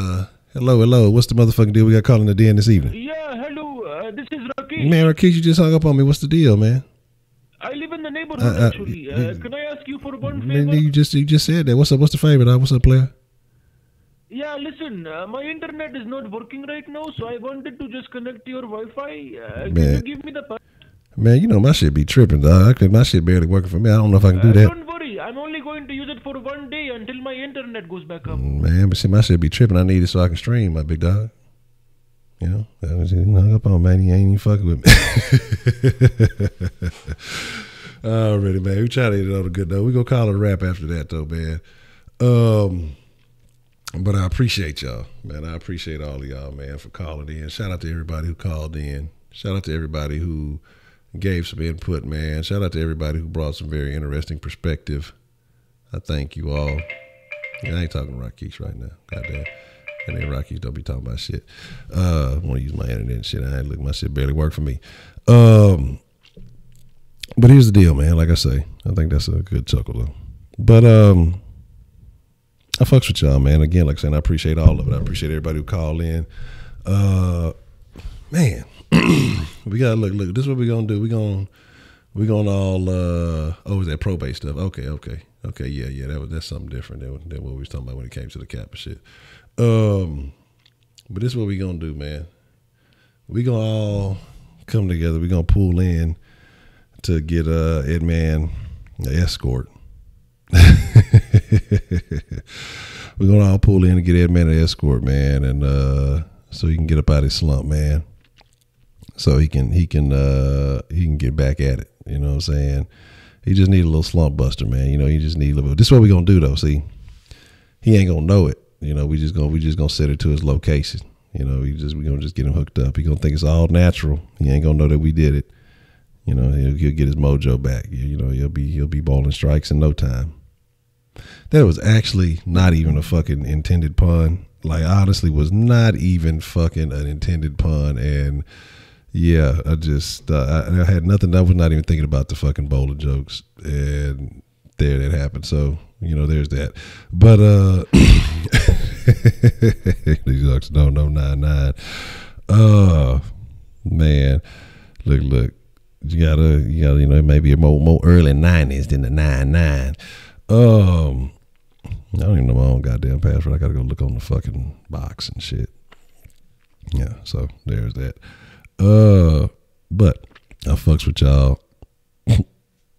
hello. What's the motherfucking deal we got calling the den this evening? Yeah, hello. This is Rakesh. Man, Rakesh, you just hung up on me. What's the deal, man? I live in the neighborhood, actually. Can I ask you for one favor? Man, you just said that. What's up? What's the favor, dog? What's up, player? Yeah, listen, my internet is not working right now, so I wanted to just connect to your Wi-Fi. Can you give me the password? Man, you know my shit be tripping, dog. My shit barely working for me. I don't know if I can do that. Don't worry, I'm only going to use it for one day until my internet goes back up. Man, but see, my shit be tripping. I need it so I can stream, my big dog. You know, that was hung up on, man. He ain't even fucking with me. Already, man. We try to hit it on a good note. We gonna call it a wrap after that, though, man. But I appreciate y'all, man. I appreciate all of y'all, man, for calling in. Shout out to everybody who called in. Shout out to everybody who gave some input, man. Shout out to everybody who brought some very interesting perspective. I thank you all. Yeah, I ain't talking to Rakesh right now. Goddamn. And then Rakesh don't be talking about shit. I want to use my internet and shit. My shit barely work for me. But here's the deal, man. Like I say, I think that's a good chuckle, though. But I fucks with y'all, man. Again, like I said, I appreciate all of it. I appreciate everybody who called in. Man, we gotta look. This is what we gonna do. We gonna all. Is that probate stuff? Okay. Yeah. That's something different than what we was talking about when it came to the cap and shit. But this is what we gonna do, man. We gonna all come together. We gonna pull in to get Edman an escort. We're gonna all pull in and get Edman an escort, man, and so he can get up out of his slump, man. So he can get back at it. You know what I'm saying? He just need a little slump buster, man. You know, he just need a little. This is what we gonna do, though. See, he ain't gonna know it. You know, we just gonna set it to his location. You know, we gonna just get him hooked up. He gonna think it's all natural. He ain't gonna know that we did it. You know, he'll get his mojo back. You know, he'll be bowling strikes in no time. That was actually not even a fucking intended pun. Like, honestly, was not even fucking an intended pun. And yeah, I just I had nothing. I was not even thinking about the fucking bowling jokes. And there, that happened. So, you know, there's that. But these jokes, no 99. Man, look. You gotta, you know, it may be more early 90s than the 99. I don't even know my own goddamn password. I gotta go look on the fucking box and shit. Yeah, so there's that. But I fucks with y'all.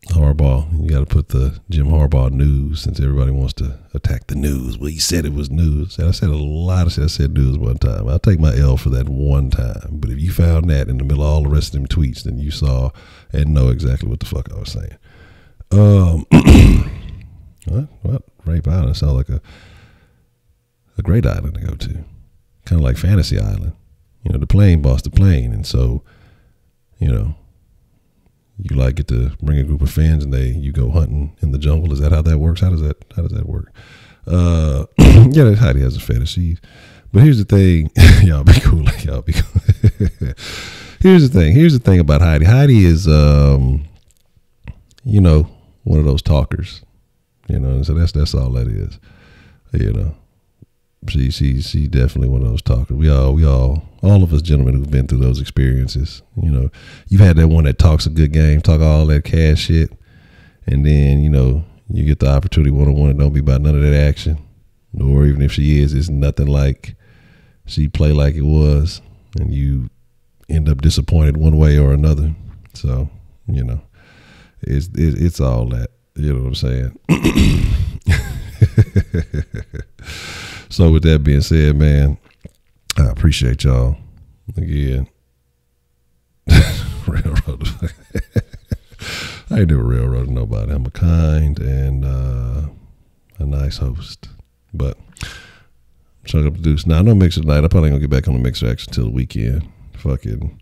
Harbaugh, you gotta put the Jim Harbaugh news, since everybody wants to attack the news. Well, he said it was news. I said a lot of shit. I said news one time. I'll take my L for that one time. But if you found that in the middle of all the rest of them tweets, then you saw and know exactly what the fuck I was saying. What? Rape Island sounds like a great island to go to. Kind of like Fantasy Island. You know, the plane bossed the plane. And so, you know, you like get to bring a group of friends and you go hunting in the jungle. Is that how that works? How does that work? Yeah, Heidi has a fetish. But here's the thing. Y'all be cool. Y'all be cool. Here's the thing about Heidi. Heidi is, you know, one of those talkers. You know, and so that's all that is. You know, she's definitely one of those talkers. We all of us gentlemen who've been through those experiences. You know, you've had that one that talks a good game, talk all that cash shit, and then, you know, you get the opportunity one-on-one and don't be about none of that action. Or even if she is, it's nothing like she play like it was, and you end up disappointed one way or another. So, you know, it's all that. You know what I'm saying? So with that being said, man, I appreciate y'all again. Railroad. I ain't never railroaded nobody. I'm a kind and a nice host. But I'm trying to produce. Now I know mixer tonight. I probably ain't gonna get back on the mixer action until the weekend. Fucking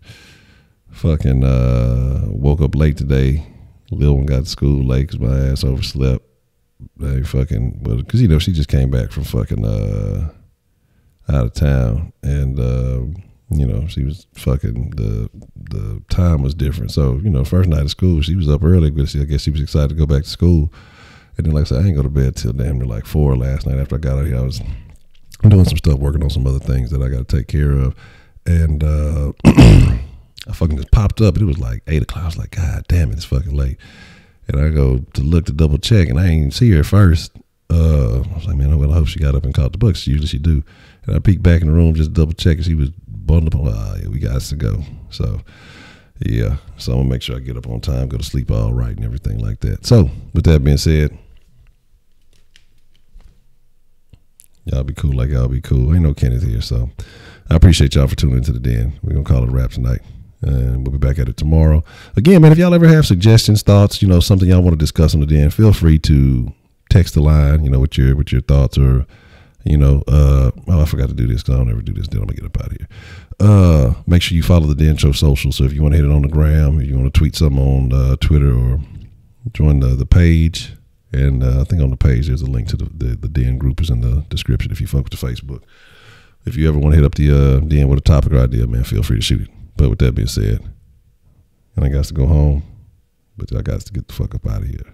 woke up late today. Lil one got to school late because my ass overslept. Because you know she just came back from fucking out of town, and you know she was fucking the time was different. So you know, first night of school she was up early because I guess she was excited to go back to school. And then like I said, I ain't go to bed till damn near like 4 last night. After I got out here, I was doing some stuff, working on some other things that I got to take care of, and I fucking just popped up, and it was like 8 o'clock. I was like, God damn it, it's fucking late. And I go to look to double check, and I ain't even see her at first. I was like, man, well, I hope she got up and caught the books. Usually she do. And I peeked back in the room just to double check, and she was bundled up. I'm like, yeah, we got to go. So, yeah. So I'm going to make sure I get up on time, go to sleep all right and everything like that. So, with that being said, y'all be cool like y'all be cool. Ain't no Kenneth here, so I appreciate y'all for tuning into the Den. We're going to call it a wrap tonight. And we'll be back at it tomorrow. Again, man, if y'all ever have suggestions, thoughts, you know, something y'all want to discuss on the Den, feel free to text the line, you know, with your thoughts, or, you know, I forgot to do this because I don't ever do this. Then I'm going to get up out of here. Make sure you follow the Den Show social. So if you want to hit it on the gram, if you want to tweet something on Twitter, or join the page. And I think on the page there's a link to the Den group is in the description if you fuck with the Facebook. If you ever want to hit up the Den with a topic or idea, man, feel free to shoot it. But with that being said, and I got to go home, but I got to get the fuck up out of here.